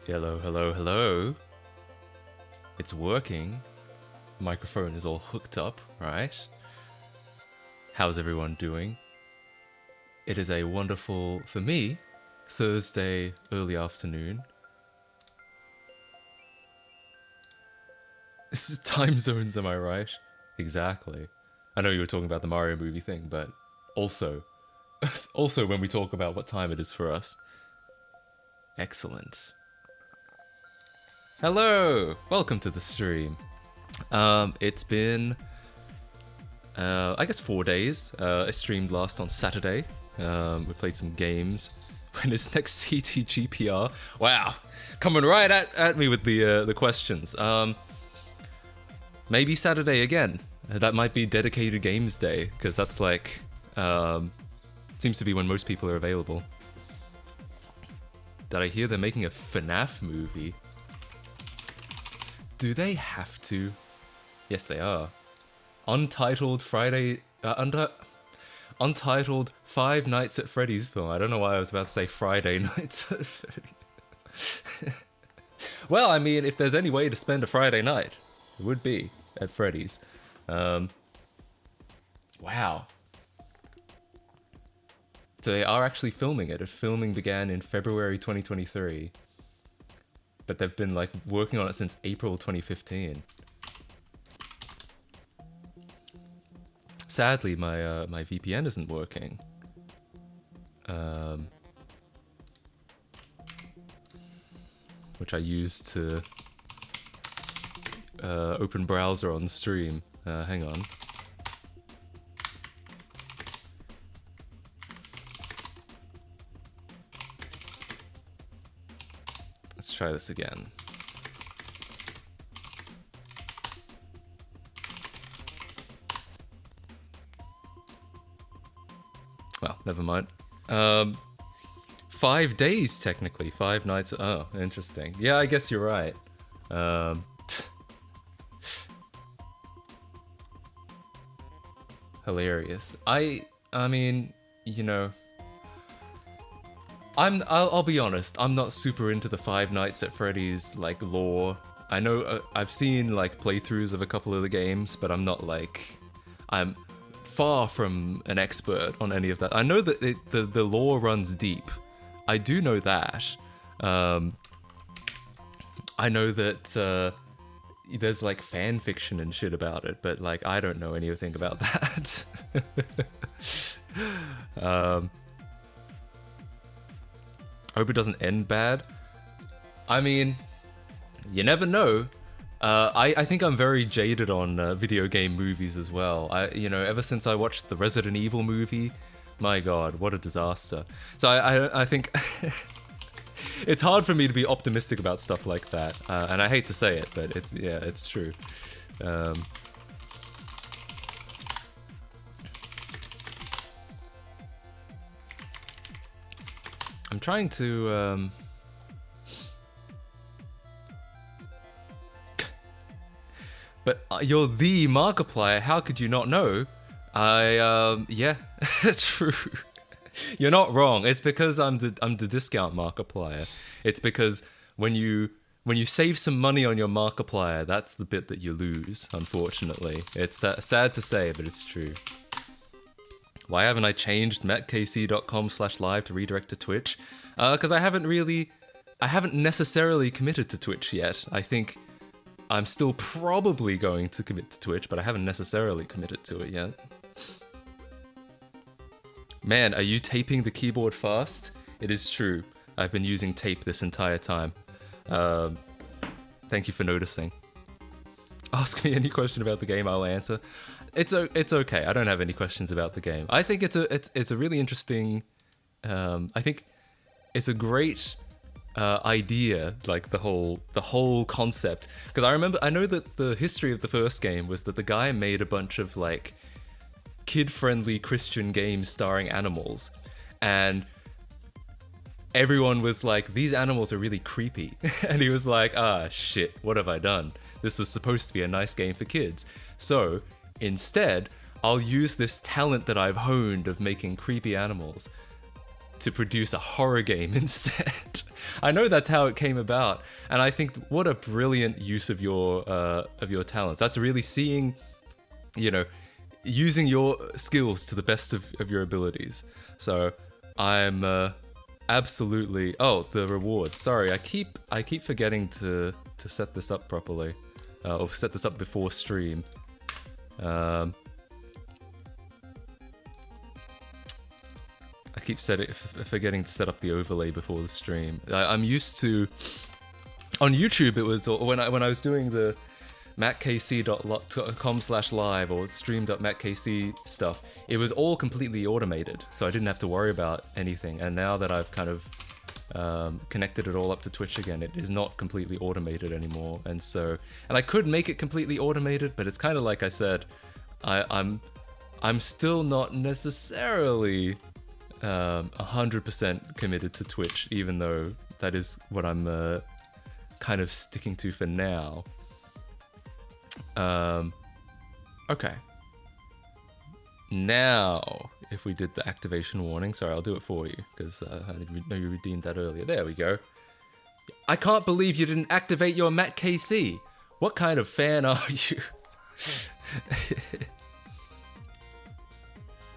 Hello, hello, hello. It's working. Microphone is all hooked up, right? How's everyone doing? It is a wonderful, for me, Thursday early afternoon. This is time zones, am I right? Exactly. I know you were talking about the Mario movie thing, but also when we talk about what time it is for us. Excellent. Hello! Welcome to the stream. It's been, I guess 4 days. I streamed last on Saturday. We played some games. When is next CTGPR? Wow, coming right at me with the questions. Maybe Saturday again. That might be dedicated games day, because that's like, seems to be when most people are available. Did I hear they're making a FNAF movie? Do they have to? Yes, they are. Untitled Friday... Untitled Five Nights at Freddy's film. I don't know why I was about to say Friday Nights at Freddy's. Well, I mean, if there's any way to spend a Friday night, it would be at Freddy's. Wow. So they are actually filming it. Filming began in February 2023. But they've been like working on it since April 2015. Sadly, my my VPN isn't working. Which I use to open browser on stream. Hang on. Let's try this again. Well, never mind. 5 days, technically. 5 nights. Oh, interesting. Yeah, I guess you're right. Hilarious. I mean, you know... I'll be honest, I'm not super into the Five Nights at Freddy's, like, lore. I know, I've seen, like, playthroughs of a couple of the games, but I'm not, like... I'm far from an expert on any of that. I know that the lore runs deep. I do know that. I know that, there's, like, fan fiction and shit about it, but, like, I don't know anything about that. Hope it doesn't end bad. I mean, you never know. I think I'm very jaded on video game movies as well. You know, ever since I watched the Resident Evil movie, my god, what a disaster. So I think it's hard for me to be optimistic about stuff like that. And I hate to say it, but it's true. I'm trying to, But you're the Markiplier, how could you not know? Yeah, true. You're not wrong. It's because I'm the discount Markiplier. It's because when you save some money on your Markiplier, that's the bit that you lose, unfortunately. It's sad to say, but it's true. Why haven't I changed matkc.com/live to redirect to Twitch? Because I haven't necessarily committed to Twitch yet. I think I'm still probably going to commit to Twitch, but I haven't necessarily committed to it yet. Man, are you taping the keyboard fast? It is true. I've been using tape this entire time. Thank you for noticing. Ask me any question about the game, I'll answer. It's okay. I don't have any questions about the game. I think it's a really interesting. I think it's a great idea, like the whole concept. Because I know that the history of the first game was that the guy made a bunch of like kid-friendly Christian games starring animals, and everyone was like, these animals are really creepy. And he was like, ah, shit, what have I done? This was supposed to be a nice game for kids. So instead, I'll use this talent that I've honed of making creepy animals to produce a horror game instead. I know that's how it came about, and I think what a brilliant use of your talents. That's really seeing, using your skills to the best of your abilities. So I'm absolutely. Oh, the rewards. Sorry, I keep forgetting to set this up properly, or set this up before stream. I keep forgetting to set up the overlay before the stream. I'm used to, on YouTube it was, when I was doing the mattkc.com/live or stream.mattkc stuff, it was all completely automated, so I didn't have to worry about anything. And now that I've kind of connected it all up to Twitch again, it is not completely automated anymore. And I could make it completely automated, but it's kind of like I said, I'm still not necessarily 100% committed to Twitch, even though that is what I'm kind of sticking to for now. Okay. Now, if we did the activation warning, sorry, I'll do it for you, because I didn't know you redeemed that earlier. There we go. I can't believe you didn't activate your MattKC. What kind of fan are you?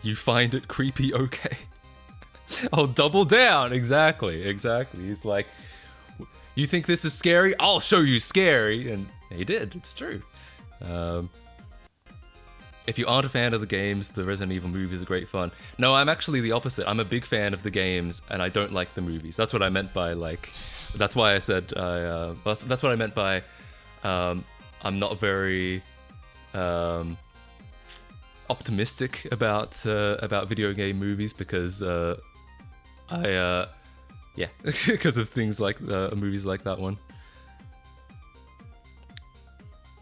You find it creepy, okay. I'll double down. Exactly. He's like, you think this is scary? I'll show you scary. And he did. It's true. If you aren't a fan of the games, the Resident Evil movies are great fun. No, I'm actually the opposite. I'm a big fan of the games, and I don't like the movies. That's what I meant by, like, that's why I said, that's what I meant by, I'm not very optimistic about video game movies, because because of things like movies like that one.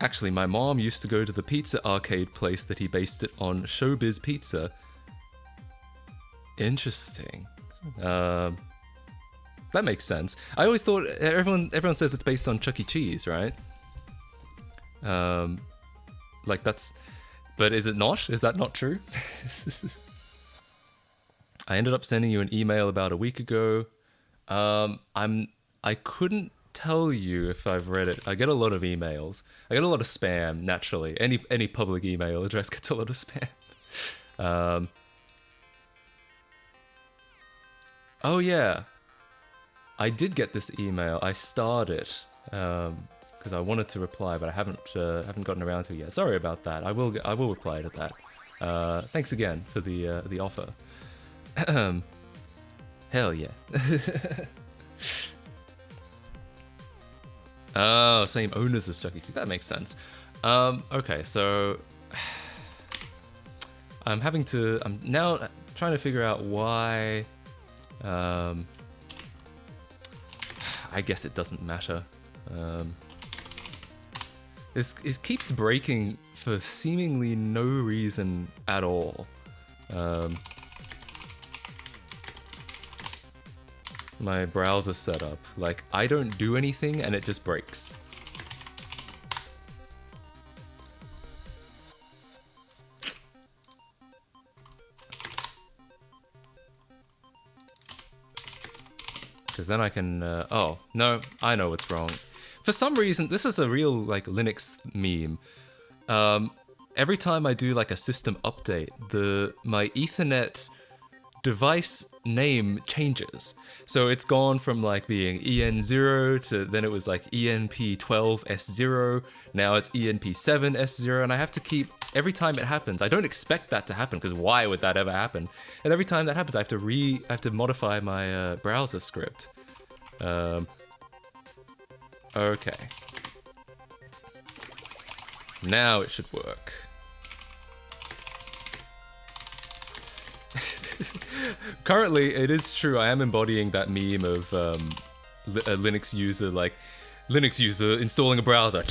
Actually, my mom used to go to the pizza arcade place that he based it on, Showbiz Pizza. Interesting. That makes sense. I always thought everyone says it's based on Chuck E. Cheese, right? Like that's, but is it not? Is that not true? I ended up sending you an email about a week ago. I couldn't tell you if I've read it. I get a lot of emails. I get a lot of spam, naturally. Any public email address gets a lot of spam. Oh yeah, I did get this email. I starred it because I wanted to reply, but I haven't gotten around to it yet. Sorry about that. I will reply to that. Thanks again for the offer. Hell yeah. Oh, same owners as Chuck E. Cheese. That makes sense. Okay, so I'm now trying to figure out why. I guess it doesn't matter. It keeps breaking for seemingly no reason at all. My browser setup, like, I don't do anything and it just breaks. Because then I can, oh, no, I know what's wrong. For some reason, this is a real, like, Linux meme. Every time I do, like, a system update, my Ethernet device name changes. So it's gone from like being EN0 to then it was like ENP12S0, now it's ENP7S0, and I have to keep, every time it happens, I don't expect that to happen, because why would that ever happen? And every time that happens, I have to modify my browser script. Okay. Now it should work. Currently, it is true, I am embodying that meme of a Linux user, like, Linux user installing a browser.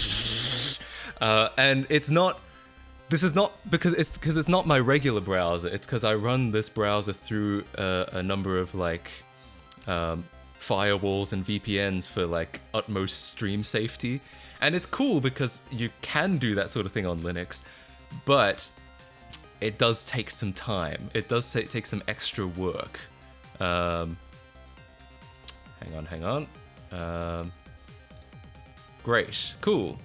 And it's not, this is not because it's not my regular browser, it's because I run this browser through a number of, like, firewalls and VPNs for, like, utmost stream safety. And it's cool because you can do that sort of thing on Linux, but it does take some time. It does take some extra work. Hang on. Great, cool.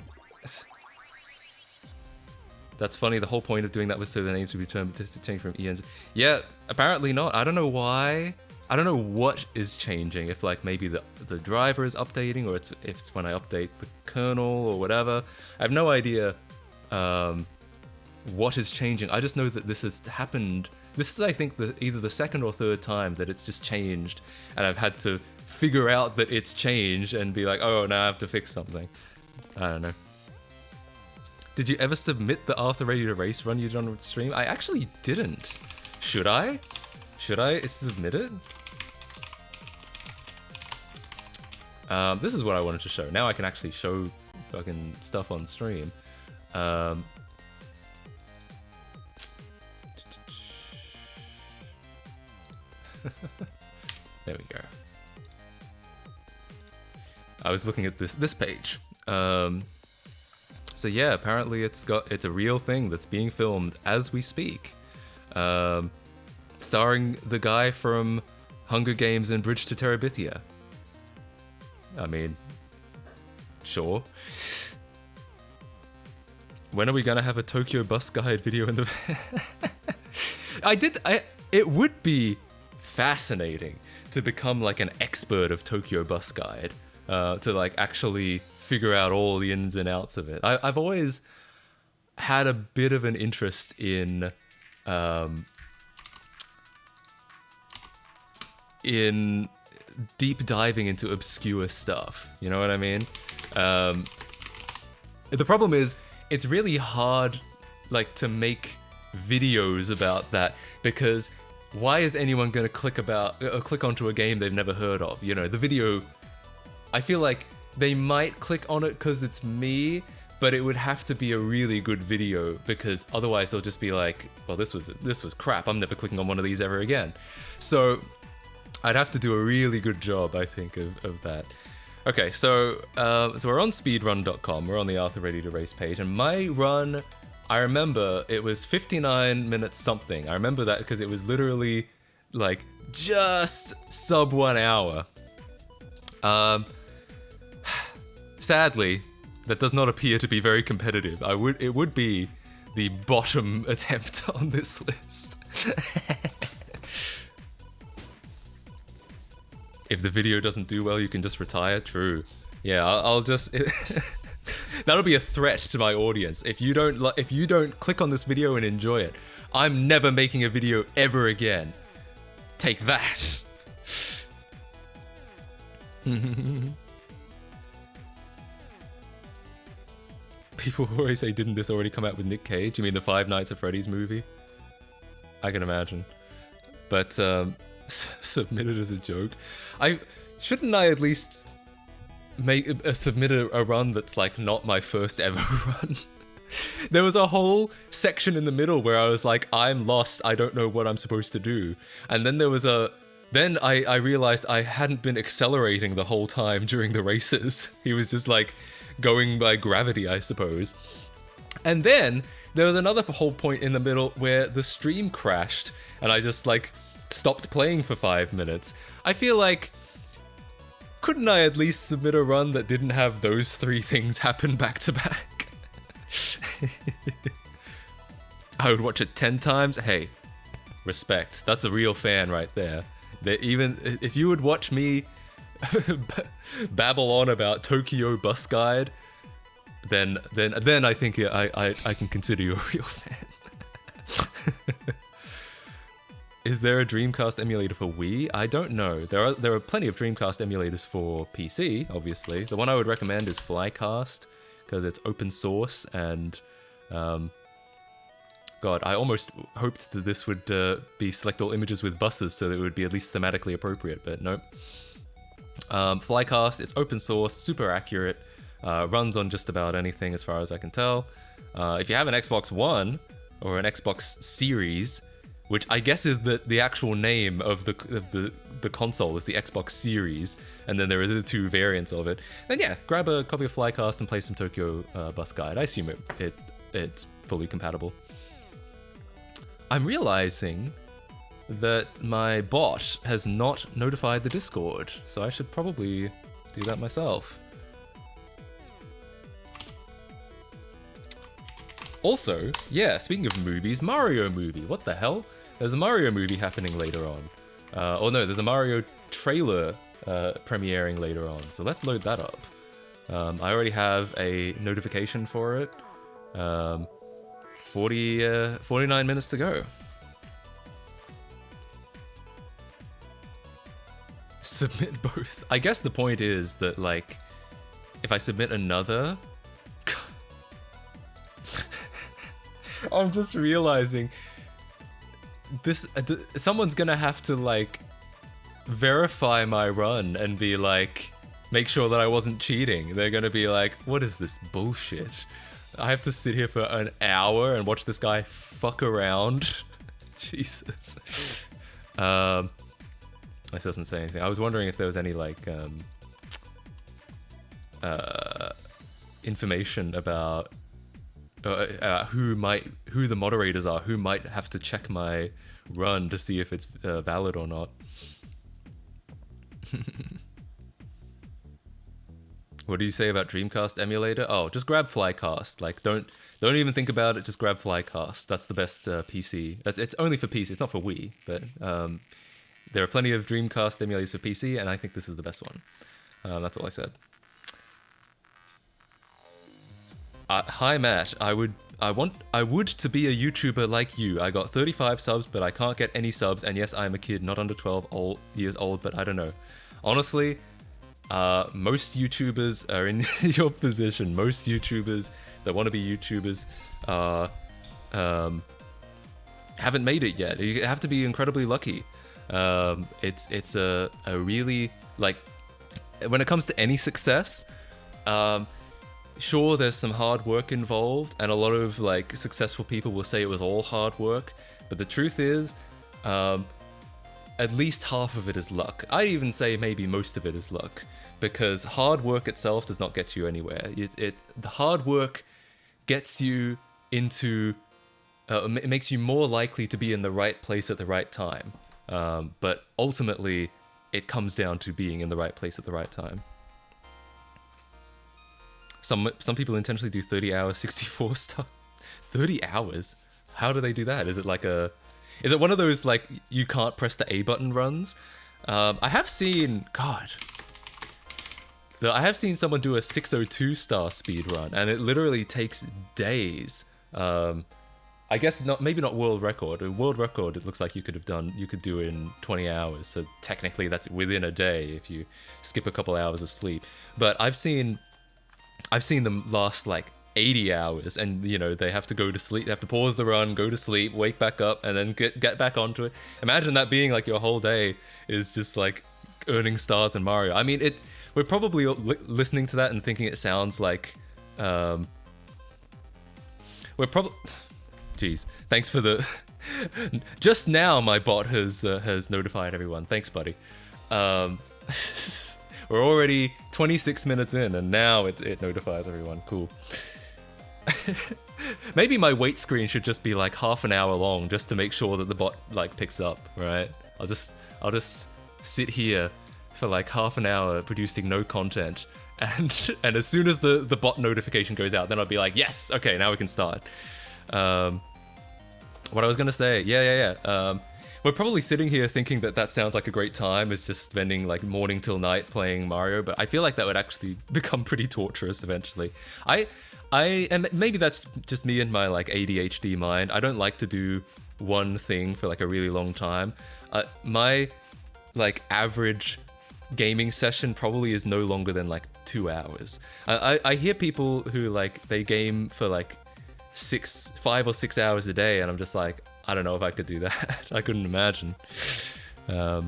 That's funny, the whole point of doing that was so the names would be turned to change from ENs. Yeah, apparently not. I don't know why. I don't know what is changing, if like maybe the driver is updating, or if it's when I update the kernel or whatever. I have no idea what is changing. I just know that this has happened. This is, I think, either the second or third time that it's just changed, and I've had to figure out that it's changed and be like, oh, now I have to fix something. I don't know. Did you ever submit the Arthur Ready to Race run you did on stream? I actually didn't. Should I? Should I submit it? This is what I wanted to show. Now I can actually show fucking stuff on stream. There we go. I was looking at this page. So yeah, apparently it's a real thing that's being filmed as we speak. Starring the guy from Hunger Games and Bridge to Terabithia. I mean, sure. When are we gonna have a Tokyo Bus Guide video in the... It would be fascinating to become like an expert of Tokyo Bus Guide. To like actually figure out all the ins and outs of it. I've always had a bit of an interest in deep diving into obscure stuff. You know what I mean? The problem is, it's really hard, like, to make videos about that, because why is anyone gonna click onto a game they've never heard of? You know, the video, I feel like they might click on it because it's me, but it would have to be a really good video, because otherwise they'll just be like, well, this was crap, I'm never clicking on one of these ever again. So I'd have to do a really good job, I think, of that. Okay, so we're on speedrun.com, we're on the Arthur Ready to Race page, and my run, I remember it was 59 minutes something. I remember that because it was literally like just sub 1 hour. Sadly, that does not appear to be very competitive. It would be the bottom attempt on this list. If the video doesn't do well, you can just retire. True. Yeah, I'll just... That'll be a threat to my audience. If you don't click on this video and enjoy it, I'm never making a video ever again. Take that. People always say, didn't this already come out with Nick Cage? You mean the Five Nights at Freddy's movie? I can imagine. But, submit it as a joke. Shouldn't I at least submit a run that's like not my first ever run? There was a whole section in the middle where I was like, I'm lost, I don't know what I'm supposed to do. And then there was then I realized I hadn't been accelerating the whole time during the races. He was just like going by gravity, I suppose. And then there was another whole point in the middle where the stream crashed and I just like stopped playing for 5 minutes. I feel like, couldn't I at least submit a run that didn't have those 3 things happen back to back? I would watch it 10 times. Hey, Respect. That's a real fan right there. That even if you would watch me babble on about Tokyo Bus Guide, then I think I can consider you a real fan. Is there a Dreamcast emulator for Wii? I don't know. There are plenty of Dreamcast emulators for PC, obviously. The one I would recommend is Flycast, because it's open source, and God, I almost hoped that this would be select all images with buses so that it would be at least thematically appropriate, but nope. Flycast, it's open source, super accurate, runs on just about anything as far as I can tell. If you have an Xbox One or an Xbox Series, which I guess is the actual name of the console, is the Xbox Series, and then there are the two variants of it, then yeah, grab a copy of Flycast and play some Tokyo Bus Guide. I assume it's fully compatible. I'm realizing that my bot has not notified the Discord, so I should probably do that myself. Also, yeah, speaking of movies, Mario movie, what the hell? There's a Mario movie happening later on. Oh no, there's a Mario trailer premiering later on, so let's load that up. I already have a notification for it. 49 minutes to go. Submit both. I guess the point is that, like, if I submit another... I'm just realizing this. Someone's gonna have to, like, verify my run and be like, make sure that I wasn't cheating. They're gonna be like, what is this bullshit? I have to sit here for an hour and watch this guy fuck around. Jesus. This doesn't say anything. I was wondering if there was any, like, information about who the moderators are, who might have to check my run to see if it's valid or not. What do you say about Dreamcast emulator? Oh, just grab Flycast. Like, don't even think about it. Just grab Flycast. That's the best PC. It's only for PC. It's not for Wii, but there are plenty of Dreamcast emulators for PC, and I think this is the best one. That's all I said. Hi Matt. I would to be a YouTuber like you. I got 35 subs, but I can't get any subs. And yes, I am a kid, not under 12 years old, but I don't know. Honestly. Most YouTubers are in your position. Most YouTubers that want to be YouTubers haven't made it yet. You have to be incredibly lucky. It's a really, like, when it comes to any success, sure, there's some hard work involved, and a lot of, like, successful people will say it was all hard work, but the truth is, at least half of it is luck. I even say maybe most of it is luck, because hard work itself does not get you anywhere. The hard work gets you into, it makes you more likely to be in the right place at the right time. But ultimately, it comes down to being in the right place at the right time. Some people intentionally do 30 hours, 64 stuff. 30 hours? How do they do that? Is it like is it one of those, like, you can't press the A button runs? I have seen, I have seen someone do a 602 star speed run, and it literally takes days. I guess maybe not world record. A world record, it looks like you could do in 20 hours. So technically that's within a day if you skip a couple hours of sleep. But I've seen them last like 80 hours, and you know, they have to go to sleep, they have to pause the run, go to sleep, wake back up, and then get back onto it. Imagine that being like your whole day is just like earning stars in Mario. I mean, we're probably listening to that and thinking it sounds like we're probably, jeez, thanks for the just now my bot has notified everyone. Thanks, buddy. We're already 26 minutes in, and now it notifies everyone. Cool. Maybe my wait screen should just be like half an hour long, just to make sure that the bot like picks up, right? I'll just sit here for like half an hour producing no content, and as soon as the bot notification goes out, then I'll be like, yes, okay, now we can start. What I was gonna say, yeah. we're probably sitting here thinking that that sounds like a great time, is just spending like morning till night playing Mario, but I feel like that would actually become pretty torturous eventually. And maybe that's just me and my like ADHD mind. I don't like to do one thing for like a really long time. My like average gaming session probably is no longer than like 2 hours. I hear people who like they game for like 5 or 6 hours a day, and I'm just like, I don't know if I could do that. I couldn't imagine. I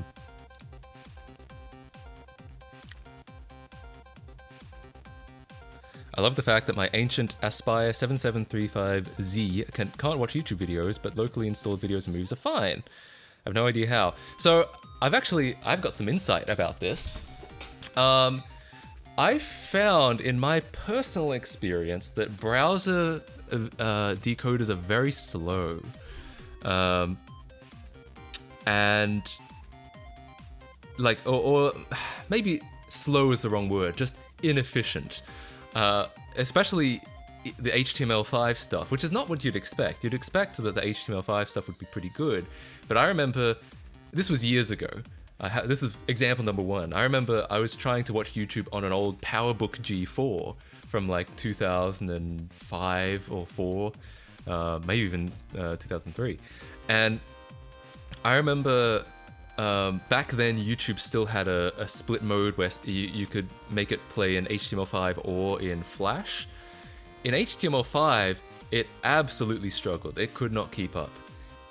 love the fact that my ancient Aspire 7735Z can't watch YouTube videos, but locally installed videos and movies are fine. I have no idea how. So I've got some insight about this. I found in my personal experience that browser decoders are very slow. And like, or maybe slow is the wrong word, just inefficient. Especially the HTML5 stuff, which is not what you'd expect. You'd expect that the HTML5 stuff would be pretty good. But I remember, this was years ago. This is example number 1. I remember I was trying to watch YouTube on an old PowerBook G4 from like 2005 or 4, maybe even 2003. And I remember back then YouTube still had a split mode where you could make it play in HTML5 or in Flash. In HTML5, it absolutely struggled. It could not keep up.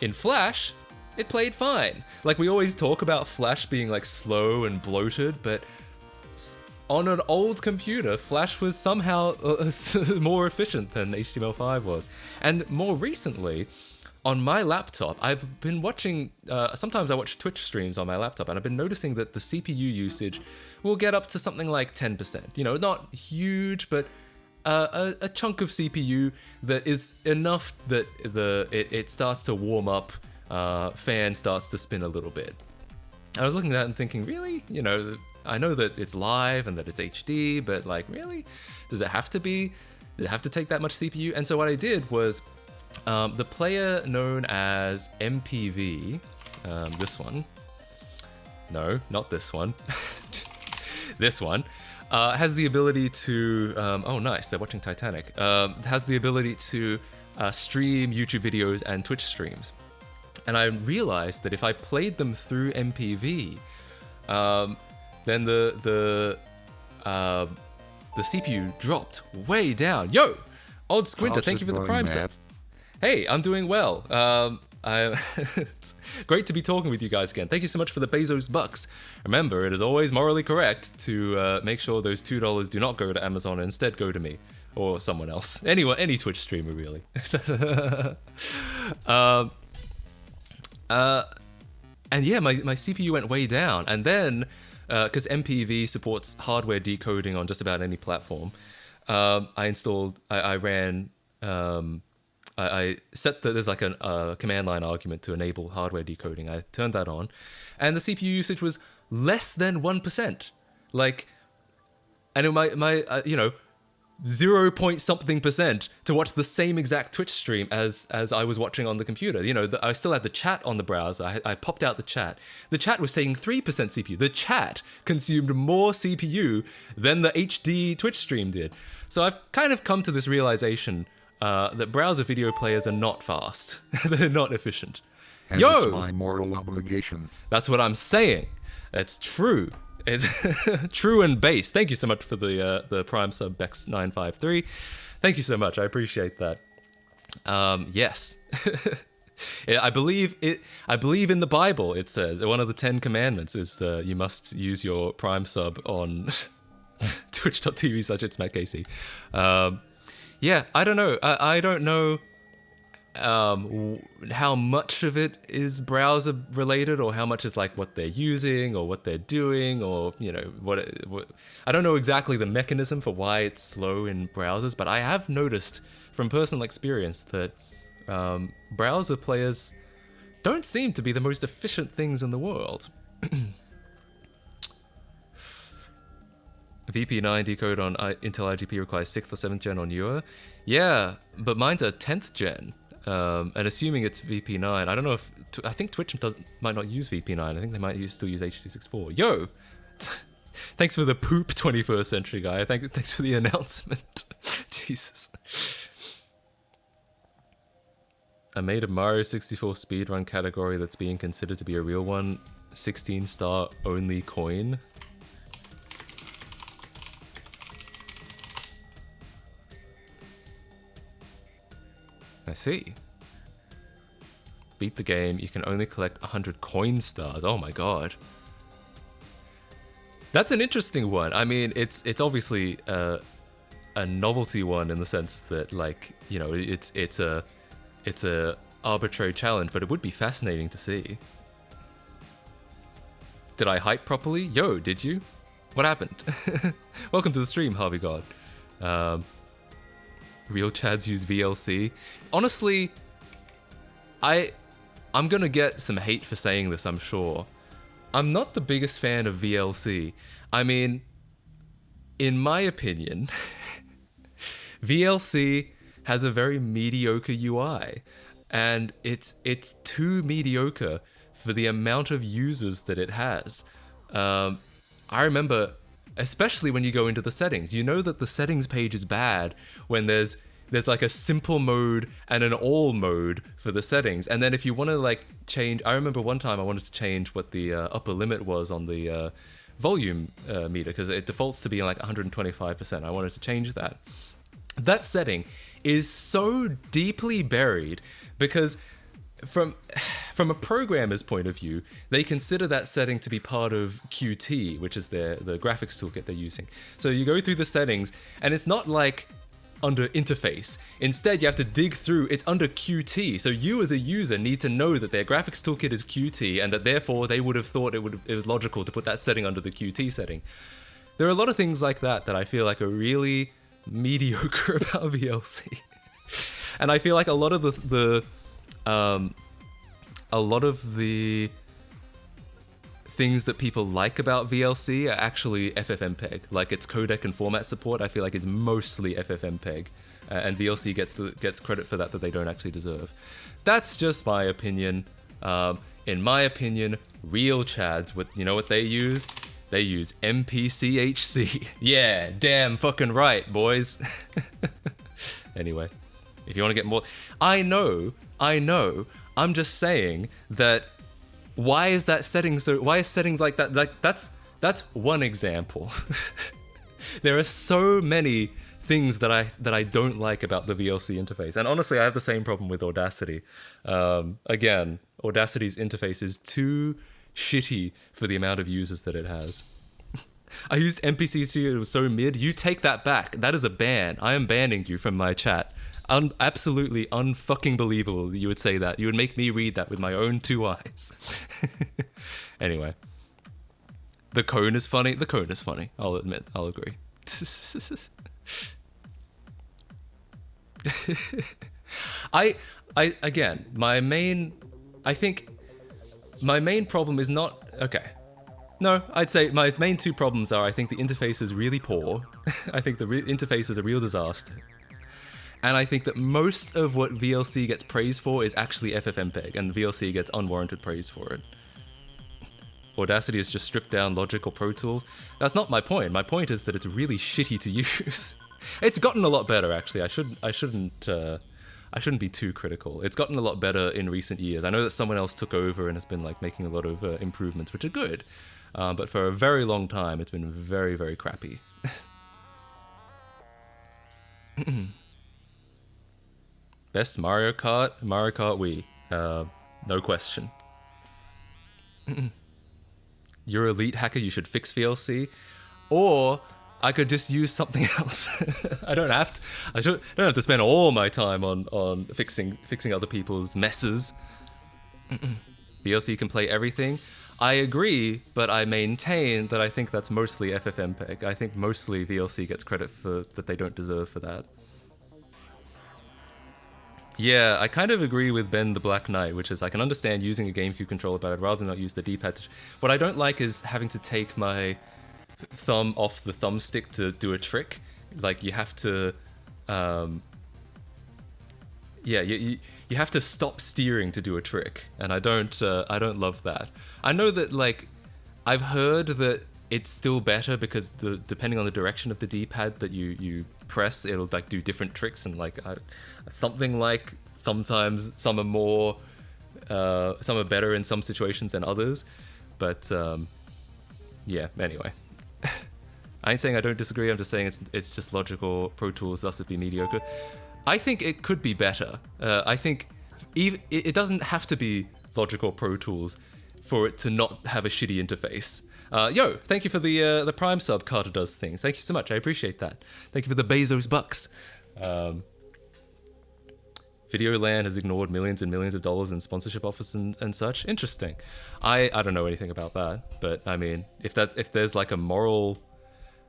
In Flash, it played fine. Like, we always talk about Flash being like slow and bloated, but on an old computer, Flash was somehow more efficient than HTML5 was. And more recently, on my laptop, I've been watching, sometimes I watch Twitch streams on my laptop, and I've been noticing that the CPU usage will get up to something like 10%. You know, not huge, but a chunk of CPU that is enough that it starts to warm up, fan starts to spin a little bit. I was looking at that and thinking, really? You know, I know that it's live and that it's HD, but like, really? Does it have to be? Does it have to take that much CPU? And so what I did was, the player known as MPV, this one, no, not this one, this one, has the ability to, oh nice, they're watching Titanic, has the ability to stream YouTube videos and Twitch streams. And I realized that if I played them through MPV, then the CPU dropped way down. Yo, Old Squinter, thank you for the Prime set. Hey, I'm doing well. It's great to be talking with you guys again. Thank you so much for the Bezos bucks. Remember, it is always morally correct to make sure those $2 do not go to Amazon and instead go to me or someone else. Anyone, any Twitch streamer, really. And yeah, my CPU went way down. And then, because MPV supports hardware decoding on just about any platform, I ran... I set that there's like a command line argument to enable hardware decoding. I turned that on, and the CPU usage was less than 1%. Like, and my 0 point something percent to watch the same exact Twitch stream as I was watching on the computer. You know, I still had the chat on the browser. I popped out the chat. The chat was taking 3% CPU. The chat consumed more CPU than the HD Twitch stream did. So I've kind of come to this realization that browser video players are not fast. They're not efficient. And Yo! It's my moral obligation. That's what I'm saying. It's true. It's true and base. Thank you so much for the Prime sub Bex953. Thank you so much. I appreciate that. Yes. Yeah, I believe in the Bible. It says one of the 10 commandments is you must use your Prime sub on twitch.tv/itsmattcasey. Yeah, I don't know. I don't know how much of it is browser related, or how much is like what they're using or what they're doing, or you know what I don't know exactly the mechanism for why it's slow in browsers, but I have noticed from personal experience that browser players don't seem to be the most efficient things in the world. VP9 decode on Intel IGP requires 6th or 7th gen or newer. Yeah, but mine's a 10th gen. And assuming it's VP9, I don't know if I think Twitch might not use VP9. I think they might still use H.264. Yo! Thanks for the poop 21st century guy. Thanks for the announcement. Jesus. I made a Mario 64 speedrun category that's being considered to be a real one. 16-star only coin. I see. Beat the game, you can only collect 100 coin stars. Oh my god. That's an interesting one. I mean, it's obviously a novelty one in the sense that, like, you know, it's a arbitrary challenge, but it would be fascinating to see. Did I hype properly? Yo, did you? What happened? Welcome to the stream, Harvey God. Real Chads use VLC. Honestly, I'm gonna get some hate for saying this, I'm sure. I'm not the biggest fan of VLC. I mean, in my opinion, VLC has a very mediocre UI, and it's too mediocre for the amount of users that it has. I remember, especially when you go into the settings, you know that the settings page is bad when there's like a simple mode and an all mode for the settings, and then if you want to like change, I remember one time I wanted to change what the upper limit was on the volume meter, because it defaults to being like 125%. I wanted to change that. That setting is so deeply buried because from a programmer's point of view, they consider that setting to be part of Qt, which is the graphics toolkit they're using. So you go through the settings, and it's not like under interface. Instead, you have to dig through, it's under Qt. So you as a user need to know that their graphics toolkit is Qt, and that therefore they would have thought it was logical to put that setting under the Qt setting. There are a lot of things like that I feel like are really mediocre about VLC. And I feel like a lot of the things that people like about VLC are actually FFmpeg. Like its codec and format support, I feel like is mostly FFmpeg, and VLC gets credit for that they don't actually deserve. That's just my opinion. In my opinion, real Chads, you know what they use? They use MPCHC. Yeah, damn fucking right, boys. Anyway, if you want to get more, I know. I'm just saying that. Why is settings like that? Like that's one example. There are so many things that I don't like about the VLC interface, and honestly, I have the same problem with Audacity. Again, Audacity's interface is too shitty for the amount of users that it has. I used MPCC, it was so mid. You take that back. That is a ban. I am banning you from my chat. Absolutely unfucking believable that you would say that. You would make me read that with my own two eyes. Anyway. The cone is funny. The cone is funny. I'll admit. I'll agree. Again, my main problem is not... Okay. No, I'd say my main two problems are, I think the interface is really poor. I think the interface is a real disaster. And I think that most of what VLC gets praised for is actually FFmpeg, and VLC gets unwarranted praise for it. Audacity is just stripped down Logic or Pro Tools. That's not my point. My point is that it's really shitty to use. It's gotten a lot better, actually. I shouldn't be too critical. It's gotten a lot better in recent years. I know that someone else took over and has been like making a lot of improvements, which are good. But for a very long time, it's been very, very crappy. Best Mario Kart Wii. No question. You're Elite Hacker, you should fix VLC. Or I could just use something else. I don't have to spend all my time on fixing other people's messes. VLC can play everything. I agree, but I maintain that I think that's mostly FFmpeg. I think mostly VLC gets credit for that they don't deserve for that. Yeah, I kind of agree with Ben the Black Knight, which is I can understand using a GameCube controller, but I'd rather not use the D-pad. What I don't like is having to take my thumb off the thumbstick to do a trick. Like, you have to yeah, you have to stop steering to do a trick, and I don't love that. I know that like I've heard that it's still better because depending on the direction of the D-pad that you press, it'll like do different tricks, and like something like sometimes some are more some are better in some situations than others, but yeah. Anyway, I ain't saying I don't disagree. I'm just saying it's just logical. Pro Tools thus it'd be mediocre. I think it could be better. I think it doesn't have to be Logic or Pro Tools for it to not have a shitty interface. Yo, thank you for the Prime sub. Carter Does Things. Thank you so much. I appreciate that. Thank you for the Bezos bucks. Videoland has ignored millions and millions of dollars in sponsorship offers and such. Interesting. I don't know anything about that, but I mean, if there's like a moral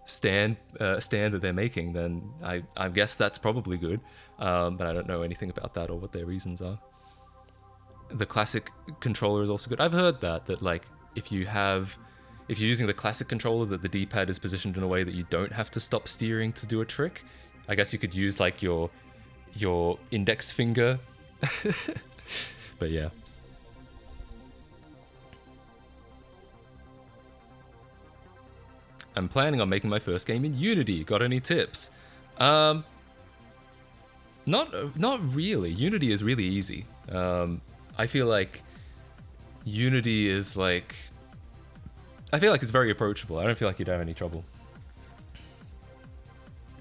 stand that they're making, then I guess that's probably good. But I don't know anything about that or what their reasons are. The classic controller is also good. I've heard that like if you're using the classic controller, that the D-pad is positioned in a way that you don't have to stop steering to do a trick. I guess you could use like your index finger. But yeah. I'm planning on making my first game in Unity. Got any tips? Not really. Unity is really easy. I feel like Unity is like... I feel like it's very approachable. I don't feel like you'd have any trouble.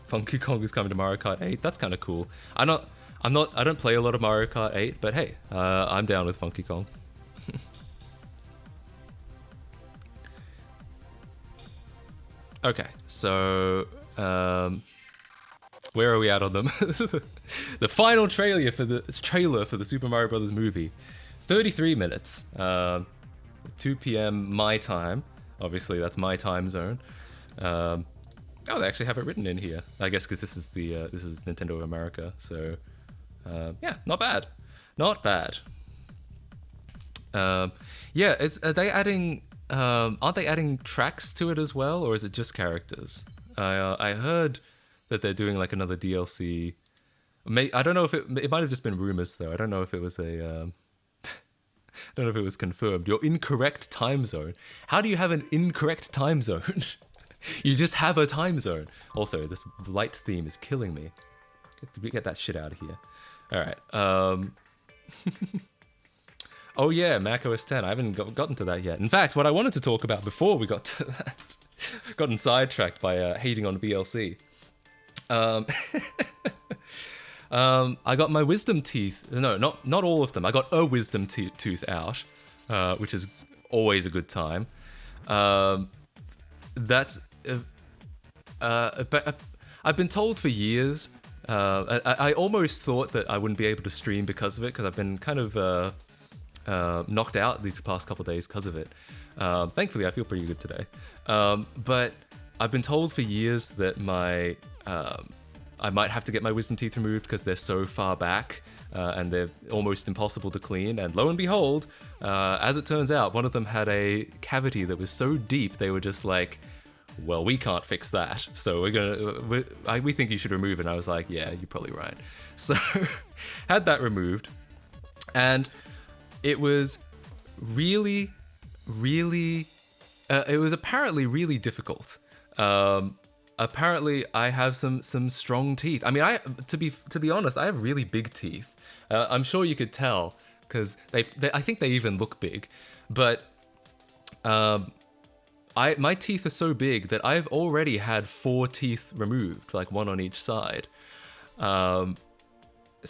Funky Kong is coming to Mario Kart 8. That's kind of cool. I don't play a lot of Mario Kart 8, but hey, I'm down with Funky Kong. Okay, so where are we at on them? The final trailer for the Super Mario Brothers movie, 33 minutes, 2 p.m. my time. Obviously, that's my time zone. Oh, they actually have it written in here. I guess because this is Nintendo of America. So yeah, not bad, not bad. Yeah, are they adding? Aren't they adding tracks to it as well, or is it just characters? I heard that they're doing like another DLC. I don't know if it might have just been rumors though. I don't know if it was a. I don't know if it was confirmed. Your incorrect time zone. How do you have an incorrect time zone? You just have a time zone. Also, this light theme is killing me. Get that shit out of here. All right. Oh yeah, Mac OS 10. I haven't gotten to that yet. In fact, what I wanted to talk about before we got to that, gotten sidetracked by hating on VLC. I got my wisdom teeth. No, not all of them. I got a wisdom tooth out, which is always a good time. That's. But I've been told for years. I almost thought that I wouldn't be able to stream because of it, because I've been kind of knocked out these past couple of days because of it. Thankfully, I feel pretty good today. But I've been told for years that I might have to get my wisdom teeth removed because they're so far back and they're almost impossible to clean. And lo and behold, as it turns out, one of them had a cavity that was so deep they were just like, well, we can't fix that, so we think you should remove it. And I was like, yeah, you're probably right. So had that removed, and it was really, really, it was apparently really difficult. Apparently, I have some strong teeth. I mean, to be honest, I have really big teeth. I'm sure you could tell because I think they even look big, but my teeth are so big that I've already had 4 teeth removed, like one on each side. So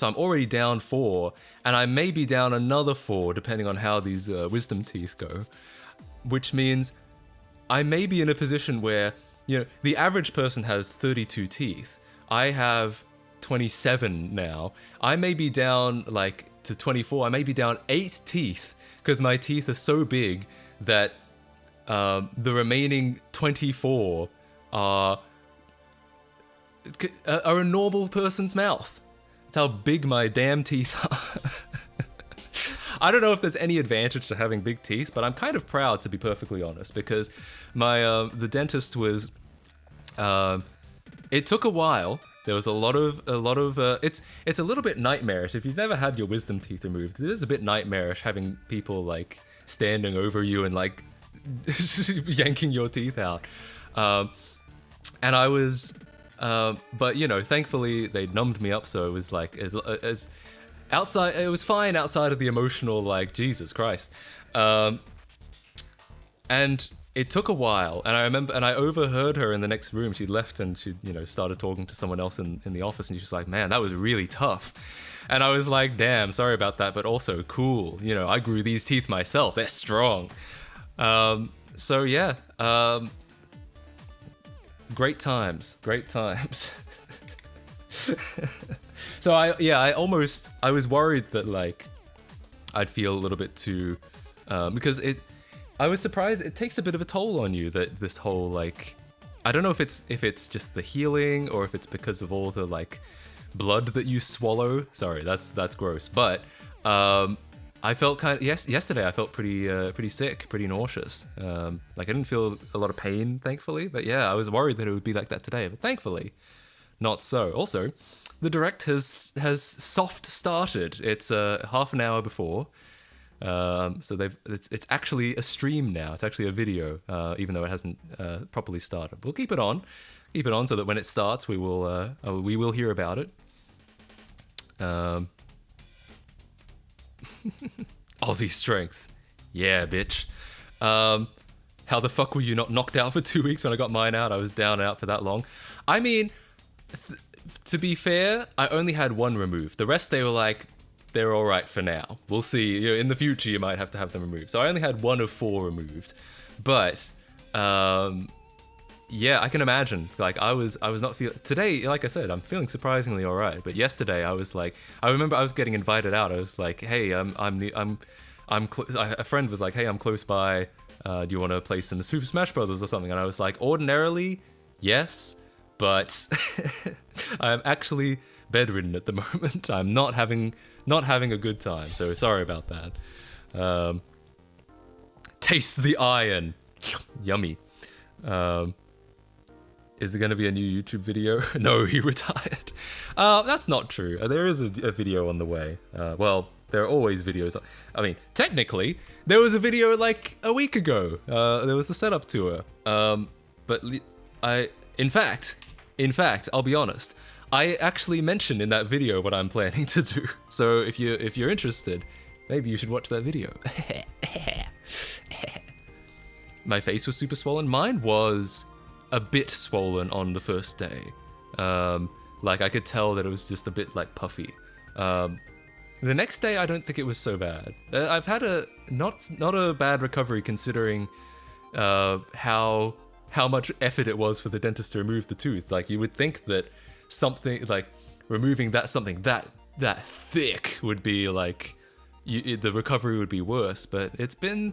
I'm already down 4, and I may be down another 4 depending on how these wisdom teeth go, which means I may be in a position where, you know, the average person has 32 teeth. I have 27 now. I may be down like to 24. I may be down 8 teeth because my teeth are so big that the remaining 24 are a normal person's mouth. That's how big my damn teeth are. I don't know if there's any advantage to having big teeth, but I'm kind of proud, to be perfectly honest, because my the dentist was. It took a while, There was a lot of it's a little bit nightmarish. If you've never had your wisdom teeth removed, it is a bit nightmarish having people like standing over you and like yanking your teeth out. And I was, but you know, thankfully they numbed me up, so it was like as outside, it was fine outside of the emotional like Jesus Christ. And it took a while, and I remember, and I overheard her in the next room. She left, and she, you know, started talking to someone else in the office, and she was like, "Man, that was really tough." And I was like, "Damn, sorry about that, but also cool. You know, I grew these teeth myself. They're strong." So yeah, great times. So I was worried that like I'd feel a little bit too, because I was surprised it takes a bit of a toll on you, that this whole like, I don't know if it's just the healing or if it's because of all the like blood that you swallow. Sorry, that's gross. But I felt yesterday I felt pretty sick, pretty nauseous. Like I didn't feel a lot of pain, thankfully. But yeah, I was worried that it would be like that today, but thankfully not so. Also, the direct has soft started. It's half an hour before. So it's actually a stream now. It's actually a video, even though it hasn't properly started. We'll keep it on so that when it starts, we will hear about it. Aussie strength, yeah, bitch. How the fuck were you not knocked out for 2 weeks when I got mine out? I was down and out for that long. I mean, to be fair, I only had one removed. The rest, they were like, they're all right for now. We'll see. You know, in the future, you might have to have them removed. So I only had 1 of 4 removed. But yeah, I can imagine. Like I was not feeling today. Like I said, I'm feeling surprisingly all right. But yesterday, I was like, I remember I was getting invited out. I was like, hey, a friend was like, hey, I'm close by. Do you want to play some Super Smash Brothers or something? And I was like, ordinarily, yes, but I'm actually bedridden at the moment. I'm not having a good time, so sorry about that. Taste the iron. Yummy. Is there going to be a new YouTube video? No, he retired. That's not true. There is a video on the way. Well, there are always videos. I mean, technically, there was a video like a week ago. There was the setup tour. But in fact, I'll be honest. I actually mentioned in that video what I'm planning to do. So if you're interested, maybe you should watch that video. My face was super swollen. Mine was a bit swollen on the first day. Like I could tell that it was just a bit like puffy. The next day, I don't think it was so bad. I've had a not a bad recovery considering how much effort it was for the dentist to remove the tooth. Like you would think that something like removing something that thick would be like the recovery would be worse, but it's been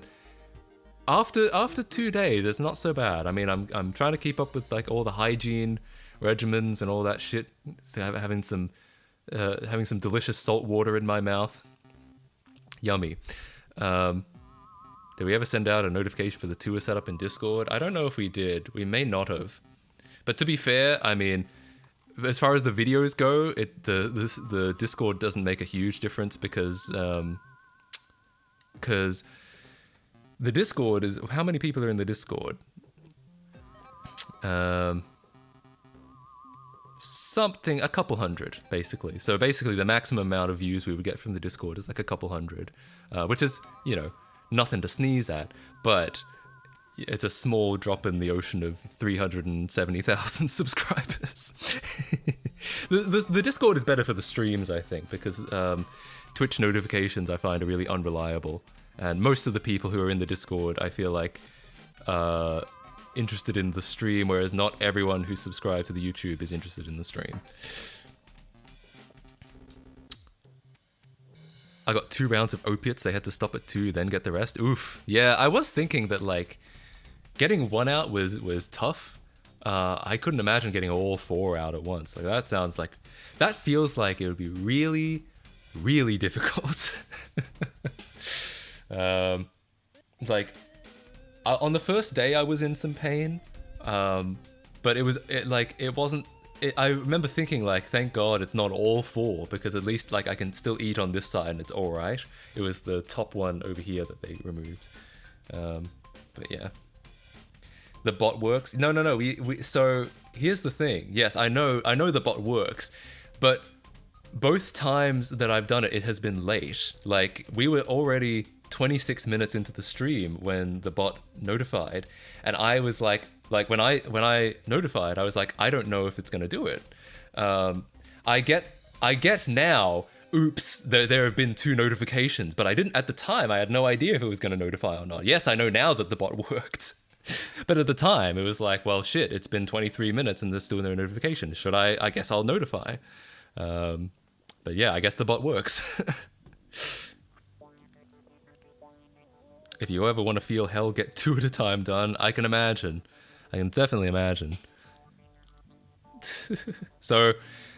after 2 days it's not so bad. I mean, I'm trying to keep up with like all the hygiene regimens and all that shit, so having some delicious salt water in my mouth. Yummy. Did we ever send out a notification for the tour setup in Discord? I don't know if we did. We may not have. But to be fair, I mean, as far as the videos go, the Discord doesn't make a huge difference because the Discord is, how many people are in the Discord? A couple hundred, basically. So basically the maximum amount of views we would get from the Discord is like a couple hundred, which is, you know, nothing to sneeze at, but it's a small drop in the ocean of 370,000 subscribers. The Discord is better for the streams, I think, because Twitch notifications I find are really unreliable. And most of the people who are in the Discord, I feel like, interested in the stream, whereas not everyone who's subscribed to the YouTube is interested in the stream. I got 2 rounds of opiates. They had to stop at 2, then get the rest. Oof. Yeah, I was thinking that, like, getting 1 out was tough. I couldn't imagine getting all 4 out at once. Like, that feels like it would be really, really difficult. Like, on the first day I was in some pain, but it wasn't I remember thinking like, thank God it's not all four, because at least like I can still eat on this side and it's all right. It was the top one over here that they removed. But yeah, the bot works. No. So here's the thing. Yes, I know the bot works, but both times that I've done it, it has been late. Like, we were already 26 minutes into the stream when the bot notified, and I was like when I notified, I was like, I don't know if it's gonna do it. I get now. Oops, there have been 2 notifications, but I didn't at the time. I had no idea if it was gonna notify or not. Yes, I know now that the bot worked. But at the time, it was like, well, shit, it's been 23 minutes and there's still no notification. Should I guess I'll notify. But yeah, I guess the bot works. If you ever want to feel hell get 2 at a time done, I can imagine. I can definitely imagine. So,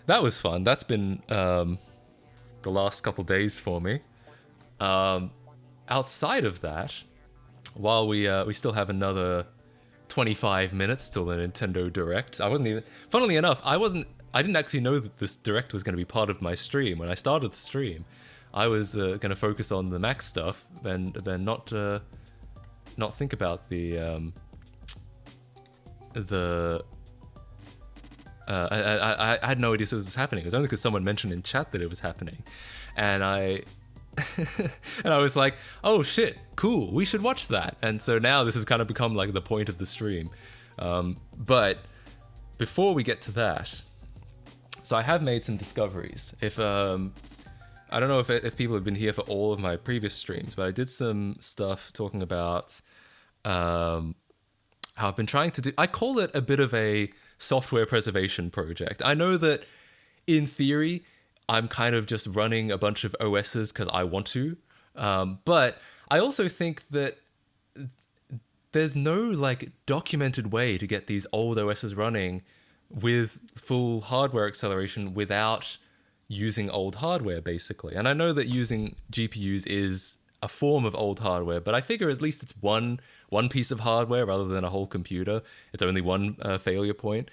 that was fun. That's been the last couple days for me. Outside of that, while we still have another 25 minutes till the Nintendo Direct, I wasn't even... Funnily enough, I didn't actually know that this Direct was going to be part of my stream. When I started the stream, I was going to focus on the Mac stuff and then not think about I had no idea this was happening. It was only because someone mentioned in chat that it was happening, and I was like, oh shit, cool, we should watch that. And so now this has kind of become like the point of the stream. But before we get to that, so I have made some discoveries. If I don't know if people have been here for all of my previous streams, but I did some stuff talking about how I've been trying to do... I call it a bit of a software preservation project. I know that in theory, I'm kind of just running a bunch of OSs because I want to, but I also think that there's no like documented way to get these old OSs running with full hardware acceleration without using old hardware, basically. And I know that using GPUs is a form of old hardware, but I figure at least it's one piece of hardware rather than a whole computer. It's only one failure point.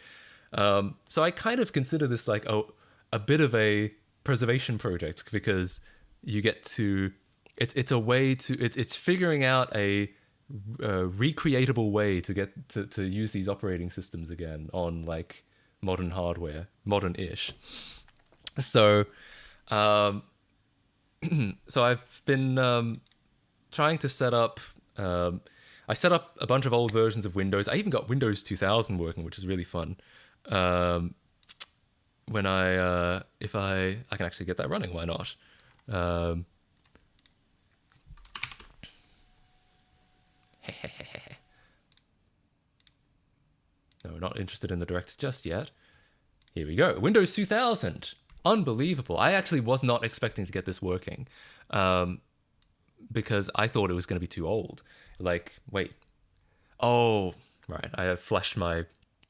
So I kind of consider this like a bit of a preservation project, because you get to... It's a way to... It's figuring out a recreatable way to get to use these operating systems again on like modern hardware, modern-ish. So, so I've been trying to set up... I set up a bunch of old versions of Windows. I even got Windows 2000 working, which is really fun. When if I can actually get that running, why not? No, we're not interested in the Direct just yet. Here we go. Windows 2000. Unbelievable. I actually was not expecting to get this working, because I thought it was going to be too old. Like, wait. Oh, right. I have flashed my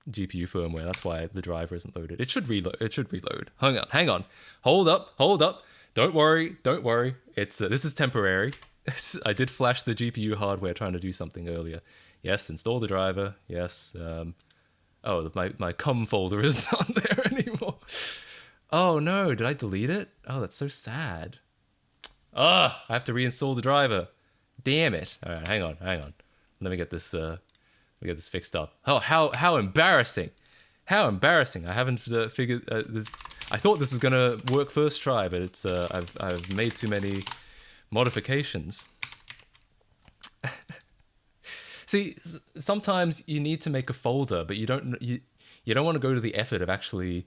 GPU firmware. That's why the driver isn't loaded. It should reload. It should reload. Hang on. Hold up. Don't worry. It's this is temporary. I did flash the GPU hardware trying to do something earlier. Yes, install the driver. Yes. Oh, my cum folder is not there anymore. Oh no, did I delete it? Oh, that's so sad. I have to reinstall the driver. Damn it. All right, hang on. Let me get this fixed up. Oh, how embarrassing. How embarrassing. I haven't figured this. I thought this was going to work first try, but it's I've made too many modifications. See, sometimes you need to make a folder, but you don't want to go to the effort of actually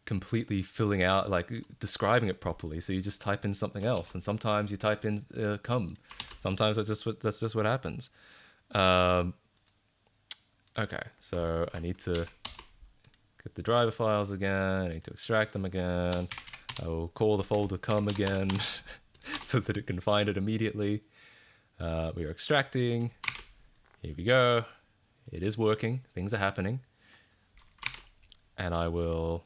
completely filling out, like describing it properly. So you just type in something else, and sometimes you type in cum. Sometimes that's just what happens. Okay, so I need to get the driver files again. I need to extract them again. I will call the folder cum again so that it can find it immediately. We are extracting. Here we go. It is working. Things are happening. And I will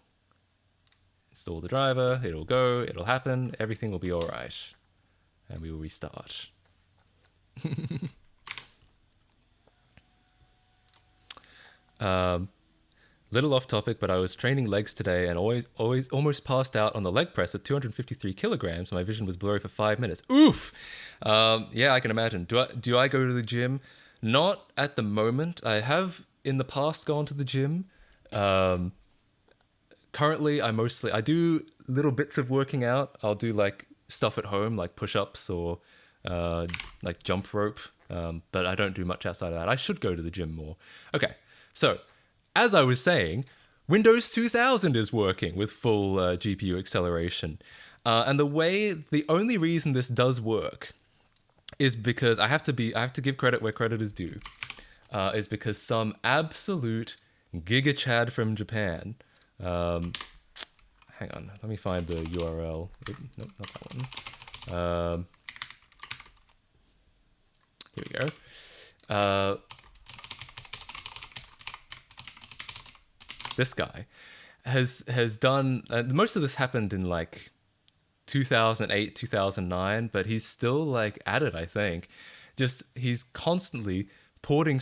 install the driver. It'll go. It'll happen. Everything will be all right. And we will restart. Little off topic, but I was training legs today and almost passed out on the leg press at 253 kilograms. My vision was blurry for 5 minutes. Oof. Yeah, I can imagine. Do I go to the gym? Not at the moment. I have in the past gone to the gym. Currently, I do little bits of working out. I'll do like stuff at home, like push-ups or like jump rope. But I don't do much outside of that. I should go to the gym more. Okay, so as I was saying, Windows 2000 is working with full GPU acceleration. And the only reason this does work is because I have to give credit where credit is due. Is because some absolute Giga Chad from Japan. Hang on, let me find the URL. Nope, not that one. Here we go. This guy has done most of this happened in like 2008, 2009, but he's still like at it, I think. Just he's constantly porting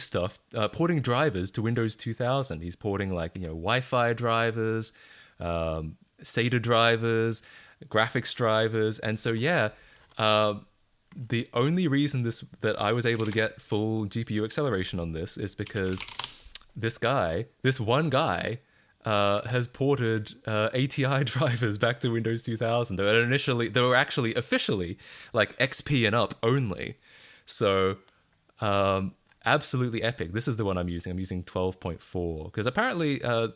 drivers to Windows 2000. He's porting like, Wi-Fi drivers, SATA drivers, graphics drivers, and so the only reason that I was able to get full GPU acceleration on this is because this one guy, has ported ATI drivers back to Windows 2000. They were actually officially like XP and up only. So absolutely epic. This is the one I'm using. I'm using 12.4 because apparently I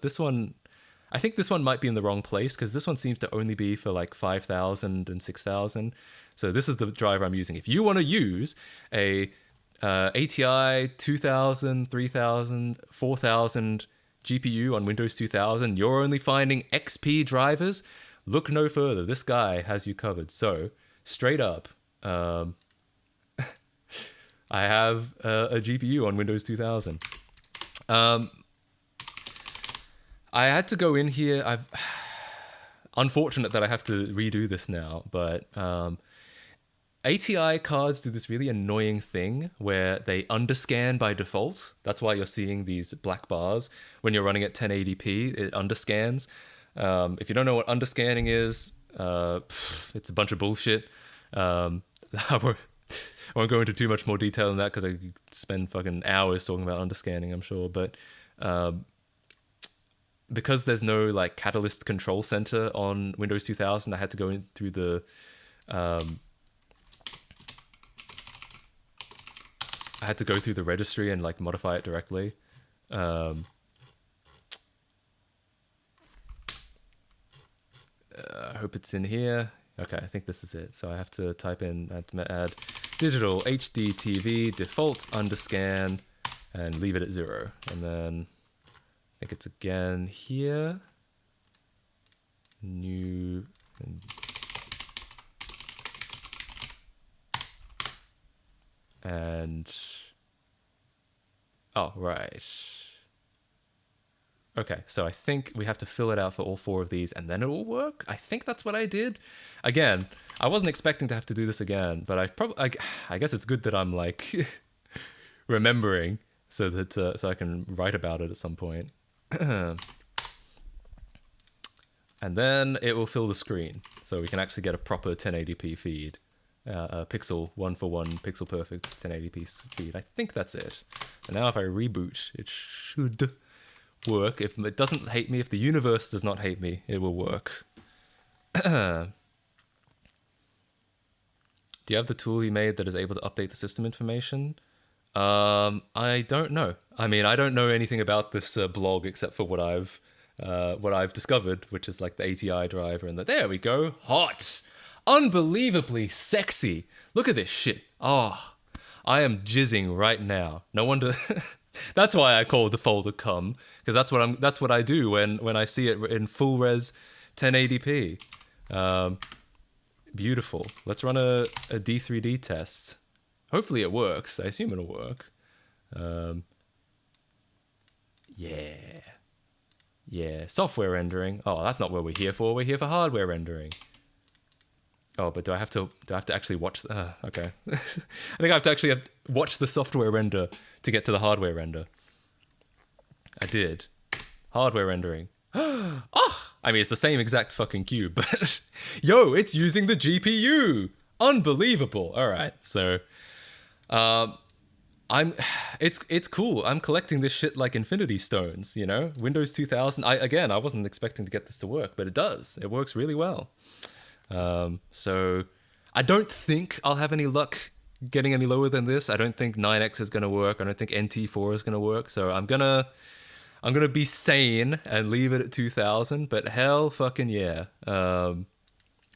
think this one might be in the wrong place because this one seems to only be for like 5,000 and 6,000. So this is the driver I'm using. If you want to use a ATI 2000, 3000, 4000 GPU on Windows 2000, you're only finding XP drivers, look no further. This guy has you covered. So straight up, I have a GPU on Windows 2000. I had to go in here. Unfortunate that I have to redo this now, but ATI cards do this really annoying thing where they underscan by default. That's why you're seeing these black bars. When you're running at 1080p, it underscans. If you don't know what underscanning is, it's a bunch of bullshit. I won't go into too much more detail than that because I could spend fucking hours talking about underscanning, I'm sure. But because there's no like Catalyst control center on Windows 2000, I had to go in through the registry and like modify it directly. I hope it's in here. Okay, I think this is it. So I have to type in add digital HD TV default underscan and leave it at 0. And then I think it's again here. New. And oh, right. Okay, so I think we have to fill it out for all 4 of these and then it will work. I think that's what I did. Again, I wasn't expecting to have to do this again, but I guess it's good that I'm like remembering so that so I can write about it at some point. And then it will fill the screen so we can actually get a proper 1080p feed. Pixel 1-for-1 pixel perfect 1080p feed. I think that's it. And now if I reboot, it should work. If it doesn't hate me, if the universe does not hate me, it will work. Do you have the tool he made that is able to update the system information? I don't know. I mean, I don't know anything about this blog except for what I've discovered, which is like the ATI driver, and there we go. Hot! Unbelievably sexy. Look at this shit. Oh, I am jizzing right now. No wonder. That's why I call the folder cum, because that's what I do when I see it in full res 1080p. Beautiful. Let's run a D3D test. Hopefully it works. I assume it'll work. Yeah. Software rendering. Oh, that's not what we're here for. We're here for hardware rendering. Oh, but do I have to actually watch? Okay. I think I have to actually watch the software render to get to the hardware render. I did. Hardware rendering. Oh, I mean, it's the same exact fucking cube, but yo, it's using the GPU. Unbelievable. All right, so it's cool. I'm collecting this shit like Infinity Stones, you know? Windows 2000. I wasn't expecting to get this to work, but it does. It works really well. So I don't think I'll have any luck getting any lower than this. I don't think 9X is going to work. I don't think NT4 is going to work. So I'm going to be sane and leave it at 2000, but hell fucking yeah.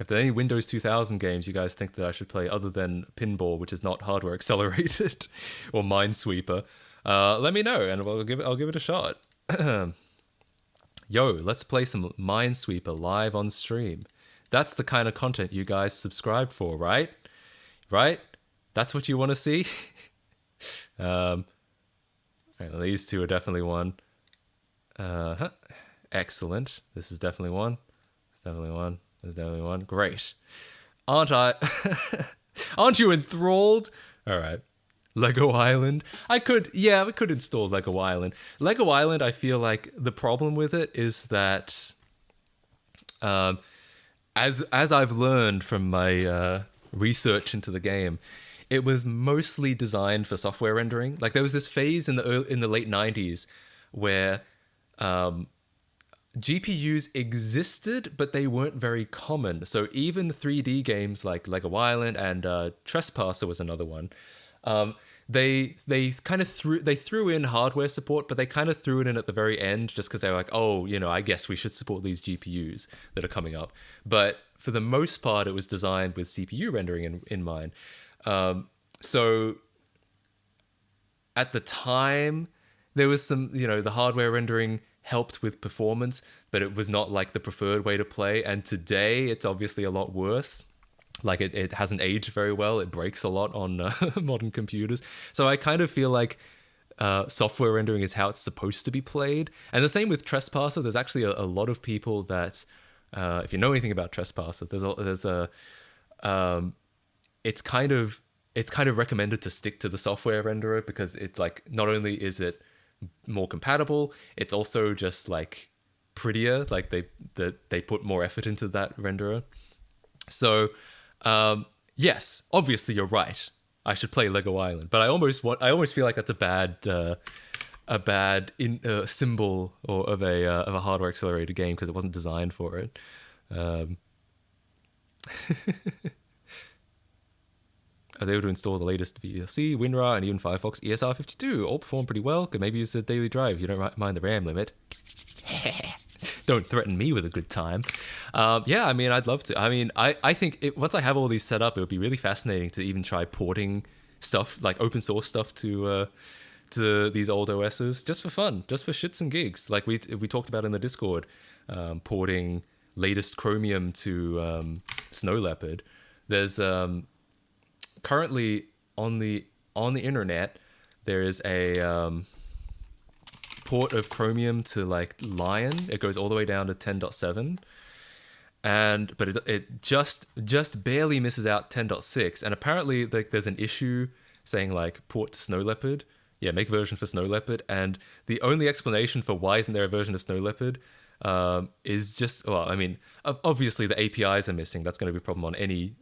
If there are any Windows 2000 games you guys think that I should play other than Pinball, which is not hardware accelerated, or Minesweeper, let me know and I'll give it a shot. Yo, let's play some Minesweeper live on stream. That's the kind of content you guys subscribe for, right? Right? That's what you want to see? Well, these two are definitely one. Excellent. This is definitely one. It's definitely one. There's definitely one. Great. Aren't you enthralled? All right. Lego Island. We could install Lego Island. Lego Island, I feel like the problem with it is that, as I've learned from my research into the game, it was mostly designed for software rendering. Like there was this phase in the late 90s where GPUs existed, but they weren't very common. So even 3D games like Lego Island and Trespasser was another one. They threw in hardware support, but they kind of threw it in at the very end just because they were like, oh, you know, I guess we should support these GPUs that are coming up. But for the most part, it was designed with CPU rendering in mind. So at the time, there was some, you know, the hardware rendering helped with performance, but it was not like the preferred way to play. And today it's obviously a lot worse. Like it hasn't aged very well. It breaks a lot on modern computers. So I kind of feel like software rendering is how it's supposed to be played. And the same with Trespasser. There's actually a lot of people that, if you know anything about Trespasser, it's kind of recommended to stick to the software renderer because it's like, not only is it more compatible, it's also just like prettier. Like they put more effort into that renderer. So yes, obviously you're right. I should play Lego Island, but I almost feel like that's a bad symbol or of a hardware accelerated game because it wasn't designed for it. I was able to install the latest VLC, WinRAR, and even Firefox ESR52. All perform pretty well. Could maybe use the daily drive. You don't mind the RAM limit. Don't threaten me with a good time. Yeah, I mean, I'd love to. I mean, I think once I have all these set up, it would be really fascinating to even try porting stuff, like open source stuff to these old OSs, just for fun, just for shits and gigs. Like we talked about in the Discord, porting latest Chromium to Snow Leopard. There's currently on the internet, there is a port of Chromium to like Lion. It goes all the way down to 10.7, but it just barely misses out 10.6. And apparently like there's an issue saying like port to Snow Leopard. Yeah, make a version for Snow Leopard. And the only explanation for why isn't there a version of Snow Leopard is just, well, I mean, obviously the APIs are missing. That's going to be a problem on any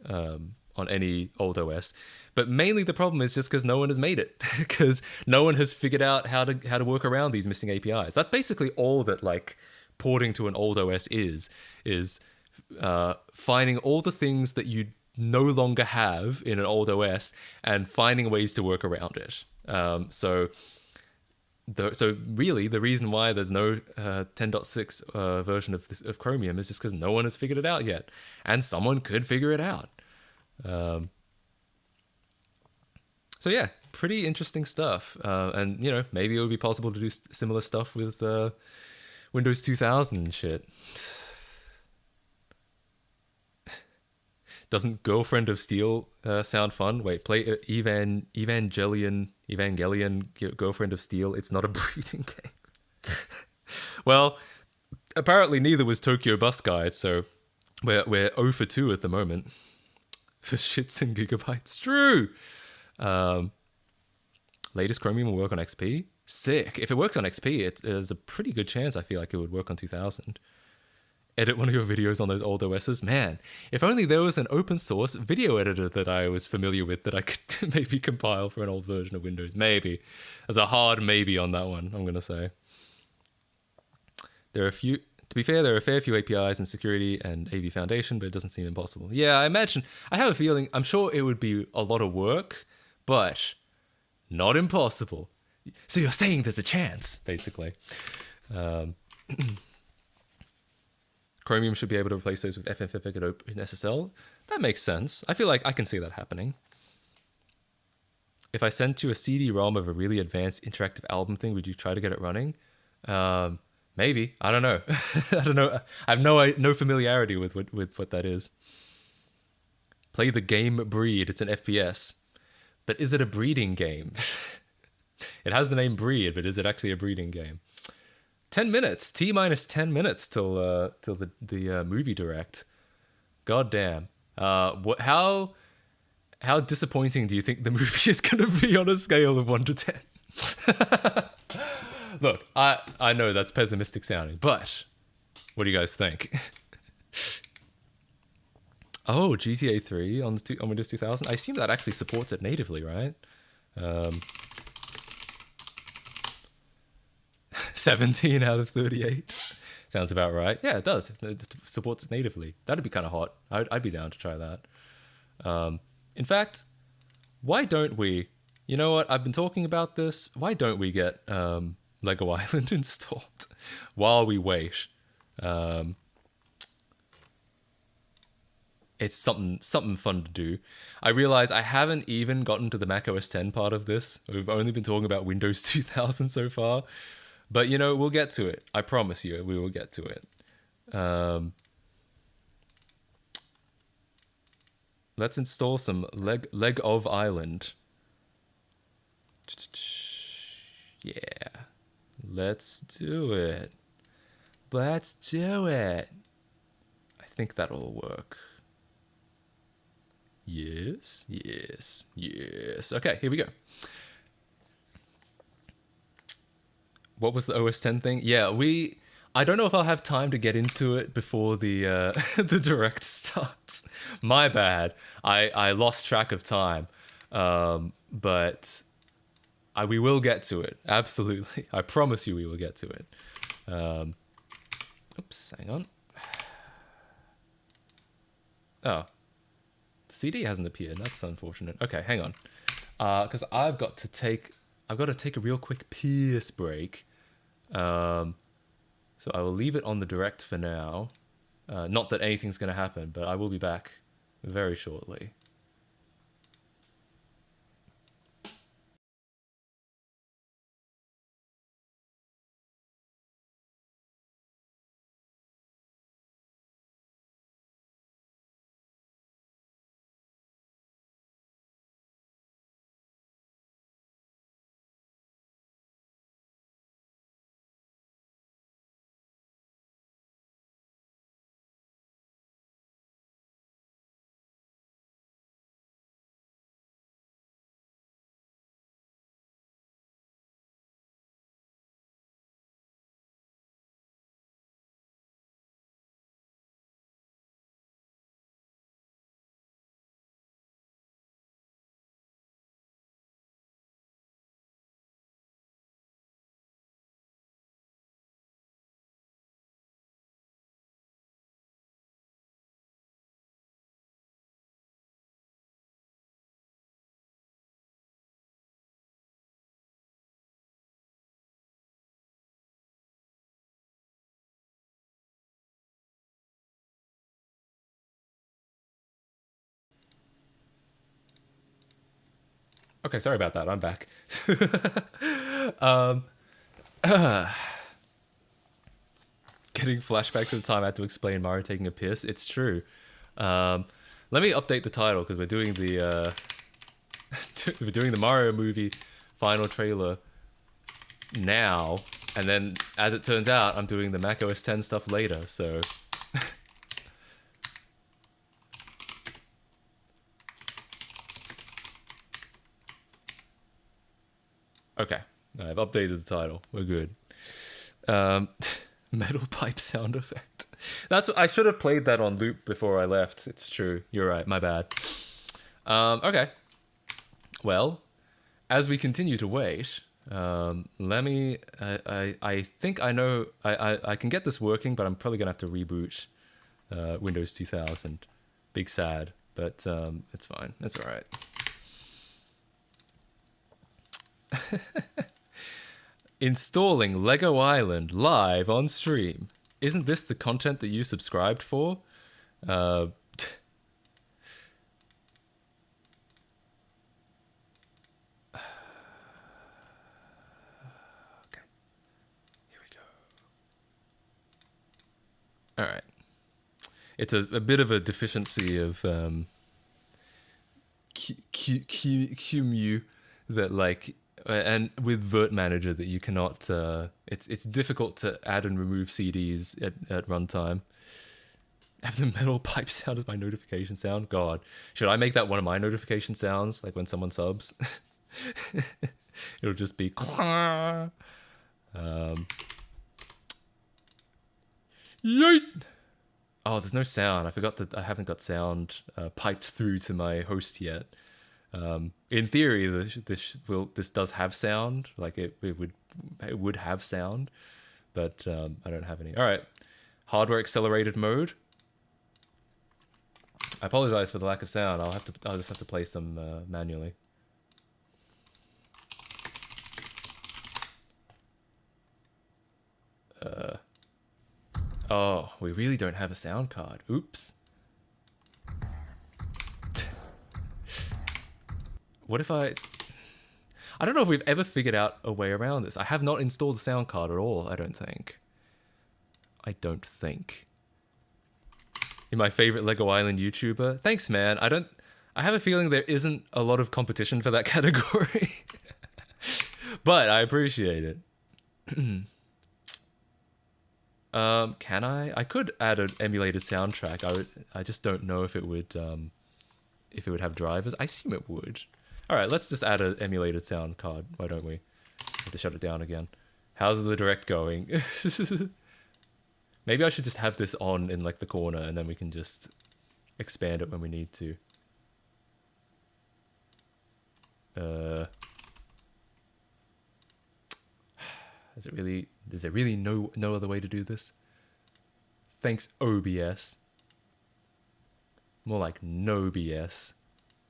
old OS, but mainly the problem is just because no one has made it, because no one has figured out how to work around these missing APIs. That's basically all that like porting to an old OS is finding all the things that you no longer have in an old OS and finding ways to work around it. So really the reason why there's no 10.6 version of Chromium is just because no one has figured it out yet, and someone could figure it out. So yeah, pretty interesting stuff. And you know, maybe it would be possible to do similar stuff with Windows 2000 and shit. Doesn't Girlfriend of Steel sound fun? Wait, play Evangelion Girlfriend of Steel. It's not a breeding game. Well, apparently neither was Tokyo Bus Guide, so we're 0 for 2 at the moment. For shits and gigabytes. True. Latest Chromium will work on XP. Sick. If it works on XP, there's a pretty good chance I feel like it would work on 2000. Edit one of your videos on those old OSs. Man, if only there was an open source video editor that I was familiar with that I could maybe compile for an old version of Windows. Maybe. There's a hard maybe on that one, I'm going to say. There are a few... To be fair, there are a fair few APIs in security and AV Foundation, but it doesn't seem impossible. Yeah, I imagine... I have a feeling... I'm sure it would be a lot of work, but not impossible. So you're saying there's a chance, basically. Chromium should be able to replace those with FFmpeg and OpenSSL. That makes sense. I feel like I can see that happening. If I sent you a CD-ROM of a really advanced interactive album thing, would you try to get it running? Maybe. I don't know. I don't know. I have no familiarity with what that is. Play the game Breed. It's an FPS. But is it a breeding game? It has the name Breed, but is it actually a breeding game? 10 minutes. T-minus 10 minutes till the movie direct. God damn. How disappointing do you think the movie is going to be on a scale of 1 to 10? Look, I know that's pessimistic sounding, but what do you guys think? Oh, GTA 3 on Windows 2000? I assume that actually supports it natively, right? 17 out of 38. Sounds about right. Yeah, it does. It supports it natively. That'd be kind of hot. I'd be down to try that. In fact, why don't we... You know what? I've been talking about this. Why don't we get Lego Island installed while we wait? It's something fun to do. I realize I haven't even gotten to the Mac OS X part of this. We've only been talking about Windows 2000 so far. But, you know, we'll get to it. I promise you, we will get to it. Let's install some Leg of Island. Yeah. Let's do it. Let's do it. I think that'll work. Yes, yes, yes. Okay, here we go. What was the OS X thing? Yeah, I don't know if I'll have time to get into it before the the direct starts. My bad. I lost track of time. But we will get to it. Absolutely. I promise you we will get to it. Oops, hang on. Oh. The CD hasn't appeared. That's unfortunate. Okay, hang on. Because I've got to take a real quick piss break. So I will leave it on the direct for now. Not that anything's going to happen, but I will be back very shortly. Okay, sorry about that. I'm back. Getting flashbacks to the time I had to explain Mario taking a piss. It's true. Let me update the title because we're doing the we're doing the Mario movie final trailer now, and then as it turns out, I'm doing the Mac OS X stuff later. So. Okay. I've updated the title. We're good. Um, metal pipe sound effect. I should have played that on loop before I left. It's true. You're right. My bad. Okay. Well, as we continue to wait, let me. I think I know. I can get this working, but I'm probably gonna have to reboot Windows 2000. Big sad, but it's fine. It's all right. Installing Lego Island live on stream. Isn't this the content that you subscribed for? Okay, here we go. All right. It's a bit of a deficiency of QEMU that like, and with Vert Manager that you cannot. It's difficult to add and remove CDs at runtime. Have the metal pipe sound as my notification sound? God, should I make that one of my notification sounds? Like when someone subs, it'll just be. Yeet! Oh, there's no sound. I forgot that I haven't got sound piped through to my host yet. In theory, this does have sound. Like it would have sound, but I don't have any. All right, hardware accelerated mode. I apologize for the lack of sound. I'll just have to play some manually. Oh, we really don't have a sound card. Oops. What if I don't know if we've ever figured out a way around this. I have not installed a sound card at all, I don't think. You're my favorite Lego Island YouTuber. Thanks, man. I have a feeling there isn't a lot of competition for that category. But I appreciate it. Can I? I could add an emulated soundtrack. I just don't know if it would have drivers. I assume it would. All right, let's just add an emulated sound card. Why don't we? Have to shut it down again. How's the direct going? Maybe I should just have this on in like the corner and then we can just expand it when we need to. Is there really no other way to do this? Thanks, OBS. More like no BS.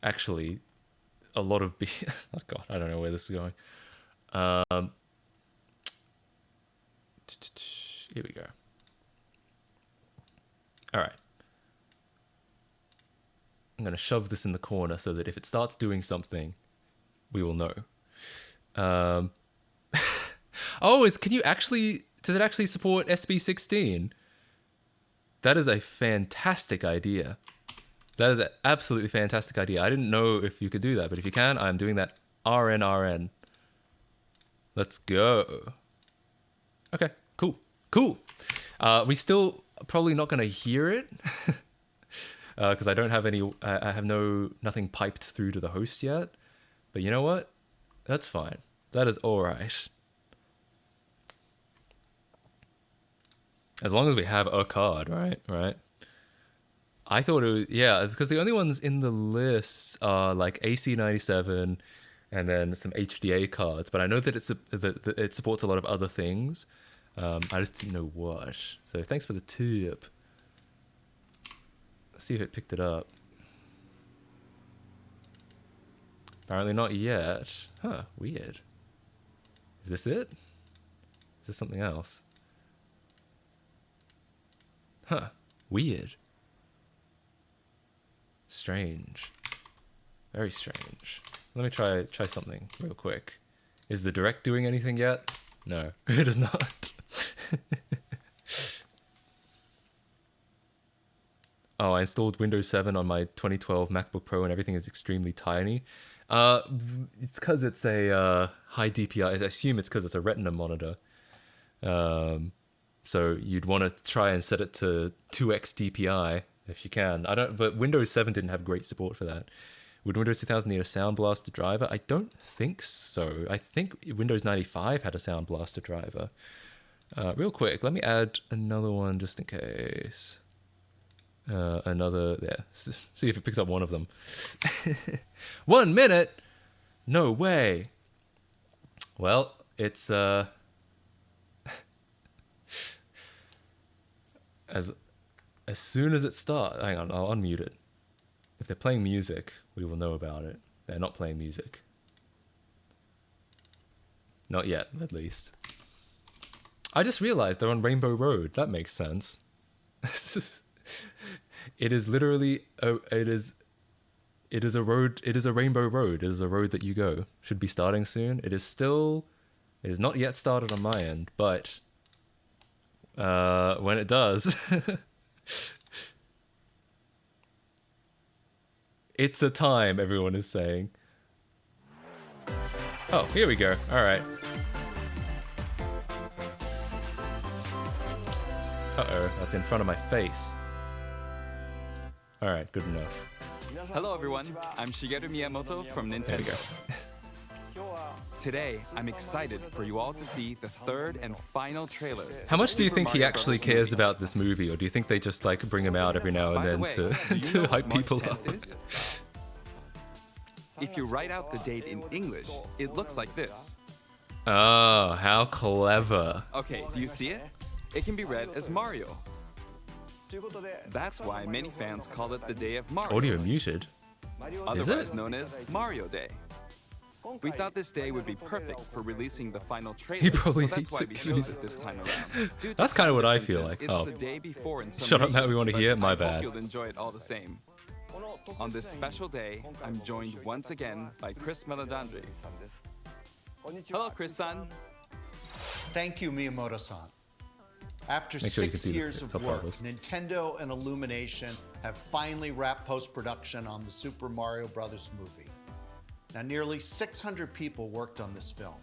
Actually, a lot of BS. Oh god, I don't know where this is going. Here we go. Alright. I'm going to shove this in the corner so that if it starts doing something, we will know. Oh, does it actually support SB16? That is a fantastic idea. That is an absolutely fantastic idea. I didn't know if you could do that, but if you can, I'm doing that. RN. Let's go. Okay, cool. We still probably not going to hear it because I don't have I have nothing piped through to the host yet. But you know what? That's fine. That is all right. As long as we have a card, right? I thought it was, yeah, because the only ones in the list are like AC97 and then some HDA cards, but I know that it supports a lot of other things. I just didn't know what. So thanks for the tip. Let's see if it picked it up. Apparently not yet. Huh, weird. Is this it? Is this something else? Huh, weird. Strange. Very strange. Let me try something real quick. Is the direct doing anything yet? No, it is not. Oh, I installed Windows 7 on my 2012 MacBook Pro and everything is extremely tiny. It's because it's a high DPI. I assume it's because it's a Retina monitor. So you'd want to try and set it to 2x DPI if you can. But Windows 7 didn't have great support for that. Would Windows 2000 need a Sound Blaster driver? I don't think so. I think Windows 95 had a Sound Blaster driver. Real quick, let me add another one just in case. See if it picks up one of them. 1 minute? No way. Well, it's as soon as it starts. Hang on, I'll unmute it. If they're playing music, we will know about it. They're not playing music. Not yet, at least. I just realized they're on Rainbow Road. That makes sense. It is literally it is a road. It is a Rainbow Road. It is a road that you go. Should be starting soon. It is not yet started on my end, but when it does, it's a time. Everyone is saying. Oh, here we go. All right. Uh-oh, that's in front of my face. Alright, good enough. Hello everyone, I'm Shigeru Miyamoto from Nintendo. There we go. Today, I'm excited for you all to see the third and final trailer. How much do you Super think he Mario actually Bros. cares movie. about this movie, or do you think they just like bring him out every now and By the then way, to, do you to know what hype March people 10th up? is? If you write out the date in English, it looks like this. Oh, how clever. Okay, do you see it? It can be read as Mario. That's why many fans call it the Day of Mario, Audio muted. otherwise known as Mario Day. We thought this day would be perfect for releasing the final trailer. He probably so that's hates why it we 'cause chose he's- it this time around. Due to That's kinda what I time feel differences, like. Oh. It's the day before in some Shut up, Matt, we nations, wanna but hear it. My I bad. hope you'll enjoy it all the same. On this special day, I'm joined once again by Chris Meledandri. Hello, Chris-san. Thank you, Miyamoto-san. After Make sure you can 6 see the years of work, subtitles. Nintendo and Illumination have finally wrapped post-production on the Super Mario Bros. Movie. Now, nearly 600 people worked on this film,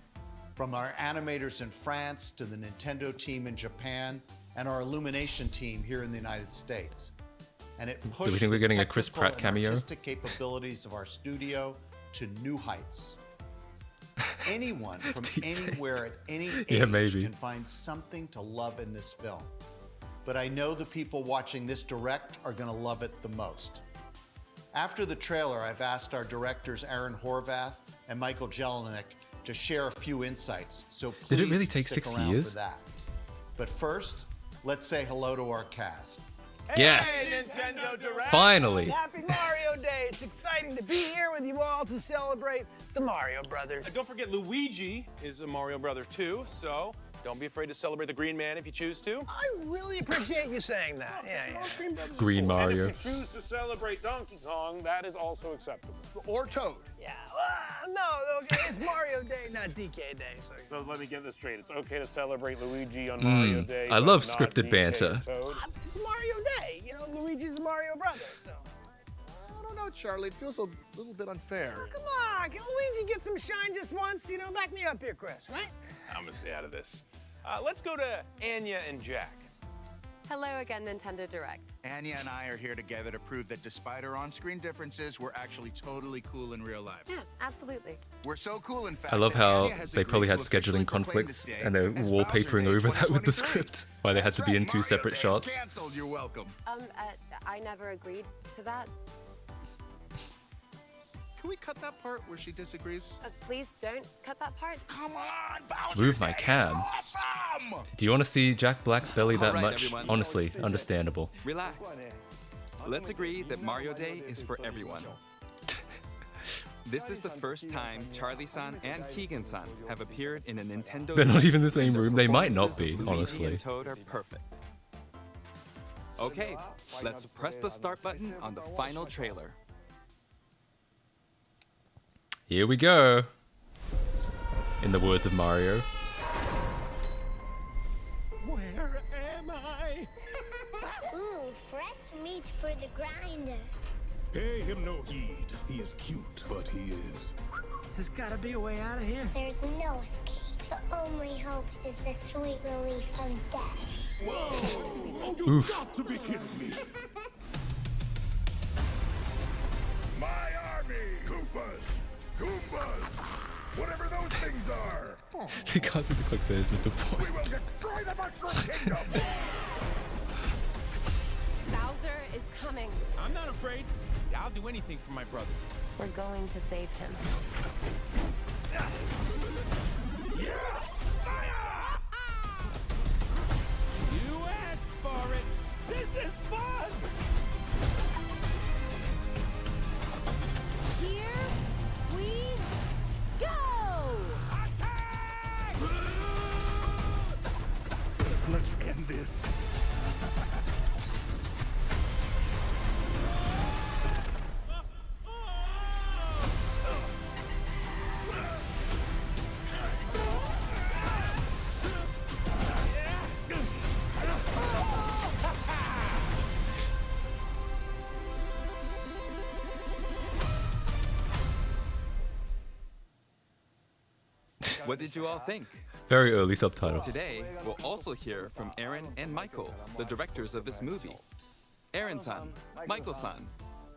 from our animators in France to the Nintendo team in Japan and our Illumination team here in the United States. And it pushed think we're getting the a Chris technical Pratt and cameo? artistic capabilities of our studio to new heights. Anyone from Deepfake. anywhere at any age Yeah, maybe. can find something to love in this film. But I know the people watching this direct are going to love it the most. After the trailer, I've asked our directors Aaron Horvath and Michael Jelinek to share a few insights. So please Did it really take stick 6 around years? for that. But first, let's say hello to our cast. Yes! Nintendo Direct. Finally! Happy Mario Day. It's exciting to be here with you all to celebrate the Mario Brothers. Don't forget Luigi is a Mario Brother too, so don't be afraid to celebrate the Green Man if you choose to. I really appreciate you saying that. Yeah. Green Mario. And if you choose to celebrate Donkey Kong, that is also acceptable. Or Toad. Yeah. No, okay, it's Mario Day, not DK Day. So let me get this straight. It's okay to celebrate Luigi on Mario Day. I but love not scripted DK banter. Toad. It's Mario Day. You know, Luigi's a Mario brother, so. I don't know, Charlie. It feels a little bit unfair. Come on, can Luigi get some shine just once? You know, back me up here, Chris, right? I'm gonna stay out of this. Let's go to Anya and Jack. Hello again, Nintendo Direct. Anya and I are here together to prove that despite our on-screen differences, we're actually totally cool in real life. Yeah, absolutely. We're so cool, in fact. I love that how Anya has they probably agreed had to officially scheduling proclaim conflicts this day and they're as wallpapering Bowser Day over that with the 2023. script. Why they had to be in That's two right, separate Mario Day is shots. Canceled. You're welcome. I never agreed to that. Can we cut that part where she disagrees? Please don't cut that part. Come on, Bowser Move my Day is cam. Awesome! Do you want to see Jack Black's belly that Alright, much? everyone. Honestly, understandable. Relax. Let's agree that Mario Day is for everyone. This is the first time Charlie-san and Keegan-san have appeared in a Nintendo. They're not Direct, even the same and their room. They might not performances be, of Luigi honestly. and Toad are perfect. Okay, let's press the start button on the final trailer. Here we go. In the words of Mario. Where am I? Ooh, fresh meat for the grinder. Pay him no heed. He is cute, but he is. There's gotta be a way out of here. There's no escape. The only hope is the sweet relief of death. Oh, you've Oof. got to be kidding me. My army Koopas, Goombas, whatever those things are. They can't do the click to the We point. will destroy the Mushroom Kingdom. Bowser is coming. I'm not afraid. I'll do anything for my brother. We're going to save him. You asked for it. This is fun. Here we go! Let's end this. What did you all think? Very early subtitle. Today, we'll also hear from Aaron and Michael, the directors of this movie. Aaron-san, Michael-san.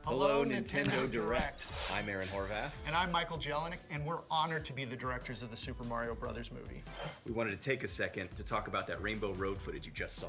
Hello, Nintendo Direct. I'm Aaron Horvath. And I'm Michael Jelinek, and we're honored to be the directors of the Super Mario Brothers movie. We wanted to take a second to talk about that Rainbow Road footage you just saw.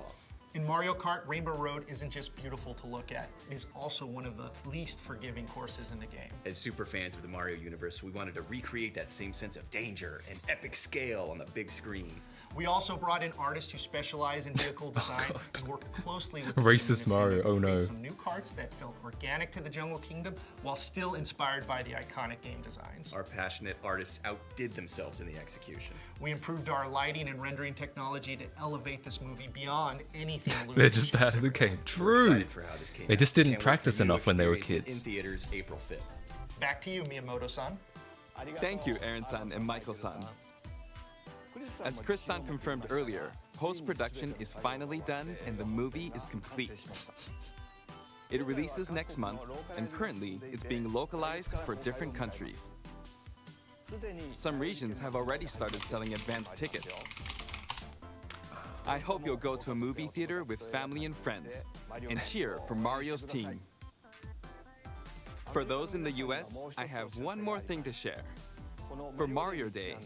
In Mario Kart, Rainbow Road isn't just beautiful to look at, it is also one of the least forgiving courses in the game. As super fans of the Mario universe, we wanted to recreate that same sense of danger and epic scale on the big screen. We also brought in artists who specialize in vehicle design and worked closely with Racist the team Mario, to oh create no. some new carts that felt organic to the Jungle Kingdom while still inspired by the iconic game designs. Our passionate artists outdid themselves in the execution. We improved our lighting and rendering technology to elevate this movie beyond anything They're just bad at the game. We're True. excited for how this came They out. just didn't Can't wait practice for you to enough when they were experience it kids. In theaters, April 5th. Back to you, Miyamoto-san. Thank you, Aaron-san and Michael-san. As Chris-san confirmed earlier, post-production is finally done and the movie is complete. It releases next month, and currently it's being localized for different countries. Some regions have already started selling advance tickets. I hope you'll go to a movie theater with family and friends and cheer for Mario's team. For those in the US, I have one more thing to share. For Mario Day,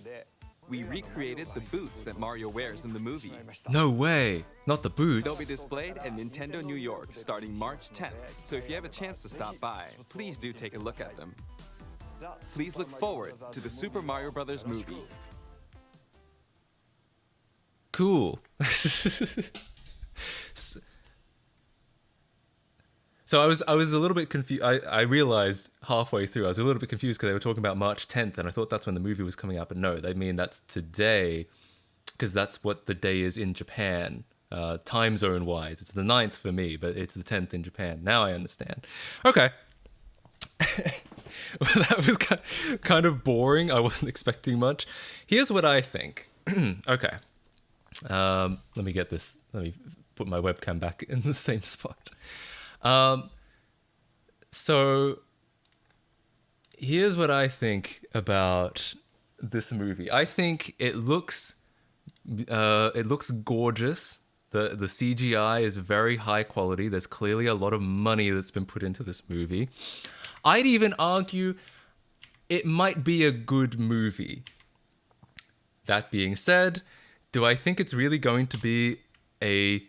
we recreated the boots that Mario wears in the movie. No way. Not the They'll boots. be displayed at Nintendo New York starting March 10th, so if you have a chance to stop by, please do take a look at them. Please look forward to the Super Mario Brothers movie. Cool. So I was a little bit confused. I realized halfway through I was a little bit confused because they were talking about March 10th, and I thought that's when the movie was coming out. But no, they mean that's today, because that's what the day is in Japan, time zone wise. It's the 9th for me, but it's the 10th in Japan. Now I understand. Okay. Well, that was kind of boring. I wasn't expecting much. Here's what I think. Okay. Let me get this. Let me put my webcam back in the same spot. So here's what I think about this movie. I think it looks gorgeous. The CGI is very high quality. There's clearly a lot of money that's been put into this movie. I'd even argue it might be a good movie. That being said, do I think it's really going to be a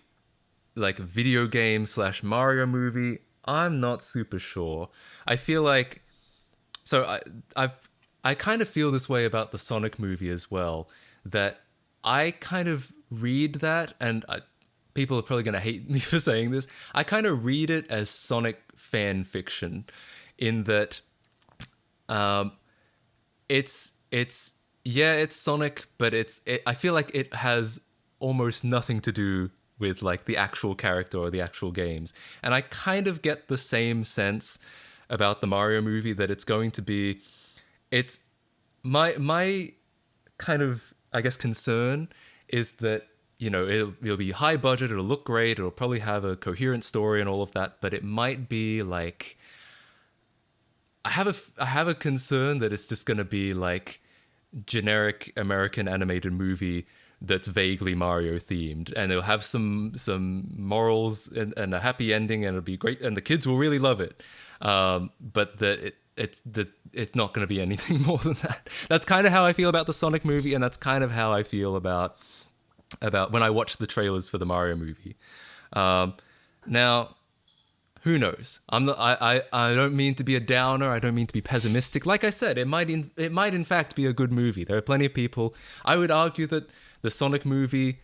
video game / Mario movie? I'm not super sure. I feel like, so I kind of feel this way about the Sonic movie as well, that I kind of read that, and people are probably going to hate me for saying this, I kind of read it as Sonic fan fiction, in that it's Sonic, but I feel like it has almost nothing to do with like the actual character or the actual games. And I kind of get the same sense about the Mario movie, that it's going to be, it's my kind of, I guess, concern is that, you know, it'll be high budget, it'll look great, it'll probably have a coherent story and all of that, but it might be like, I have a concern that it's just going to be like generic American animated movie that's vaguely Mario themed, and it'll have some morals and a happy ending, and it'll be great, and the kids will really love it. But that it's not going to be anything more than that. That's kind of how I feel about the Sonic movie, and that's kind of how I feel about when I watch the trailers for the Mario movie. Now, who knows? I don't mean to be a downer. I don't mean to be pessimistic. Like I said, it might in fact be a good movie. There are plenty of people. I would argue that the Sonic movie,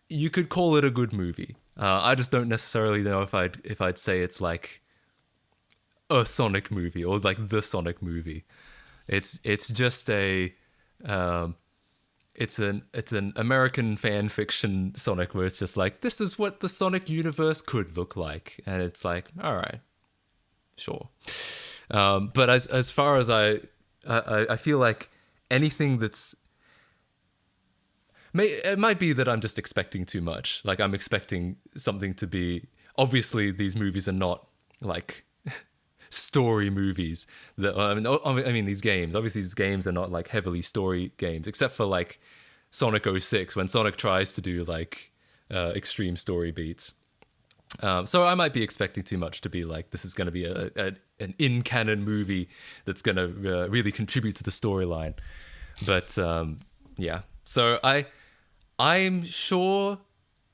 you could call it a good movie. I just don't necessarily know if I'd say it's like a Sonic movie or like the Sonic movie. It's just a it's an American fan fiction Sonic where it's just like, this is what the Sonic universe could look like, and it's like, all right, sure. But as far as I feel like anything that's it might be that I'm just expecting too much. Like, I'm expecting something to be... Obviously, these movies are not, like, story movies. I mean, these games. Obviously, these games are not, like, heavily story games. Except for, like, Sonic 06, when Sonic tries to do, like, extreme story beats. So I might be expecting too much to be, like, this is going to be an in-canon movie that's going to really contribute to the storyline. But, yeah. So I'm sure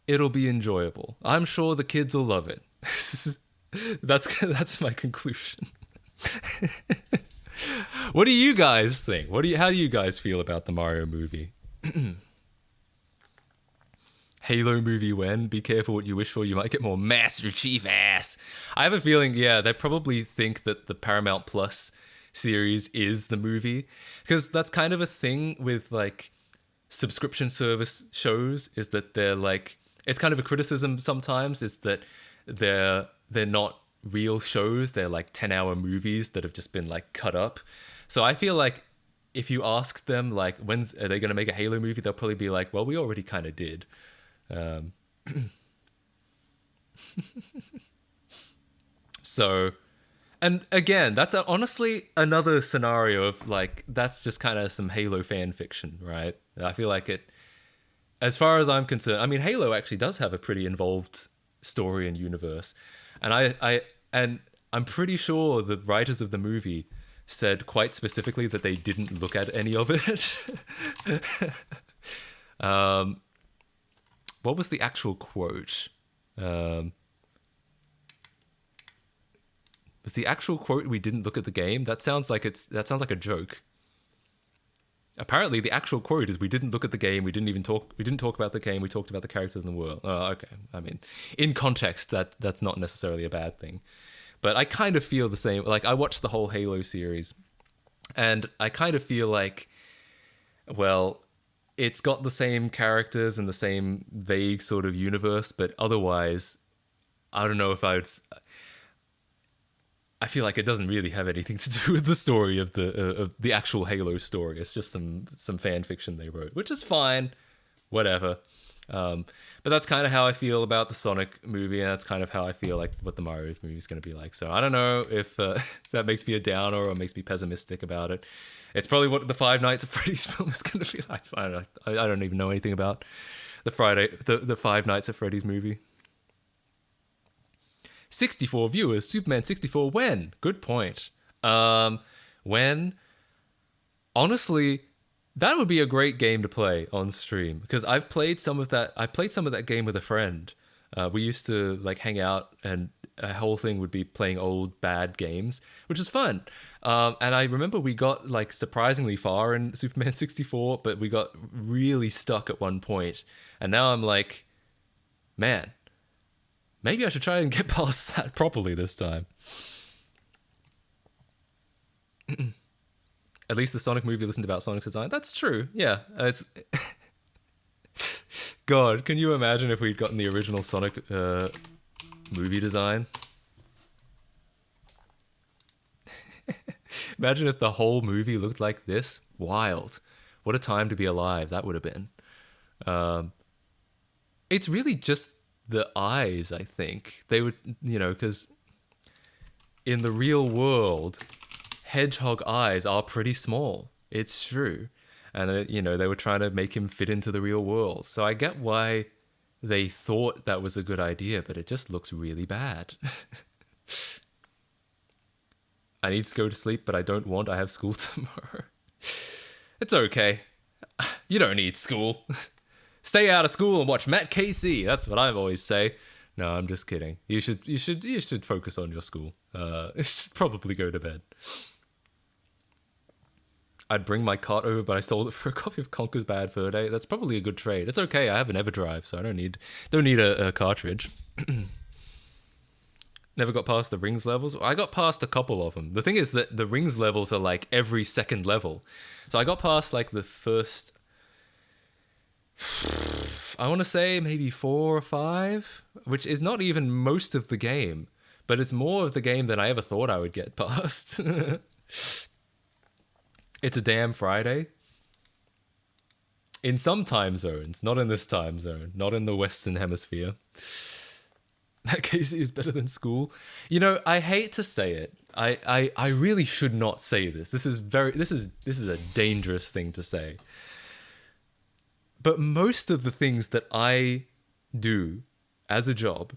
it'll be enjoyable. I'm sure the kids will love it. That's my conclusion. What do you guys think? How do you guys feel about the Mario movie? Halo movie when? Be careful what you wish for, you might get more Master Chief ass. I have a feeling, yeah, they probably think that the Paramount Plus series is the movie. Because that's kind of a thing with, like, subscription service shows, is that they're like, it's kind of a criticism sometimes, is that they're not real shows. They're like 10-hour movies that have just been like cut up. So I feel like if you ask them like, when are they going to make a Halo movie, they'll probably be like, well, we already kind of did. So, and again, that's honestly another scenario of like, that's just kind of some Halo fan fiction, right? I feel like it, as far as I'm concerned, I mean, Halo actually does have a pretty involved story and universe. And I'm pretty sure the writers of the movie said quite specifically that they didn't look at any of it. What was the actual quote? Was the actual quote, "We didn't look at the game"? That sounds like a joke. Apparently, the actual quote is, "We didn't look at the game. We didn't talk about the game. We talked about the characters in the world." Oh, okay. I mean, in context, that's not necessarily a bad thing. But I kind of feel the same. Like, I watched the whole Halo series, and I kind of feel like, well, it's got the same characters and the same vague sort of universe, but otherwise, I don't know if I feel like it doesn't really have anything to do with the story of the actual Halo story. It's just some fan fiction they wrote, which is fine, whatever. But that's kind of how I feel about the Sonic movie, and that's kind of how I feel like what the Mario movie is going to be like. So I don't know if that makes me a downer or makes me pessimistic about it. It's probably what the Five Nights at Freddy's film is going to be like. I don't know. I don't even know anything about the Five Nights at Freddy's movie. 64 viewers, Superman 64 when? Good point. When? Honestly, that would be a great game to play on stream, because I've played some of that game with a friend. We used to like hang out, and a whole thing would be playing old bad games, which is fun. And I remember we got like surprisingly far in Superman 64, but we got really stuck at one point. And now I'm like, man, maybe I should try and get past that properly this time. At least the Sonic movie listened about Sonic's design. That's true. Yeah, it's. God, can you imagine if we'd gotten the original Sonic movie design? Imagine if the whole movie looked like this. Wild. What a time to be alive that would have been. It's really just the eyes, I think. They would, because in the real world, hedgehog eyes are pretty small. It's true. And, they were trying to make him fit into the real world. So I get why they thought that was a good idea, but it just looks really bad. I need to go to sleep, but I don't want. I have school tomorrow. It's okay. You don't need school. Stay out of school and watch Matt KC. That's what I always say. No, I'm just kidding. You should focus on your school. You should probably go to bed. I'd bring my cart over, but I sold it for a copy of Conker's Bad Fur Day. That's probably a good trade. It's okay. I have an EverDrive, so I don't need a cartridge. Never got past the rings levels. I got past a couple of them. The thing is that the rings levels are like every second level. So I got past like the first, I want to say maybe 4 or 5, which is not even most of the game, but it's more of the game than I ever thought I would get past. It's a damn Friday. In some time zones, not in this time zone, not in the Western Hemisphere. That case is better than school. You know, I hate to say it. I really should not say this. This is a dangerous thing to say. But most of the things that I do as a job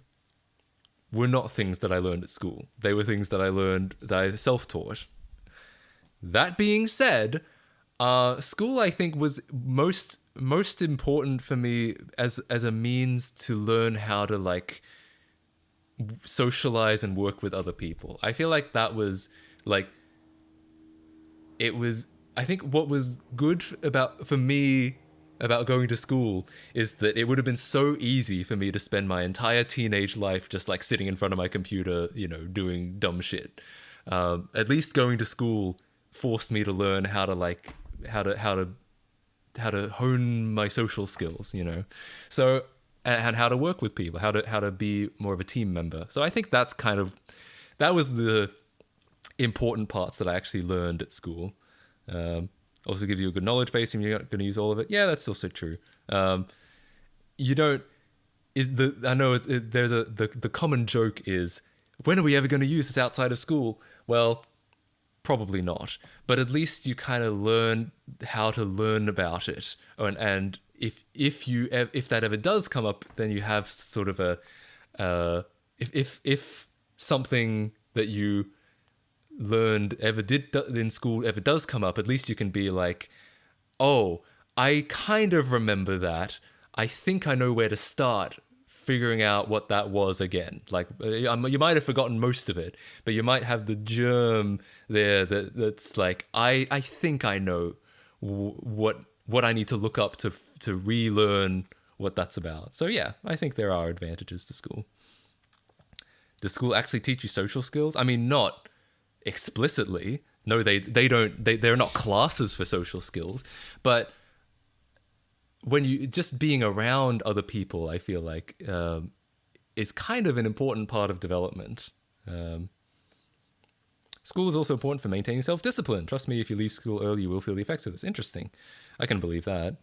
were not things that I learned at school. They were things that I learned, that I self-taught. That being said, school I think was most important for me as a means to learn how to like socialize and work with other people. I feel like that was like, it was, I think what was good for me about going to school is that it would have been so easy for me to spend my entire teenage life just like sitting in front of my computer, you know, doing dumb shit. At least going to school forced me to learn how to hone my social skills, you know. So, and how to work with people, how to be more of a team member. So I think that was the important parts that I actually learned at school. Also gives you a good knowledge base, and you're not going to use all of it. Yeah, that's also true. You don't. I know there's the common joke is, when are we ever going to use this outside of school? Well, probably not. But at least you kind of learn how to learn about it, and if that ever does come up, then you have sort of a if something that you learned ever did in school ever does come up, at least you can be like, oh, I kind of remember that. I think I know where to start figuring out what that was again. Like, you might have forgotten most of it, but you might have the germ there that's like, I think I know what I need to look up to relearn what that's about. So yeah, I think there are advantages to school. Does school actually teach you social skills? I mean, not explicitly. No, they don't. They're not classes for social skills. But when you just being around other people, I feel like is kind of an important part of development. School is also important for maintaining self-discipline. Trust me, if you leave school early, you will feel the effects of this. Interesting. I can believe that.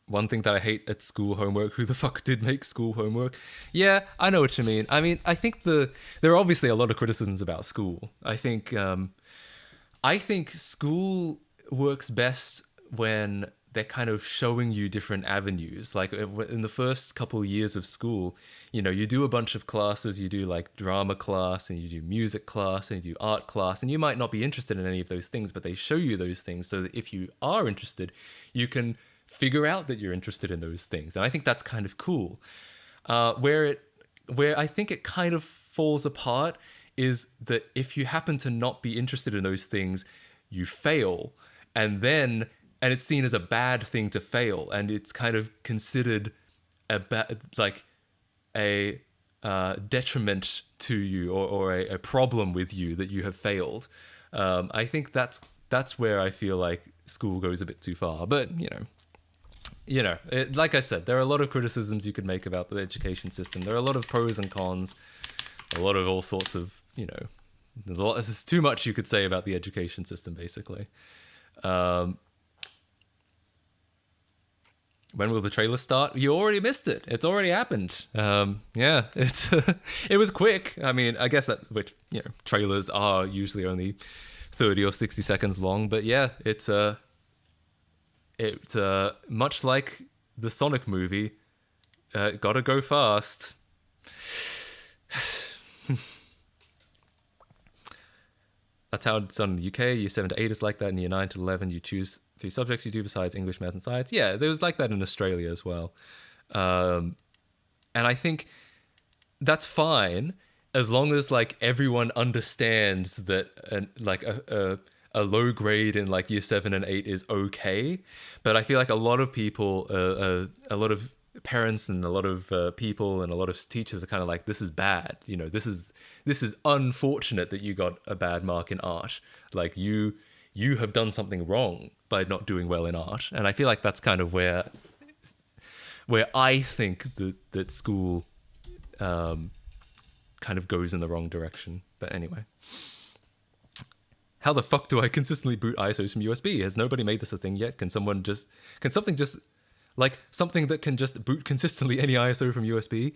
One thing that I hate at school homework, who the fuck did make school homework? Yeah, I know what you mean. I mean, I think there are obviously a lot of criticisms about school. I think school works best when they're kind of showing you different avenues. Like in the first couple of years of school, you know, you do a bunch of classes, you do like drama class and you do music class and you do art class, and you might not be interested in any of those things, but they show you those things so that if you are interested, you can figure out that you're interested in those things. And I think that's kind of cool. Where I think it kind of falls apart is that if you happen to not be interested in those things, you fail, and it's seen as a bad thing to fail, and it's kind of considered a detriment to you or a problem with you that you have failed. I think that's where I feel like school goes a bit too far. But like I said, there are a lot of criticisms you could make about the education system. There are a lot of pros and cons, a lot of all sorts of, there's too much you could say about the education system, basically. When will the trailer start? You already missed it. It's already happened. Yeah, it was quick. I mean, I guess trailers are usually only 30 or 60 seconds long, but yeah, it's much like the Sonic movie, gotta go fast. That's how it's done in the UK. Year 7 to 8 is like that. In year 9 to 11, you choose 3 subjects you do besides English, math, and science. Yeah, there was like that in Australia as well. And I think that's fine as long as like everyone understands that a low grade in like year 7 and 8 is okay. But I feel like a lot of people, a lot of parents and a lot of people and a lot of teachers are kind of like, this is bad. You know, this is unfortunate that you got a bad mark in art. Like you have done something wrong by not doing well in art. And I feel like that's kind of where I think that school kind of goes in the wrong direction. But anyway. How the fuck do I consistently boot ISOs from USB? Has nobody made this a thing yet? Can something just like something that can just boot consistently any ISO from USB?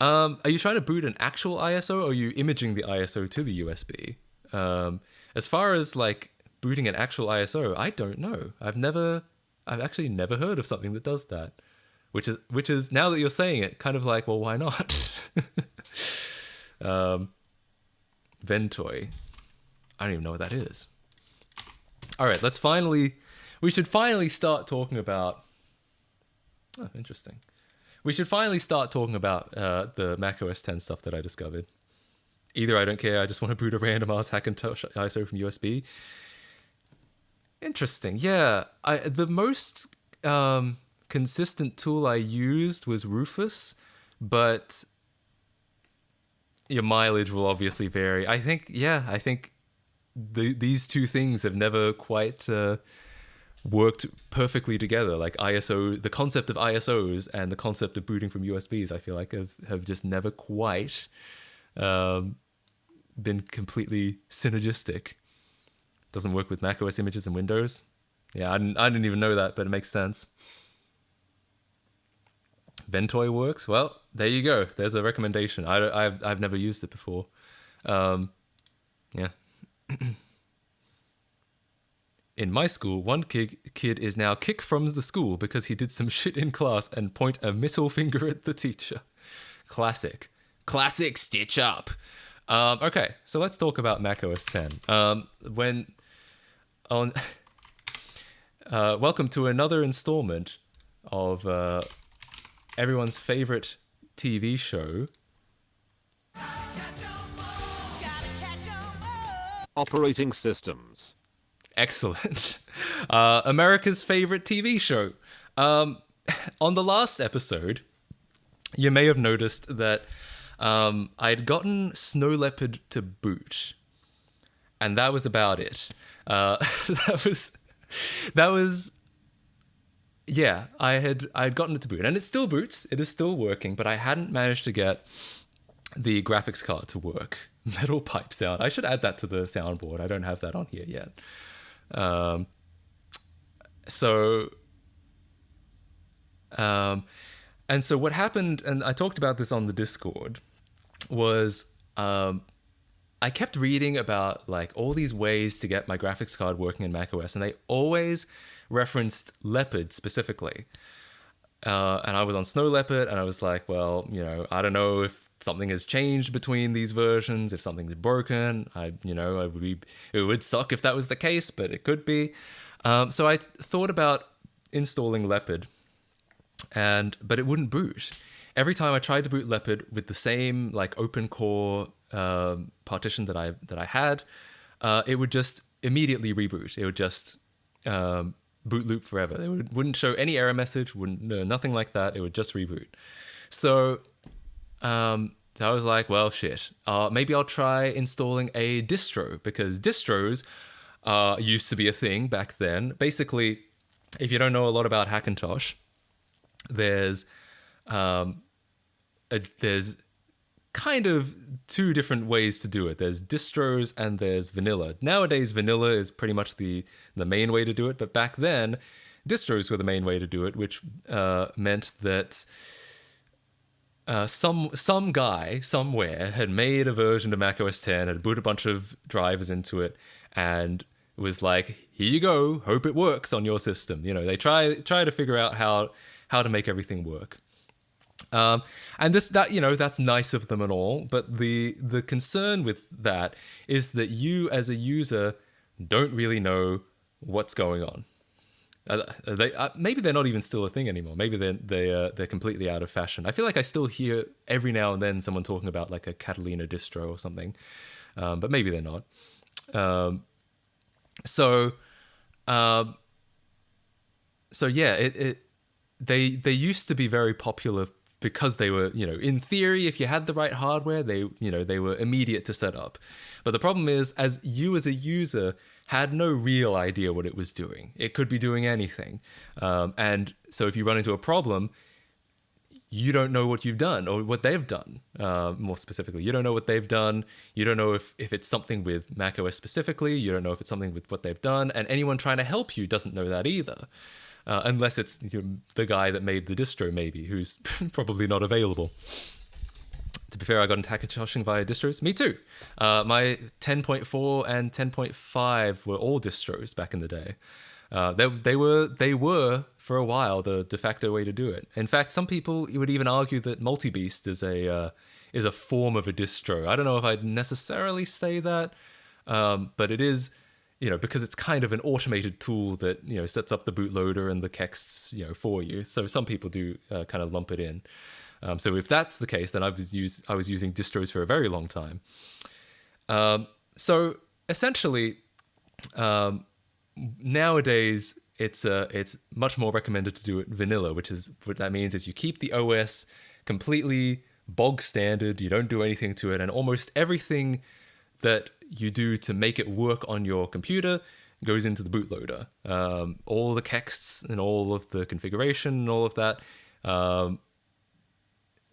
Are you trying to boot an actual ISO, or are you imaging the ISO to the USB? As far as like booting an actual ISO, I don't know. I've actually never heard of something that does that. Which is now that you're saying it, kind of like, well, why not? Ventoy. I don't even know what that is. All right, we should finally start talking about... Oh, interesting. We should finally start talking about the macOS 10 stuff that I discovered. Either I don't care, I just want to boot a random ass Hackintosh ISO from USB. Interesting, yeah. The most consistent tool I used was Rufus, but your mileage will obviously vary. I think these two things have never quite worked perfectly together. Like ISO, the concept of ISOs and the concept of booting from USBs, I feel like have just never quite been completely synergistic. Doesn't work with macOS images and Windows. Yeah, I didn't even know that, but it makes sense. Ventoy works. Well, there you go. There's a recommendation. I've never used it before. Yeah. In my school, one kid is now kicked from the school because he did some shit in class and point a middle finger at the teacher. Classic stitch up. Okay, so let's talk about macOS 10. Welcome to another installment of everyone's favorite TV show, Operating Systems. Excellent. America's favorite TV show. On the last episode, you may have noticed that I'd gotten Snow Leopard to boot, and that was about it. Yeah, I'd gotten it to boot, and it still boots. It is still working, but I hadn't managed to get the graphics card to work. Metal pipe sound. I should add that to the soundboard. I don't have that on here yet. And so what happened, and I talked about this on the Discord, was I kept reading about like all these ways to get my graphics card working in macOS, and they always referenced Leopard specifically. And I was on Snow Leopard, and I was like, well, I don't know if something has changed between these versions, if something's broken. It would suck if that was the case, but it could be. So I thought about installing Leopard, but it wouldn't boot. Every time I tried to boot Leopard with the same like open core partition that I had, it would just immediately reboot. It would just boot loop forever. It wouldn't show any error message, nothing like that. It would just reboot. So I was like, well, shit. Maybe I'll try installing a distro, because distros used to be a thing back then. Basically, if you don't know a lot about Hackintosh, there's kind of two different ways to do it. There's distros and there's vanilla. Nowadays, vanilla is pretty much the main way to do it, but back then, distros were the main way to do it, which meant that some guy somewhere had made a version of macOS 10, had put a bunch of drivers into it, and was like, here you go, hope it works on your system. They try to figure out how to make everything work. And that's nice of them and all, but the concern with that is that you as a user don't really know what's going on. Maybe they're not even still a thing anymore. Maybe they're completely out of fashion. I feel like I still hear every now and then someone talking about like a Catalina distro or something, but maybe they're not. So yeah, they used to be very popular because they were, in theory, if you had the right hardware, they were immediate to set up. But the problem is, as a user had no real idea what it was doing. It could be doing anything. And so if you run into a problem, you don't know what you've done or what they've done. More specifically, you don't know what they've done. You don't know if it's something with macOS specifically. You don't know if it's something with what they've done. And anyone trying to help you doesn't know that either. Unless it's the guy that made the distro, maybe, who's probably not available. To be fair, I got into Hackintoshing via distros. Me too. My 10.4 and 10.5 were all distros back in the day. They were for a while the de facto way to do it. In fact, some people would even argue that MultiBeast is a form of a distro. I don't know if I'd necessarily say that, but it is, because it's kind of an automated tool that sets up the bootloader and the kexts for you. So some people do kind of lump it in. So if that's the case, then I was using distros for a very long time. So essentially, nowadays it's much more recommended to do it vanilla, which is what that means is you keep the OS completely bog standard. You don't do anything to it, and almost everything that you do to make it work on your computer goes into the bootloader. All the kexts and all of the configuration and all of that.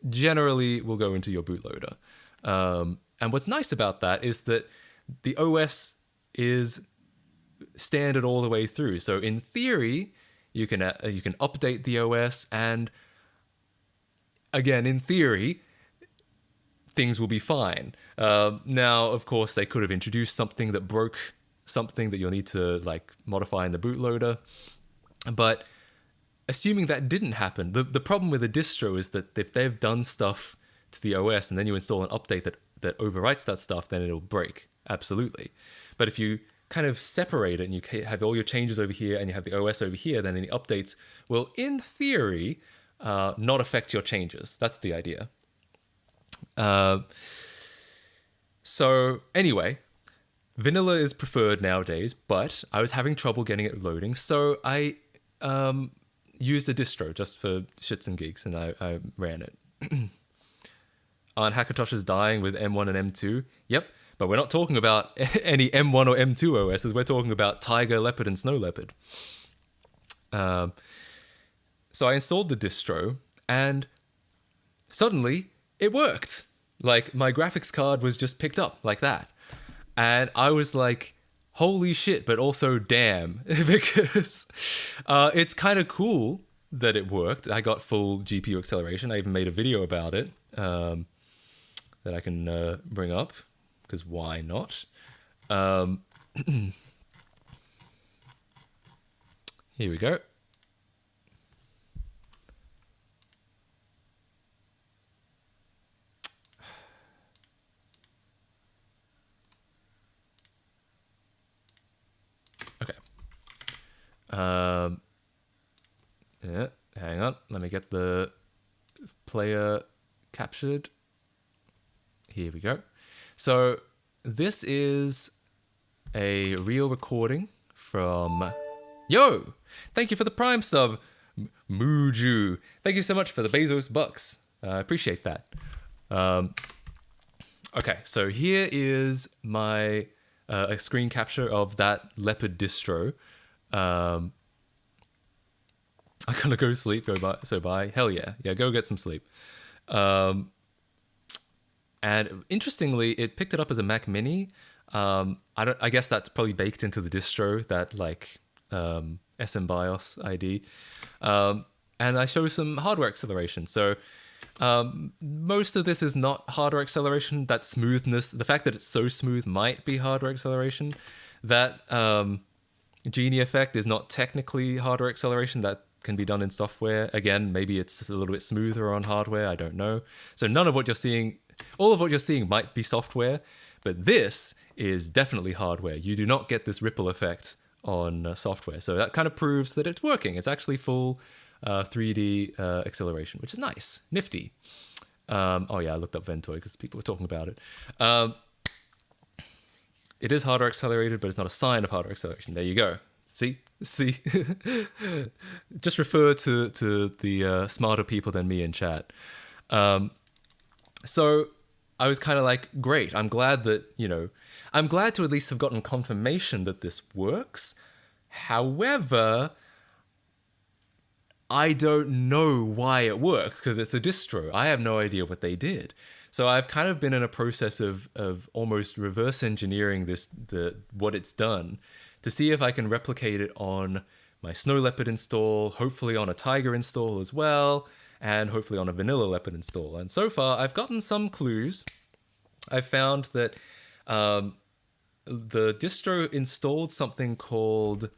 Generally will go into your bootloader. And what's nice about that is that the OS is standard all the way through. So in theory, you can update the OS, and again, in theory, things will be fine. Now, of course, they could have introduced something that broke something that you'll need to modify in the bootloader. But assuming that didn't happen, the problem with a distro is that if they've done stuff to the OS and then you install an update that overwrites that stuff, then it'll break. Absolutely. But if you kind of separate it and you have all your changes over here and you have the OS over here, then any updates will, in theory, not affect your changes. That's the idea. So anyway, vanilla is preferred nowadays, but I was having trouble getting it loading, so I used a distro just for shits and gigs, and I ran it. Aren't Hackintosh dying with M1 and M2? Yep, but we're not talking about any M1 or M2 OSs. We're talking about Tiger, Leopard, and Snow Leopard. So I installed the distro, and suddenly it worked. Like, my graphics card was just picked up like that. And I was like, holy shit, but also damn, because it's kind of cool that it worked. I got full GPU acceleration. I even made a video about it that I can bring up, because why not? Here we go. Okay. Yeah, hang on. Let me get the player captured. Here we go. So this is a real recording from... Yo! Thank you for the Prime sub, Muju. Thank you so much for the Bezos bucks. I appreciate that. Okay, so here is my a screen capture of that Leopard distro. I'm gonna go sleep. Bye. Hell yeah, go get some sleep. And interestingly, it picked it up as a Mac Mini. I guess that's probably baked into the distro, that SMBIOS ID. And I show some hardware acceleration. So most of this is not hardware acceleration. That smoothness, the fact that it's so smooth might be hardware acceleration. That Genie effect is not technically hardware acceleration. That can be done in software. Again, maybe it's a little bit smoother on hardware. I don't know. So none of what you're seeing, all of what you're seeing might be software, but this is definitely hardware. You do not get this ripple effect on software. So that kind of proves that it's working. It's actually full 3D acceleration, which is nice, nifty. Oh yeah, I looked up Ventoy because people were talking about it. It is hardware accelerated, but it's not a sign of hardware acceleration. There you go. See? Just refer to the smarter people than me in chat. So I was kind of like, great. I'm glad that, I'm glad to at least have gotten confirmation that this works. However, I don't know why it works because it's a distro. I have no idea what they did. So I've kind of been in a process of almost reverse engineering what it's done to see if I can replicate it on my Snow Leopard install, hopefully on a Tiger install as well, and hopefully on a vanilla Leopard install. And so far, I've gotten some clues. I found that the distro installed something called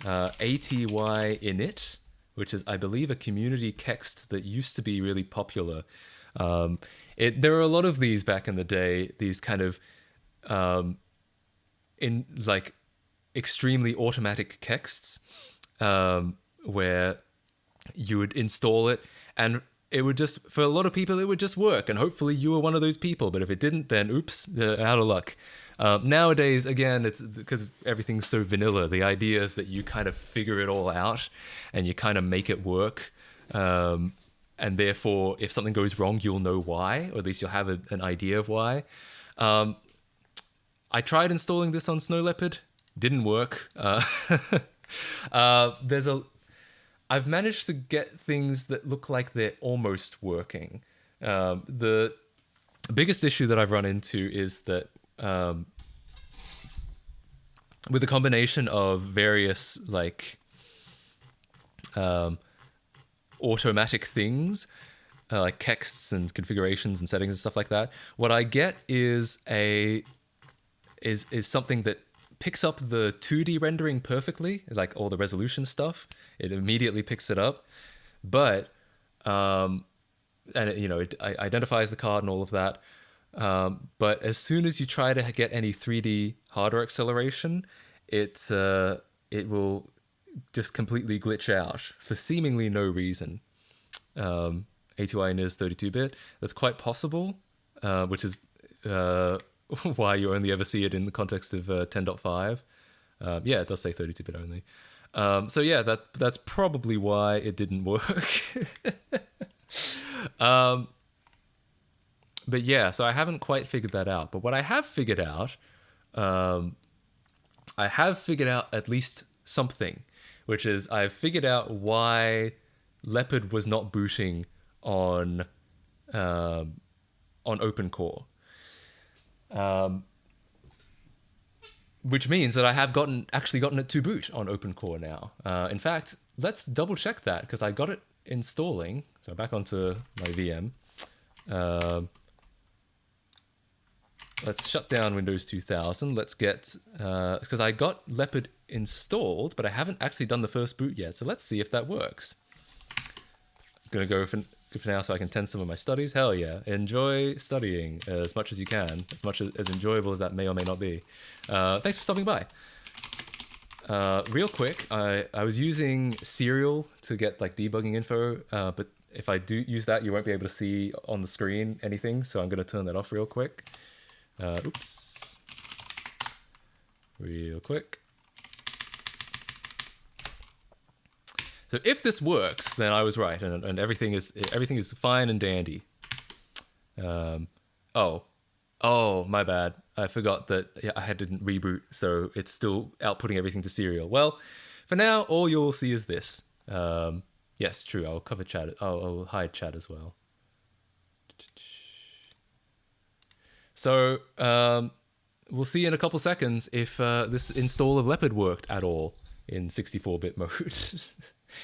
ATY init, which is, I believe, a community text that used to be really popular. There were a lot of these back in the day, these kind of extremely automatic texts where you would install it and it would just, for a lot of people, it would just work. And hopefully you were one of those people. But if it didn't, then oops, out of luck. Nowadays, again, it's because everything's so vanilla. The idea is that you kind of figure it all out and you kind of make it work. And therefore, if something goes wrong, you'll know why, or at least you'll have an idea of why. I tried installing this on Snow Leopard. Didn't work. I've managed to get things that look like they're almost working. The biggest issue that I've run into is that with a combination of various automatic things, like texts and configurations and settings and stuff like that, what I get is something that picks up the 2D rendering perfectly, like all the resolution stuff. It immediately picks it up, but it identifies the card and all of that. But as soon as you try to get any 3D hardware acceleration, it will just completely glitch out for seemingly no reason. ATY is 32-bit. That's quite possible, which is why you only ever see it in the context of 10.5. Yeah, it does say 32-bit only. So yeah, that's probably why it didn't work. But yeah, so I haven't quite figured that out. But what I have figured out, at least something, which is I've figured out why Leopard was not booting on OpenCore. Which means that I have actually gotten it to boot on OpenCore now. In fact, let's double check that because I got it installing. So back onto my VM. Let's shut down Windows 2000. Let's get, because I got Leopard installed, but I haven't actually done the first boot yet. So let's see if that works. I'm gonna go for now so I can tend some of my studies. Hell yeah, enjoy studying as much as you can, as much as enjoyable as that may or may not be. Thanks for stopping by. Real quick, I was using Serial to get debugging info, but if I do use that, you won't be able to see on the screen anything, so I'm gonna turn that off real quick. Oops. Real quick. So if this works, then I was right, and everything is fine and dandy. Oh, my bad. I forgot that I didn't reboot, so it's still outputting everything to Serial. Well, for now, all you'll see is this. Yes, true. I'll cover chat. I'll hide chat as well. So we'll see in a couple seconds if this install of Leopard worked at all in 64-bit mode.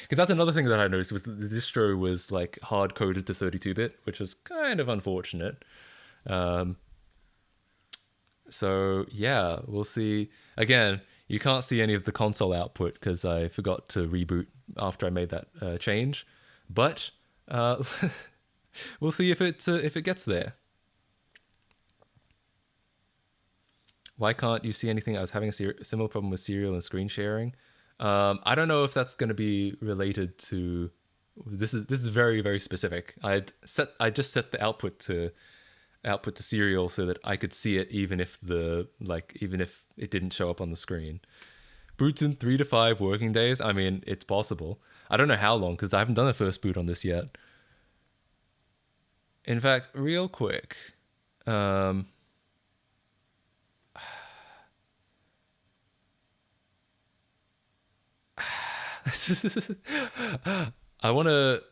Because that's another thing that I noticed was that the distro was hard-coded to 32-bit, which was kind of unfortunate. So yeah, we'll see. Again, you can't see any of the console output because I forgot to reboot after I made that change, but we'll see if it gets there. Why can't you see anything? I was having a similar problem with serial and screen sharing. I don't know if that's going to be related to. This is very, very specific. I just set the output to serial so that I could see it even if it didn't show up on the screen. Boots in 3 to 5 working days. I mean, it's possible. I don't know how long because I haven't done a first boot on this yet. In fact, real quick. I want to.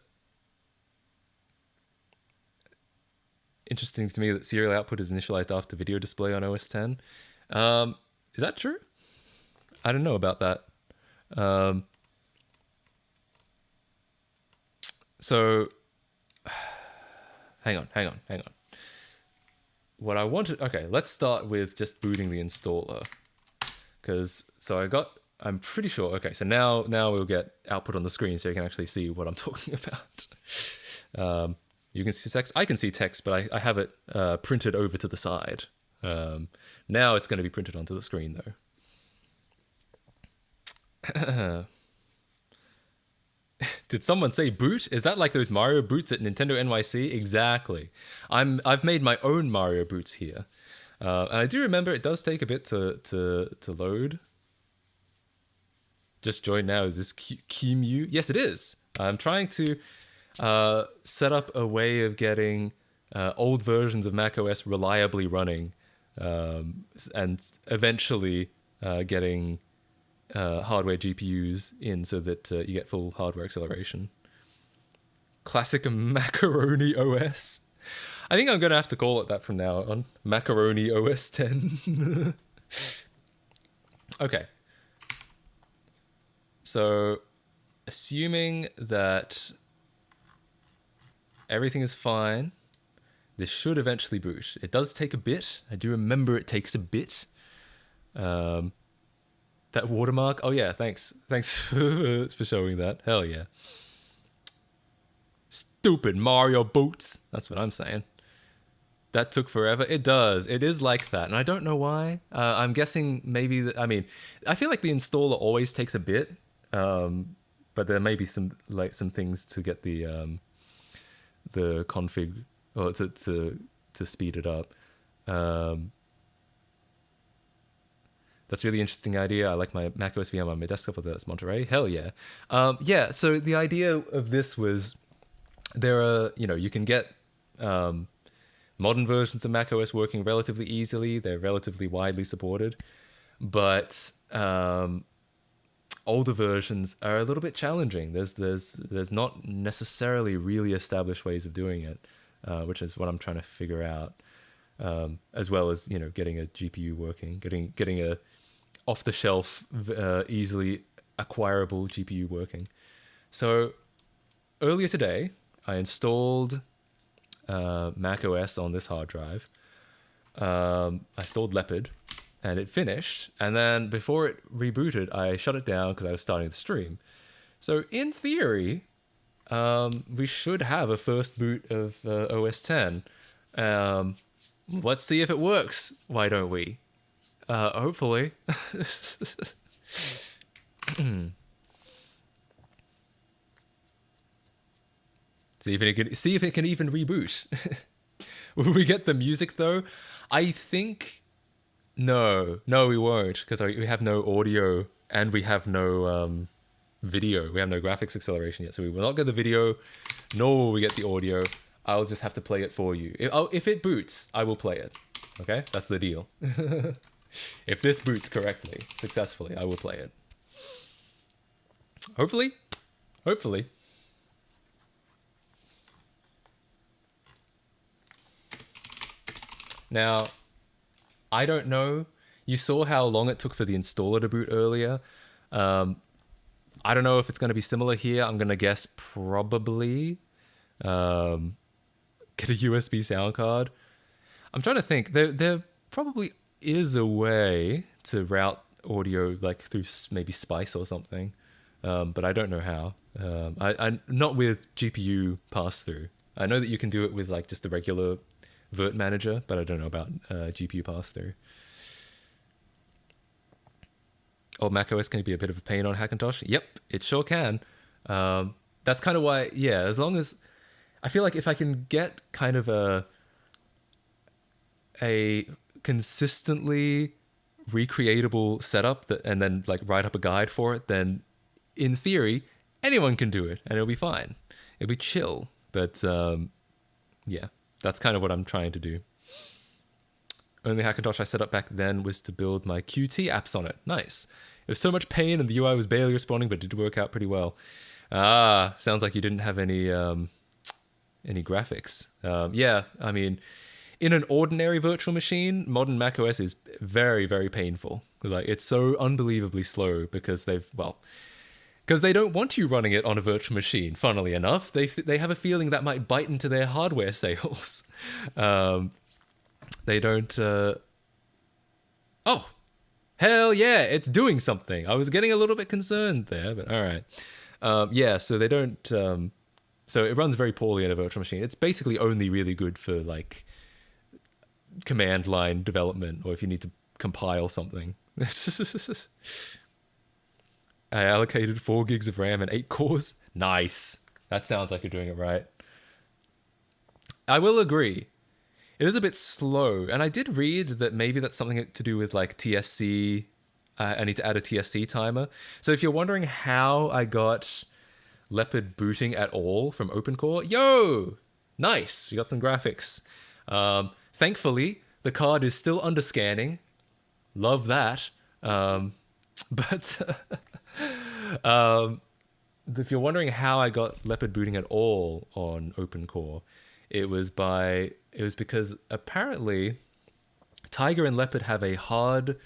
Interesting to me that serial output is initialized after video display on OS X. Is that true? I don't know about that. So, hang on. What I wanted. Okay, let's start with just booting the installer. I'm pretty sure. Okay, so now we'll get output on the screen so you can actually see what I'm talking about. You can see text. I can see text, but I have it printed over to the side. Now it's going to be printed onto the screen, though. Did someone say boot? Is that like those Mario boots at Nintendo NYC? Exactly. I've made my own Mario boots here, and I do remember it does take a bit to load. Just join now. Is this QEMU? Yes, it is. I'm trying to set up a way of getting old versions of macOS reliably running, and eventually getting hardware GPUs in so that you get full hardware acceleration. Classic Macaroni OS. I think I'm going to have to call it that from now on. Macaroni OS 10. Okay. So, assuming that everything is fine, this should eventually boot. It does take a bit. I do remember it takes a bit. That watermark. Oh yeah, thanks for showing that. Hell yeah. Stupid Mario boots. That's what I'm saying. That took forever. It does. It is like that, and I don't know why. I'm guessing maybe. I feel like the installer always takes a bit. But there may be some things to get the config or to speed it up. That's a really interesting idea. I like my macOS VM on my desktop, although that's Monterey. Hell yeah. Yeah. So the idea of this was you can get modern versions of macOS working relatively easily. They're relatively widely supported, but older versions are a little bit challenging. There's not necessarily really established ways of doing it, which is what I'm trying to figure out, as well as getting a GPU working, getting a off-the-shelf, easily acquirable GPU working. So earlier today, I installed macOS on this hard drive. I installed Leopard. And it finished, and then before it rebooted, I shut it down because I was starting the stream. So in theory, we should have a first boot of OS X. Let's see if it works. Why don't we? Hopefully. See if it can even reboot. Will we get the music though? I think. No, we won't, because we have no audio and we have no video. We have no graphics acceleration yet, so we will not get the video, nor will we get the audio. I'll just have to play it for you. If it boots, I will play it. Okay? That's the deal. If this boots correctly, successfully, I will play it. Hopefully. Now, I don't know. You saw how long it took for the installer to boot earlier. I don't know if it's going to be similar here. I'm going to guess probably. Get a USB sound card. I'm trying to think. There probably is a way to route audio like through maybe Spice or something. but I don't know how. I not with GPU pass-through. I know that you can do it with like just the regular Vert Manager, but I don't know about GPU pass-through. Old macOS can be a bit of a pain on Hackintosh. Yep, it sure can. That's kind of why, yeah, as long as... I feel like if I can get kind of a consistently recreatable setup that, and then like write up a guide for it, then in theory, anyone can do it and it'll be fine. It'll be chill. But yeah, that's kind of what I'm trying to do. Only Hackintosh I set up back then was to build my Qt apps on it. Nice. It was so much pain and the UI was barely responding, but it did work out pretty well. Ah, sounds like you didn't have any graphics. Yeah, I mean, in an ordinary virtual machine, modern macOS is very, very painful. Like, it's so unbelievably slow because because they don't want you running it on a virtual machine, funnily enough. They have a feeling that might bite into their hardware sales. They don't... Oh, hell yeah, it's doing something. I was getting a little bit concerned there, but all right. Yeah, so they don't... So it runs very poorly in a virtual machine. It's basically only really good for like command line development or if you need to compile something. I allocated 4 gigs of RAM and 8 cores. Nice. That sounds like you're doing it right. I will agree. It is a bit slow. And I did read that maybe that's something to do with like TSC. I need to add a TSC timer. So if you're wondering how I got Leopard booting at all from OpenCore, yo, nice. We got some graphics. Thankfully, the card is still under scanning. Love that. But if you're wondering how I got Leopard booting at all on OpenCore, it was because apparently Tiger and Leopard have a hard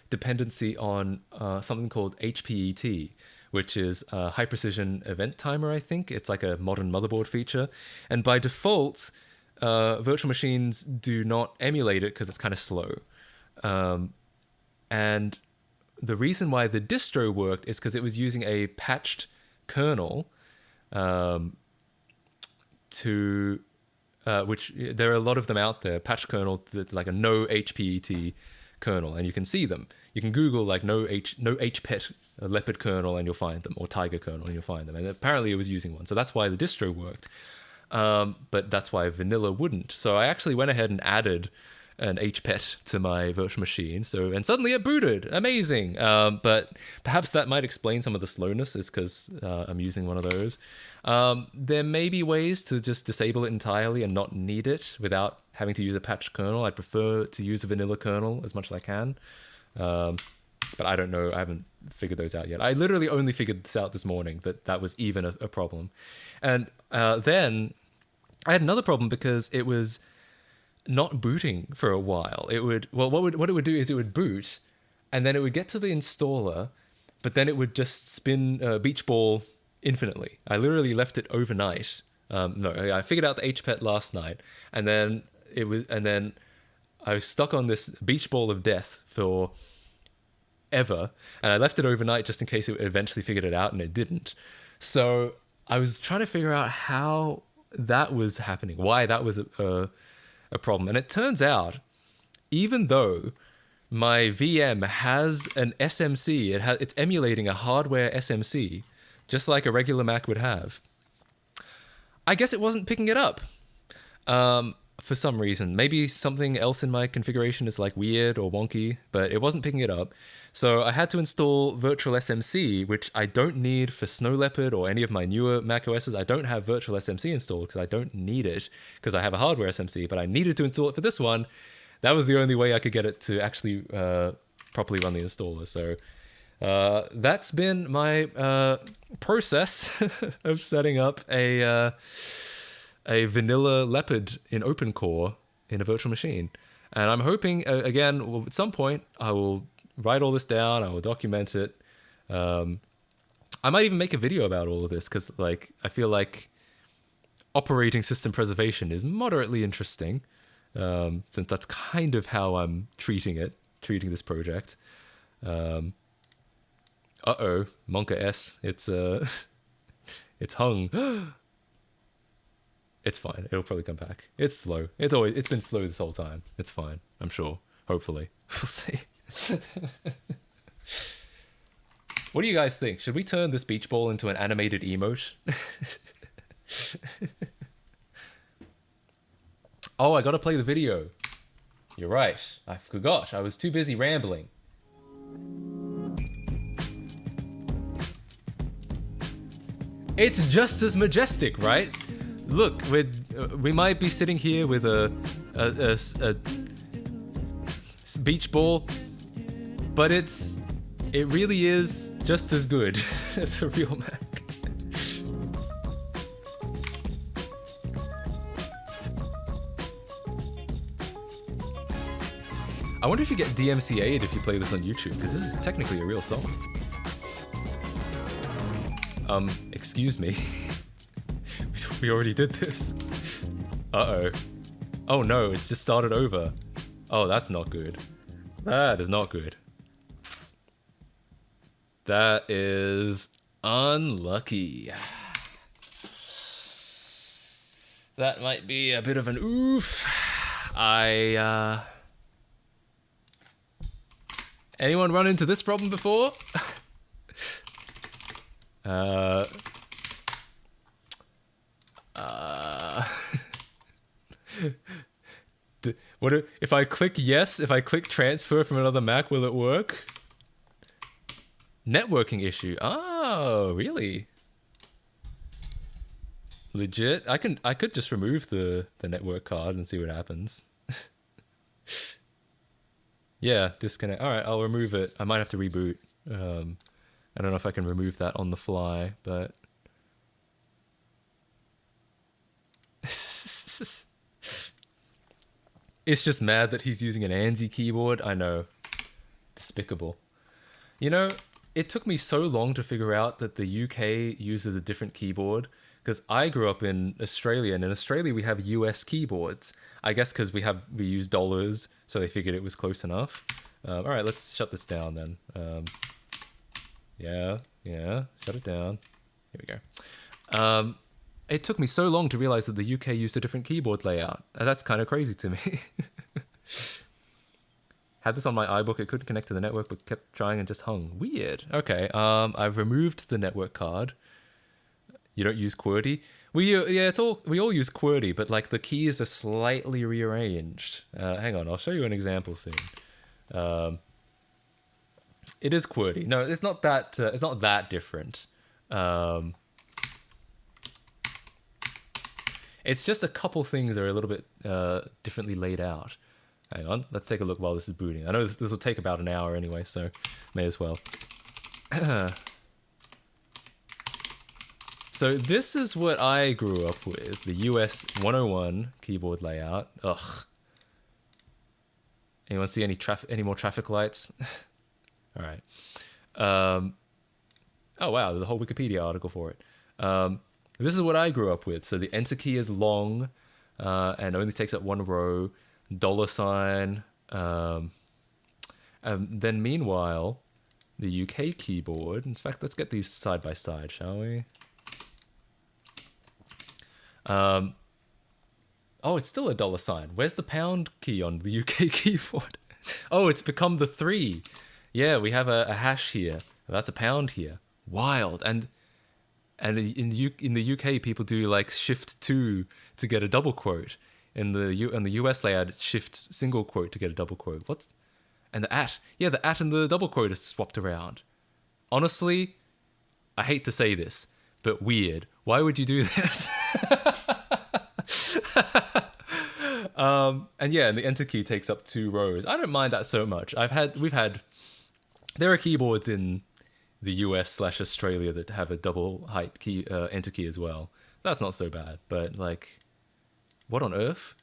dependency on something called HPET, which is a high precision event timer, I think. It's like a modern motherboard feature. And by default, virtual machines do not emulate it because it's kind of slow. And the reason why the distro worked is because it was using a patched kernel which there are a lot of them out there, patched kernel, like a no HPET kernel, and you can see them. You can Google like no HPET Leopard kernel and you'll find them, or Tiger kernel and you'll find them. And apparently it was using one, so that's why the distro worked. But that's why vanilla wouldn't. So I actually went ahead and added an HPET to my virtual machine. And suddenly it booted. Amazing. But perhaps that might explain some of the slowness, is because I'm using one of those. There may be ways to just disable it entirely and not need it without having to use a patched kernel. I'd prefer to use a vanilla kernel as much as I can. But I don't know. I haven't figured those out yet. I literally only figured this out this morning, that was even a problem. And then I had another problem because it was not booting for a while. It would, well, what it would do is it would boot, and then it would get to the installer, but then it would just spin Beach Ball infinitely. I literally left it overnight. No, I figured out the HPET last night, and then I was stuck on this Beach Ball of death for ever, and I left it overnight just in case it eventually figured it out, and it didn't. So I was trying to figure out how that was happening, why that was a problem. And it turns out, even though my VM has an SMC, it's emulating a hardware SMC, just like a regular Mac would have, I guess it wasn't picking it up for some reason. Maybe something else in my configuration is like weird or wonky, but it wasn't picking it up. So I had to install Virtual SMC, which I don't need for Snow Leopard or any of my newer Mac OSs. I don't have Virtual SMC installed because I don't need it, because I have a hardware SMC, but I needed to install it for this one. That was the only way I could get it to actually properly run the installer. So that's been my process of setting up a vanilla Leopard in OpenCore in a virtual machine. And I'm hoping, again, at some point, I will write all this down, I will document it. I might even make a video about all of this, because like I feel like operating system preservation is moderately interesting, since that's kind of how I'm treating this project. Uh-oh, Monka S. It's it's hung. It's fine. It'll probably come back. It's slow. It's been slow this whole time. It's fine. I'm sure. Hopefully. We'll see. What do you guys think? Should we turn this beach ball into an animated emote? Oh, I gotta play the video. You're right. I forgot. I was too busy rambling. It's just as majestic, right? Look, we might be sitting here with a beach ball, but it really is just as good as a real Mac. I wonder if you get DMCA'd if you play this on YouTube, because this is technically a real song. Excuse me. We already did this. Uh-oh. Oh no, it's just started over. Oh, that's not good. That is not good. That is unlucky. That might be a bit of an oof. Anyone run into this problem before? What if I click yes? If I click transfer from another Mac, will it work? Networking issue. Oh, really? Legit? I could just remove the network card and see what happens. Yeah, disconnect. All right, I'll remove it. I might have to reboot. I don't know if I can remove that on the fly, but it's just mad that he's using an ANSI keyboard. I know. Despicable. You know, it took me so long to figure out that the UK uses a different keyboard, because I grew up in Australia, and in Australia we have US keyboards. I guess because we use dollars, so they figured it was close enough. All right, let's shut this down then. Yeah, shut it down. Here we go. It took me so long to realize that the UK used a different keyboard layout. That's kind of crazy to me. Had this on my iBook, it couldn't connect to the network, but kept trying and just hung. Weird. Okay, I've removed the network card. You don't use QWERTY? We all use QWERTY, but like the keys are slightly rearranged. Hang on, I'll show you an example soon. It is QWERTY. No, it's not that different. It's just a couple things are a little bit differently laid out. Hang on, let's take a look while this is booting. I know this will take about an hour anyway, so may as well. So this is what I grew up with, the US 101 keyboard layout. Ugh. Anyone see any more traffic lights? All right. Oh wow, there's a whole Wikipedia article for it. This is what I grew up with. So the enter key is long and only takes up one row. $. Then meanwhile, the UK keyboard. In fact, let's get these side by side, shall we? Oh, it's still a $. Where's the pound key on the UK keyboard? Oh, it's become the 3. Yeah, we have a hash here. That's a pound here. Wild. And in the UK, people do like shift 2 to get a double quote. In the US layout, it's shift single quote to get a double quote. And the at? Yeah, the at and the double quote is swapped around. Honestly, I hate to say this, but weird. Why would you do this? And yeah, and the enter key takes up 2 rows. I don't mind that so much. There are keyboards in the US/Australia that have a double height key enter key as well. That's not so bad, but like, what on earth?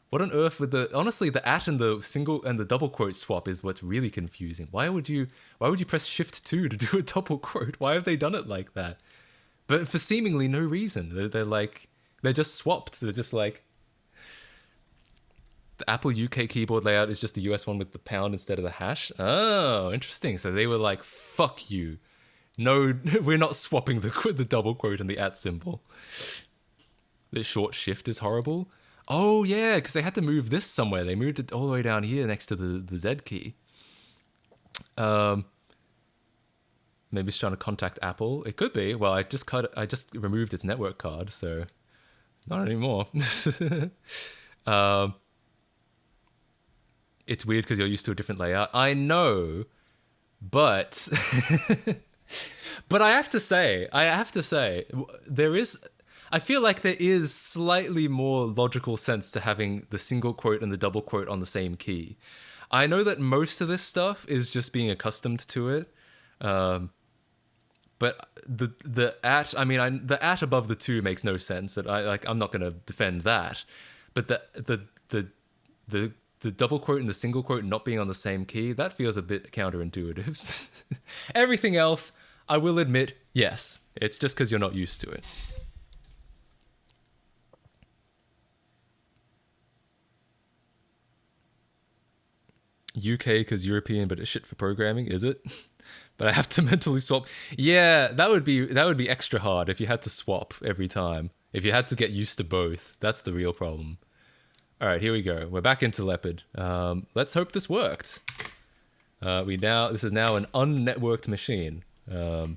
What on earth with honestly, the at and the single and the double quote swap is what's really confusing. Why would you press shift 2 to do a double quote? Why have they done it like that? But for seemingly no reason. They're just swapped. They're just like, the Apple UK keyboard layout is just the US one with the pound instead of the hash. Oh, interesting. So they were like, fuck you. No, we're not swapping the double quote and the @ symbol. The short shift is horrible. Oh yeah, because they had to move this somewhere. They moved it all the way down here next to the Z key. Maybe it's trying to contact Apple. It could be. Well, I just removed its network card, so not anymore. It's weird because you're used to a different layout. I know, but but I have to say, there is. I feel like there is slightly more logical sense to having the single quote and the double quote on the same key. I know that most of this stuff is just being accustomed to it, but the @ I mean, the @ above the 2 makes no sense. That I'm not going to defend that, but the double quote and the single quote not being on the same key, that feels a bit counterintuitive. Everything else, I will admit, yes, it's just because you're not used to it. UK because European, but it's shit for programming, is it? But I have to mentally swap. Yeah, that would be extra hard if you had to swap every time. If you had to get used to both, that's the real problem. All right, here we go. We're back into Leopard. Let's hope this worked. This is now an unnetworked machine. Okay,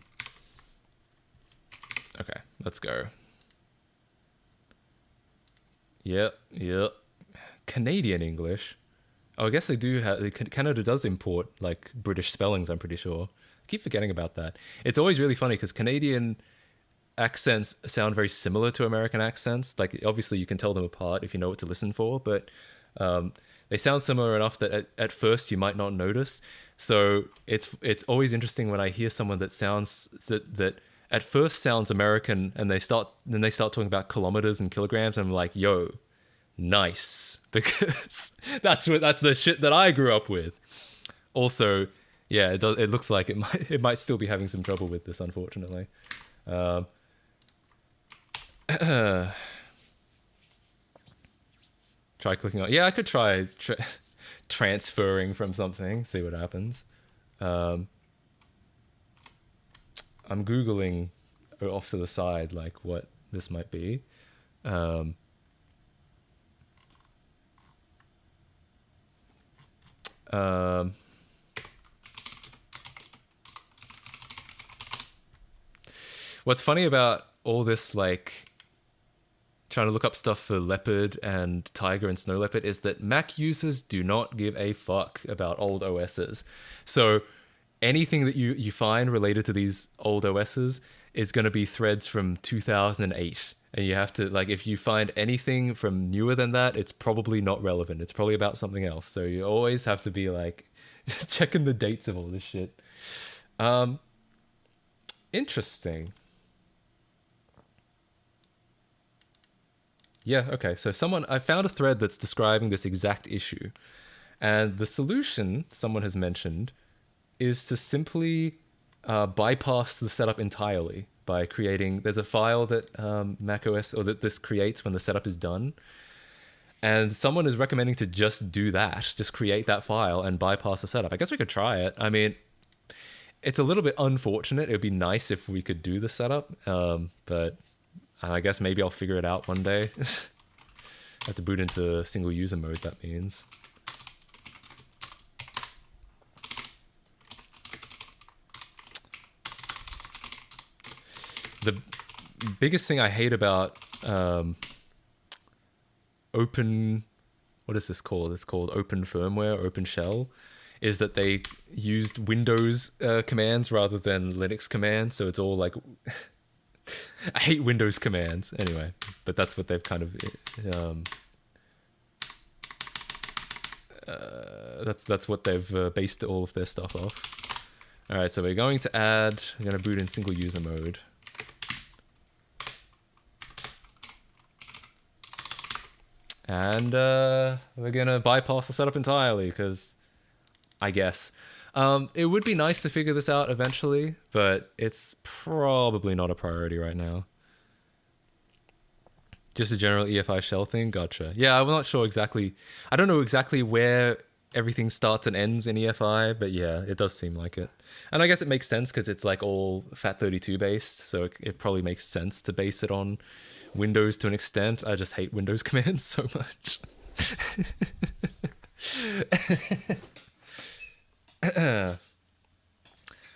let's go. Yep. Canadian English. Oh, I guess they do have. Canada does import like British spellings. I'm pretty sure. I keep forgetting about that. It's always really funny because Canadian accents sound very similar to American accents. Like obviously you can tell them apart if you know what to listen for, but they sound similar enough that at first you might not notice. So it's always interesting when I hear someone that sounds that at first sounds American and they start talking about kilometers and kilograms, and I'm like, yo, nice, because that's the shit that I grew up with. Also, yeah, it looks like it might still be having some trouble with this, unfortunately. Try clicking on. Yeah, I could try transferring from something, see what happens. I'm Googling off to the side like what this might be. What's funny about all this, like, trying to look up stuff for Leopard and Tiger and Snow Leopard, is that Mac users do not give a fuck about old OSs. So anything that you find related to these old OSs is going to be threads from 2008. And you have to, like, if you find anything from newer than that, it's probably not relevant. It's probably about something else. So you always have to be, like, checking the dates of all this shit. Interesting. Yeah, okay. So I found a thread that's describing this exact issue. And the solution someone has mentioned is to simply bypass the setup entirely by creating... There's a file that macOS, or that this creates when the setup is done. And someone is recommending to just do that. Just create that file and bypass the setup. I guess we could try it. I mean, it's a little bit unfortunate. It would be nice if we could do the setup. But I guess maybe I'll figure it out one day. I have to boot into single user mode, that means. The biggest thing I hate about open... What is this called? It's called Open Firmware, Open Shell, is that they used Windows commands rather than Linux commands, so it's all like... I hate Windows commands, anyway, but that's what they've kind of... that's what they've based all of their stuff off. Alright, so we're going to boot in single user mode. And we're gonna bypass the setup entirely, because I guess. It would be nice to figure this out eventually, but it's probably not a priority right now. Just a general EFI shell thing? Gotcha. Yeah, I'm not sure exactly. I don't know exactly where everything starts and ends in EFI, but yeah, it does seem like it. And I guess it makes sense because it's like all FAT32 based, so it probably makes sense to base it on Windows to an extent. I just hate Windows commands so much.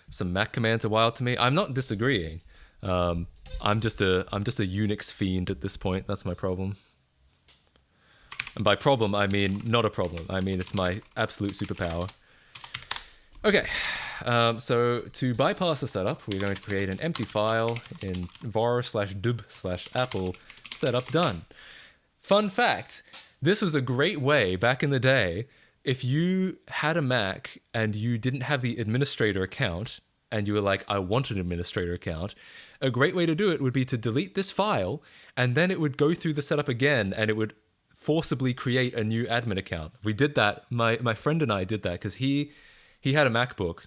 Some Mac commands are wild to me. I'm not disagreeing. I'm just a Unix fiend at this point. That's my problem. And by problem, I mean not a problem. I mean it's my absolute superpower. Okay, so to bypass the setup, we're going to create an empty file in var/dub/apple setup done. Fun fact, this was a great way back in the day if you had a Mac and you didn't have the administrator account and you were like, I want an administrator account, a great way to do it would be to delete this file and then it would go through the setup again and it would forcibly create a new admin account. We did that. My friend and I did that because he had a MacBook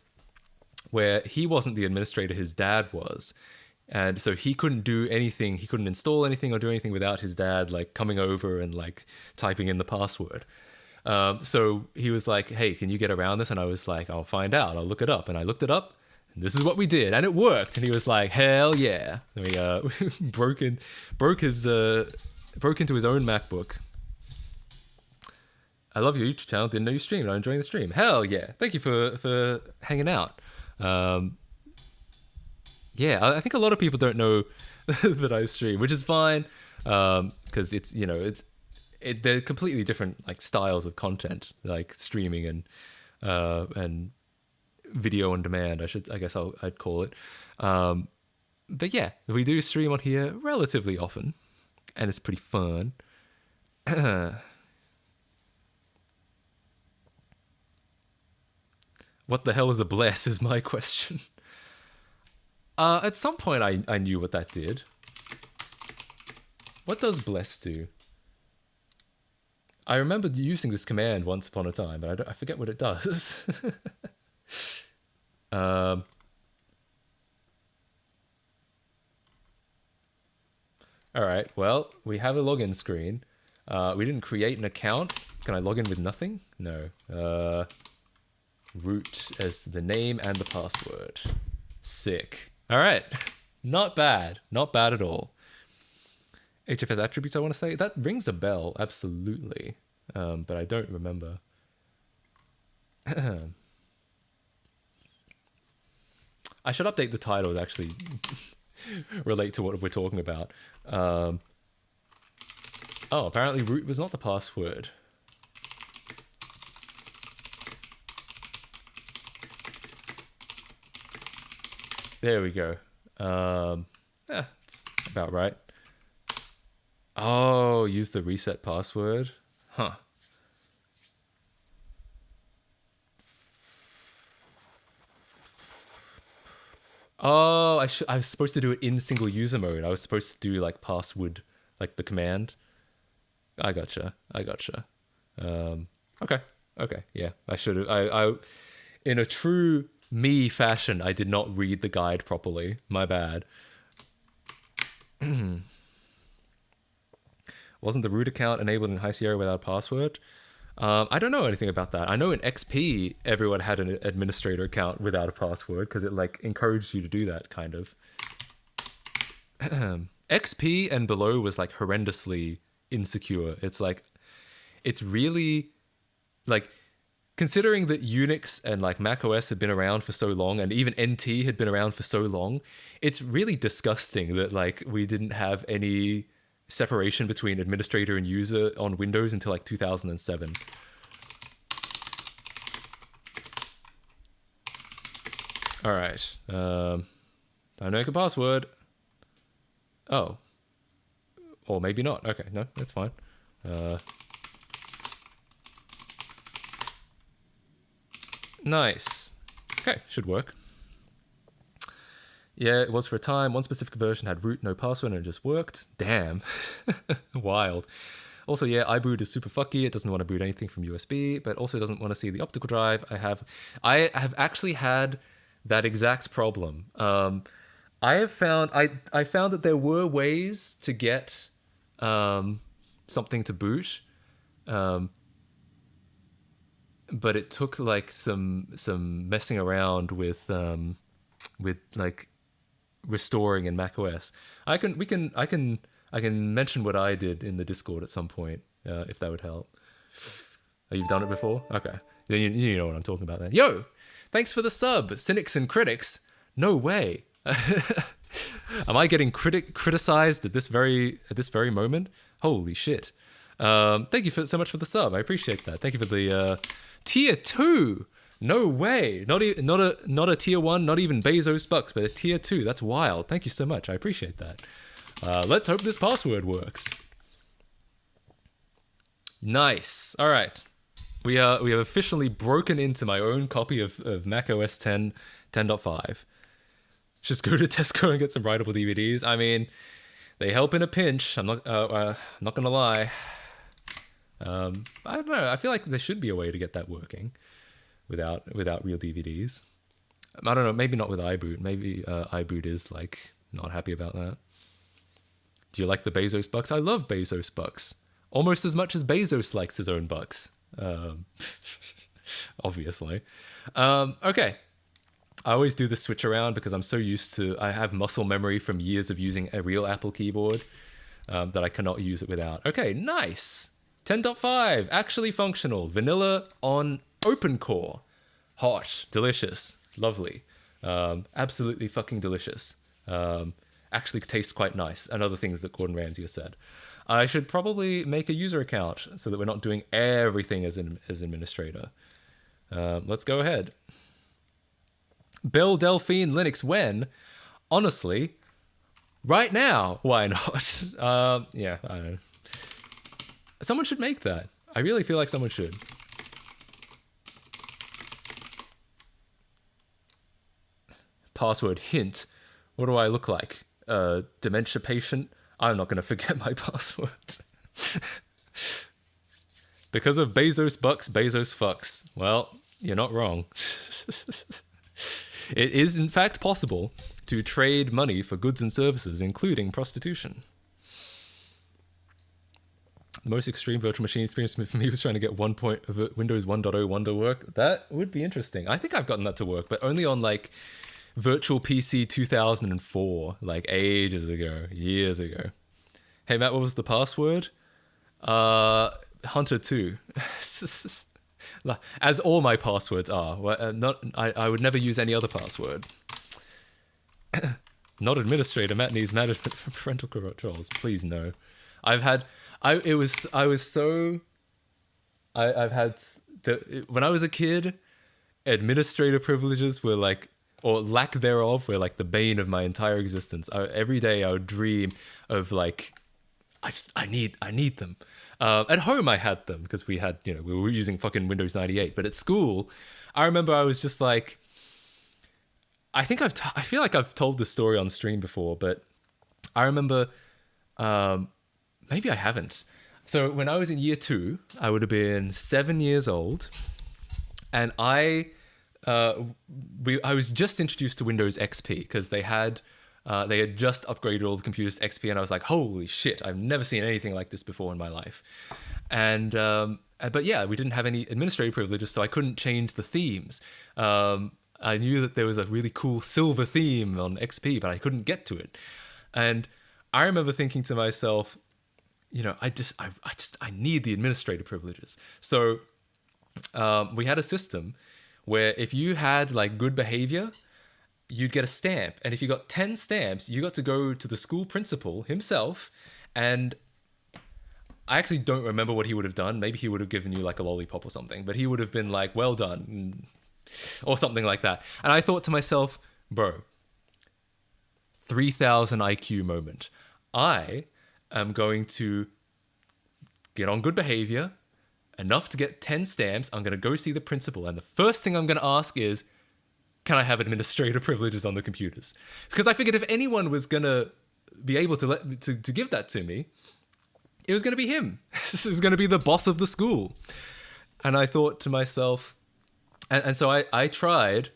where he wasn't the administrator, his dad was. And so he couldn't do anything, he couldn't install anything or do anything without his dad like coming over and like typing in the password. So he was like, hey, can you get around this? And I was like, I'll find out, I'll look it up. And I looked it up, and this is what we did, and it worked. And he was like, hell yeah. And we broke into his own MacBook. I love your YouTube channel, didn't know you streamed, I'm enjoying the stream. Hell yeah, thank you for hanging out. Yeah, I think a lot of people don't know that I stream, which is fine, because it's, you know, they're completely different like styles of content, like streaming and video on demand. I guess I'd call it. But yeah, we do stream on here relatively often, and it's pretty fun. What the hell is a bless is my question. At some point I knew what that did. What does bless do? I remember using this command once upon a time, but I forget what it does. Alright, well, we have a login screen. We didn't create an account. Can I log in with nothing? No. Root as the name and the password. Sick. Alright. Not bad. Not bad at all. HFS attributes, I want to say. That rings a bell, absolutely. But I don't remember. I should update the title to actually relate to what we're talking about. Oh, apparently root was not the password. There we go. It's about right. Oh, use the reset password? Huh. Oh, I was supposed to do it in single user mode. I was supposed to do like password, like the command. I gotcha. Okay, yeah. I should have. I in a true me fashion, I did not read the guide properly. My bad. Wasn't the root account enabled in High Sierra without a password? I don't know anything about that. I know in XP, everyone had an administrator account without a password because it like encouraged you to do that, kind of. XP and below was like horrendously insecure. It's like, it's really like, considering that Unix and like macOS had been around for so long, and even NT had been around for so long, it's really disgusting that like we didn't have any separation between administrator and user on Windows until like 2007. All right, time to make a password. Oh, or maybe not. Okay, no, that's fine. Nice. Okay, should work. Yeah, it was for a time. One specific version had root, no password, and it just worked. Damn. Wild. Also, yeah, iBoot is super fucky. It doesn't want to boot anything from USB, but also doesn't want to see the optical drive. I have actually had that exact problem. I found that there were ways to get something to boot. but it took like some messing around with like restoring in macOS. I can mention what I did in the Discord at some point, if that would help. Oh, you've done it before? Okay. Then you know what I'm talking about then. Yo, thanks for the sub, Cynics and Critics. No way. Am I getting criticized at this very moment? Holy shit. Thank you so much for the sub. I appreciate that. Thank you for the tier 2. No way. Not a tier 1, not even Bezos bucks, but a tier 2. That's wild. Thank you so much. I appreciate that. Let's hope this password works. Nice. All right. We have officially broken into my own copy of macOS 10.5. Just go to Tesco and get some writable DVDs. I mean, they help in a pinch. I'm not gonna lie. I don't know. I feel like there should be a way to get that working without real DVDs. I don't know. Maybe not with iBoot. Maybe iBoot is like not happy about that. Do you like the Bezos bucks? I love Bezos bucks almost as much as Bezos likes his own bucks. Obviously. Okay. I always do the switch around because I'm so used to, I have muscle memory from years of using a real Apple keyboard that I cannot use it without. Okay, nice. 10.5, actually functional. Vanilla on OpenCore. Hot, delicious, lovely. Absolutely fucking delicious. Actually tastes quite nice. And other things that Gordon Ramsay has said. I should probably make a user account so that we're not doing everything as administrator. Let's go ahead. Belle Delphine Linux when? Honestly, right now, why not? Yeah, I don't know. Someone should make that. I really feel like someone should. Password hint. What do I look like? Dementia patient? I'm not going to forget my password. Because of Bezos bucks, Bezos fucks. Well, you're not wrong. It is, in fact, possible to trade money for goods and services, including prostitution. The most extreme virtual machine experience for me was trying to get Windows 1.0 one to work. That would be interesting. I think I've gotten that to work, but only on, like, Virtual PC 2004, like, ages ago, years ago. Hey, Matt, what was the password? Hunter 2. As all my passwords are. I would never use any other password. Not administrator. Matt needs management for parental controls. Please no. When I was a kid, administrator privileges were like, or lack thereof, were like the bane of my entire existence. Every day I would dream of like, I need them. At home I had them because we were using fucking Windows 98. But at school, I remember I was just like, I feel like I've told this story on stream before, but I remember, maybe I haven't. So when I was in year 2, I would have been 7 years old, and I was just introduced to Windows XP because they had just upgraded all the computers to XP, and I was like, holy shit, I've never seen anything like this before in my life. And but yeah, we didn't have any administrative privileges, so I couldn't change the themes. I knew that there was a really cool silver theme on XP, but I couldn't get to it. And I remember thinking to myself, I need the administrative privileges. So we had a system where if you had like good behavior, you'd get a stamp. And if you got 10 stamps, you got to go to the school principal himself. And I actually don't remember what he would have done. Maybe he would have given you like a lollipop or something, but he would have been like, well done, or something like that. And I thought to myself, bro, 3000 IQ moment. I am going to get on good behavior, enough to get 10 stamps. I'm going to go see the principal. And the first thing I'm going to ask is, can I have administrative privileges on the computers? Because I figured if anyone was going to be able to give that to me, it was going to be him. It was going to be the boss of the school. And I thought to myself, and so I tried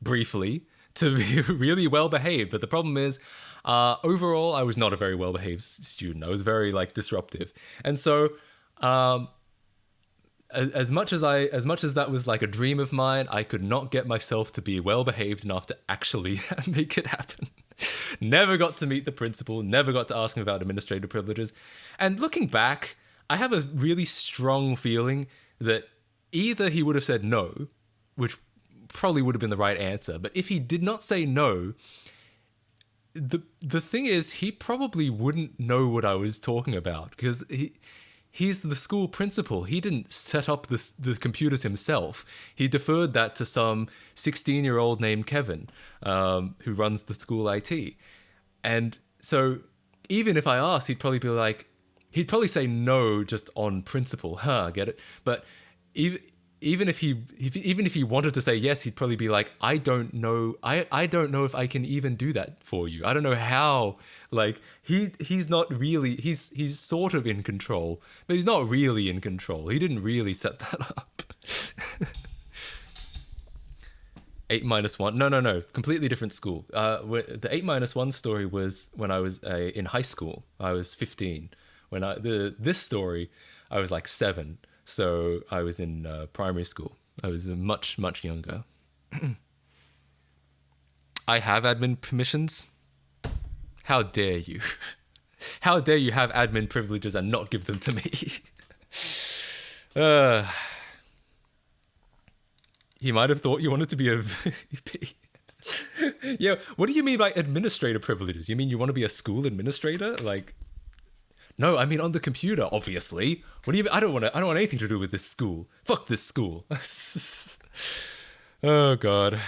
briefly to be really well behaved. But the problem is, overall, I was not a very well behaved student. I was very like disruptive. And so as much as that was like a dream of mine, I could not get myself to be well behaved enough to actually make it happen. Never got to meet the principal, never got to ask him about administrative privileges. And looking back, I have a really strong feeling that either he would have said no, which probably would have been the right answer, but if he did not say no, the thing is, he probably wouldn't know what I was talking about, because he's the school principal. He didn't set up the computers himself. He deferred that to some 16-year-old named Kevin, who runs the school IT. And so even if I asked, he'd probably say no just on principle. Get it? But even if he wanted to say yes, he'd probably be like, I don't know if I can even do that for you. I don't know how. Like, he's not really, he's sort of in control, but he's not really in control. He didn't really set that up. 8-1. No. Completely different school. The 8-1 story was when I was in high school. I was 15. This story, I was like 7. So I was in primary school. I was much, much younger. I have admin permissions. How dare you? How dare you have admin privileges and not give them to me? He might have thought you wanted to be a VP. Yeah, what do you mean by administrator privileges? You mean you want to be a school administrator? Like... No, I mean on the computer, obviously. What do you mean? I don't want anything to do with this school. Fuck this school. Oh god.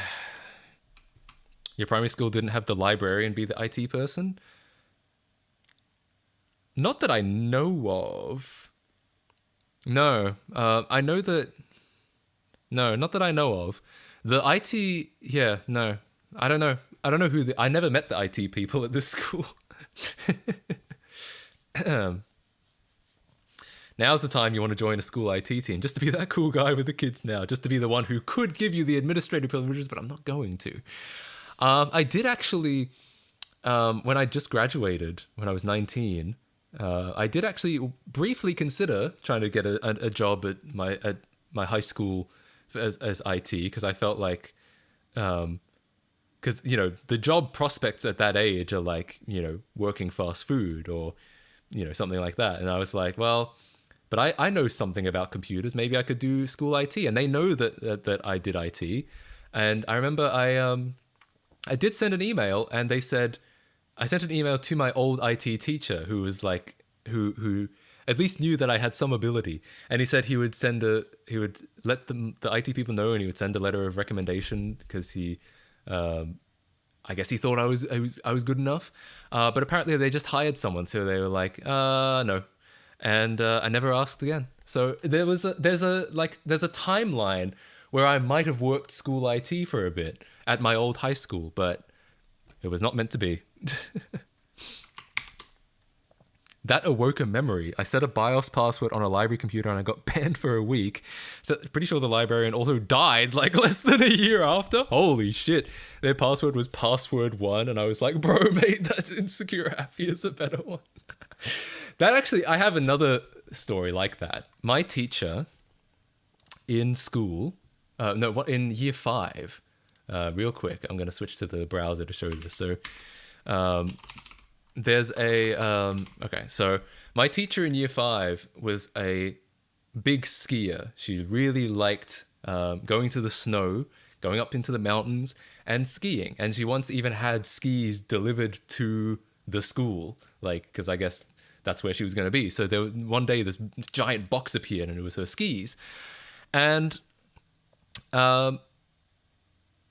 Your primary school didn't have the librarian be the IT person? Not that I know of. No, I know that... No, not that I know of. The IT... Yeah, no. I don't know. I don't know who I never met the IT people at this school. Now's the time you want to join a school IT team, just to be that cool guy with the kids now, just to be the one who could give you the administrative privileges, but I'm not going to. I did actually, when I just graduated, when I was 19, I did actually briefly consider trying to get a job at my high school as IT, because I felt like, because, you know, the job prospects at that age are like, you know, working fast food or, you know, something like that. And I was like, well, but I know something about computers. Maybe I could do school IT. And they know that I did IT. And I remember I did send an email, and they said, I sent an email to my old IT teacher who was like, who at least knew that I had some ability. And he said he would let the IT people know, and he would send a letter of recommendation because he, I guess he thought I was good enough. But apparently they just hired someone, so they were like, no. And I never asked again. So there's a timeline where I might have worked school IT for a bit at my old high school, but it was not meant to be. That awoke a memory. I set a BIOS password on a library computer and I got banned for a week. So pretty sure the librarian also died like less than a year after. Holy shit. Their password was password1, and I was like, bro, mate, that's insecure happy is a better one. That actually, I have another story like that. My teacher in school, in year 5, real quick, I'm going to switch to the browser to show you this. So, there's a, okay, so my teacher in year 5 was a big skier. She really liked going to the snow, going up into the mountains and skiing. And she once even had skis delivered to the school, like, because I guess that's where she was going to be. So one day this giant box appeared and it was her skis. And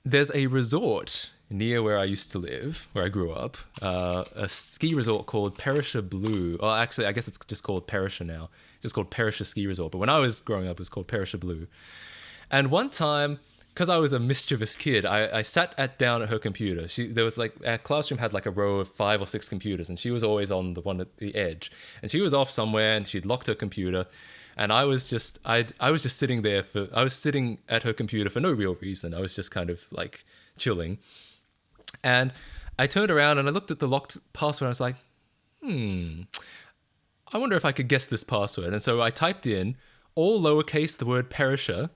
there's a resort near where I used to live, where I grew up, a ski resort called Perisher Blue. Well, actually, I guess it's just called Perisher now. It's just called Perisher Ski Resort. But when I was growing up, it was called Perisher Blue. And one time, because I was a mischievous kid, I sat down at her computer. There was like, our classroom had like a row of 5 or 6 computers, and she was always on the one at the edge. And she was off somewhere, and she'd locked her computer. And I was just sitting there I was sitting at her computer for no real reason. I was just kind of like chilling. And I turned around and I looked at the locked password and I was like, I wonder if I could guess this password. And so I typed in all lowercase, the word perisher,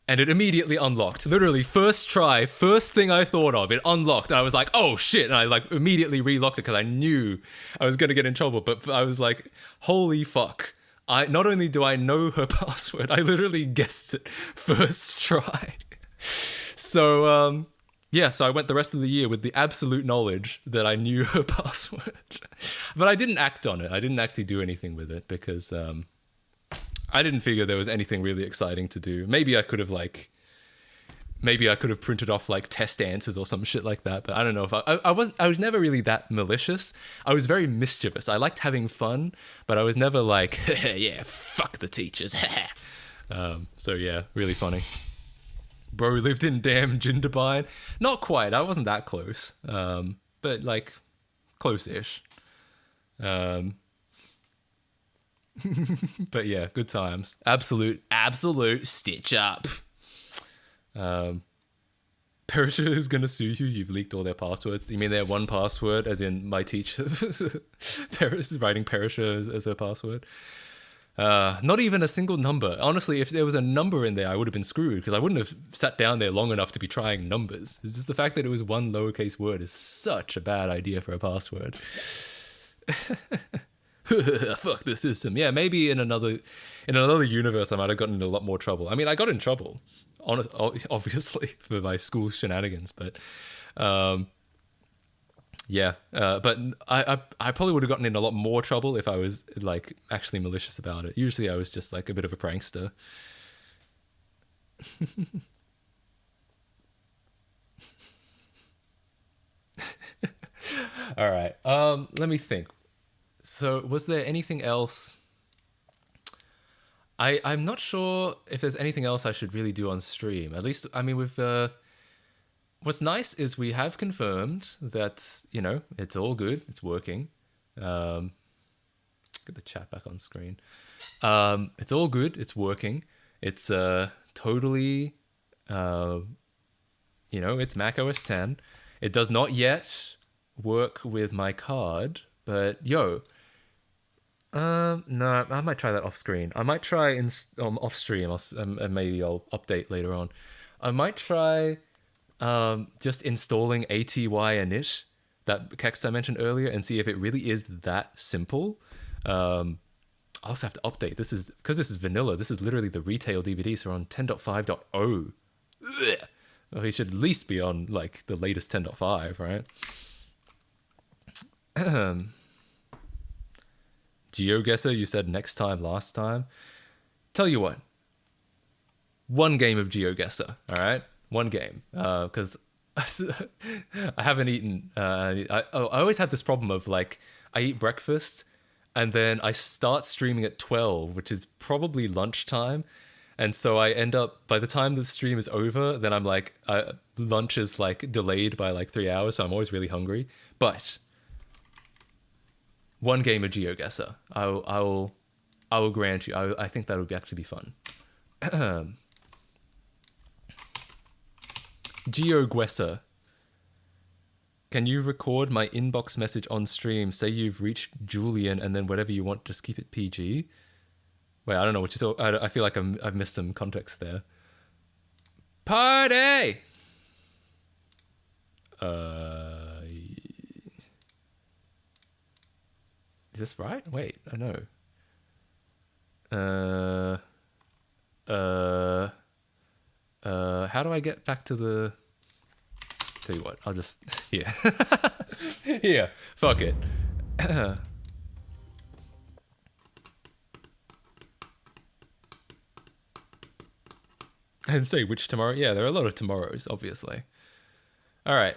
and it immediately unlocked. Literally, first try, first thing I thought of, it unlocked. I was like, oh shit, and I like immediately relocked it because I knew I was gonna get in trouble. But I was like, holy fuck. Not only do I know her password, I literally guessed it first try. So, yeah, so I went the rest of the year with the absolute knowledge that I knew her password. But I didn't act on it. I didn't actually do anything with it because I didn't figure there was anything really exciting to do. Maybe I could have printed off like test answers or some shit like that, but I don't know if I was never really that malicious. I was very mischievous. I liked having fun, but I was never like, yeah, fuck the teachers. So yeah, really funny. Bro lived in damn Jindabyne. Not quite. I wasn't that close. But like close-ish. But yeah, good times. Absolute stitch up. Perisher is gonna sue you. You've leaked all their passwords. You mean their one password, as in my teacher writing Perisher as her password? Not even a single number. Honestly, if there was a number in there, I would have been screwed because I wouldn't have sat down there long enough to be trying numbers. It's just the fact that it was one lowercase word is such a bad idea for a password. Fuck the system. Yeah, maybe in another universe I might have gotten in a lot more trouble. I mean, I got in trouble, obviously, for my school shenanigans, but yeah. But I probably would have gotten in a lot more trouble if I was like actually malicious about it. Usually I was just like a bit of a prankster. All right. Let me think. So was there anything else? I'm not sure if there's anything else I should really do on stream. At least, I mean, with what's nice is we have confirmed that, you know, it's all good. It's working. Get the chat back on screen. It's all good. It's working. It's totally, you know, it's Mac OS 10. It does not yet work with my card, but yo, no, I might try that off screen. I might try off stream, and maybe I'll update later on. I might try just installing ATY init, that Kext I mentioned earlier, and see if it really is that simple. I also have to update. This is because this is vanilla. This is literally the retail DVD, so we're on 10.5.0. Well, he should at least be on like the latest 10.5, right? GeoGuessr, you said next time, last time. Tell you what. One game of GeoGuessr, all right? One game. Because I haven't eaten... I always have this problem of, like, I eat breakfast, and then I start streaming at 12, which is probably lunchtime. And so I end up, by the time the stream is over, then I'm like, lunch is, like, delayed by, like, 3 hours, so I'm always really hungry. But... one game of GeoGuessr. I will grant you. I think that would actually be fun. GeoGuessr. Can you record my inbox message on stream? Say you've reached Julian, and then whatever you want, just keep it PG. Wait, I don't know what you're talking. I feel like I've missed some context there. Party. Is this right? Wait, I know. How do I get back to the... Tell you what, I'll just... Here. Here, fuck it. I didn't say which tomorrow. Yeah, there are a lot of tomorrows, obviously. All right.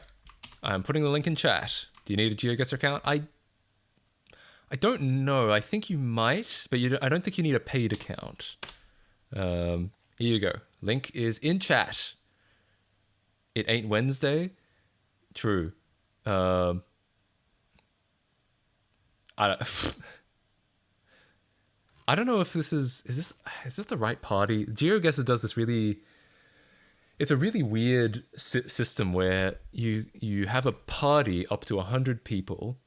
I'm putting the link in chat. Do you need a GeoGuessr account? I don't know. I think you might, but I don't think you need a paid account. Here you go. Link is in chat. It ain't Wednesday. True. I don't know if this is this the right party? GeoGuessr does this really... It's a really weird system where you have a party up to 100 people,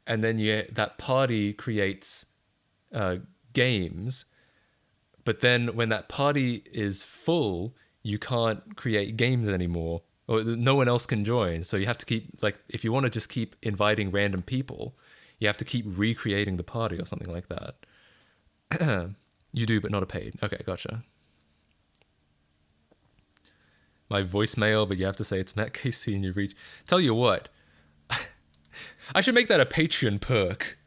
and then that party creates games, But then when that party is full, you can't create games anymore, or no one else can join. So you have to keep, like, if you want to just keep inviting random people, you have to keep recreating the party or something like that. You do, but not a paid. Okay, gotcha. My voicemail, but you have to say it's Matt Casey and you reach. Tell you what, I should make that a Patreon perk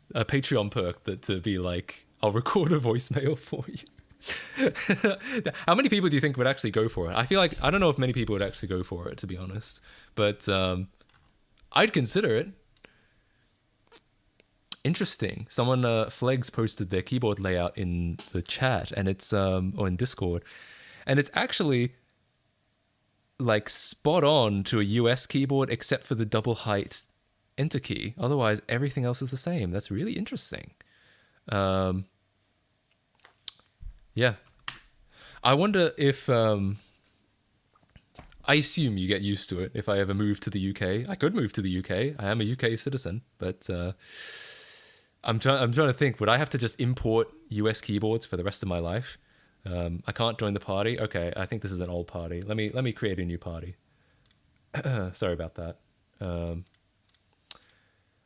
that to be like, I'll record a voicemail for you. How many people do you think would actually go for it? I feel like, I don't know if many people would actually go for it, to be honest, but I'd consider it. Interesting. Someone, Flegs posted their keyboard layout in the chat, and it's, or in Discord, and it's actually like spot on to a US keyboard except for the double height enter key. Otherwise, everything else is the same. That's really interesting. Yeah. I wonder if, I assume you get used to it if I ever move to the UK. I could move to the UK. I am a UK citizen, but I'm trying to think, would I have to just import US keyboards for the rest of my life? I can't join the party. Okay, I think this is an old party. Let me create a new party. Sorry about that.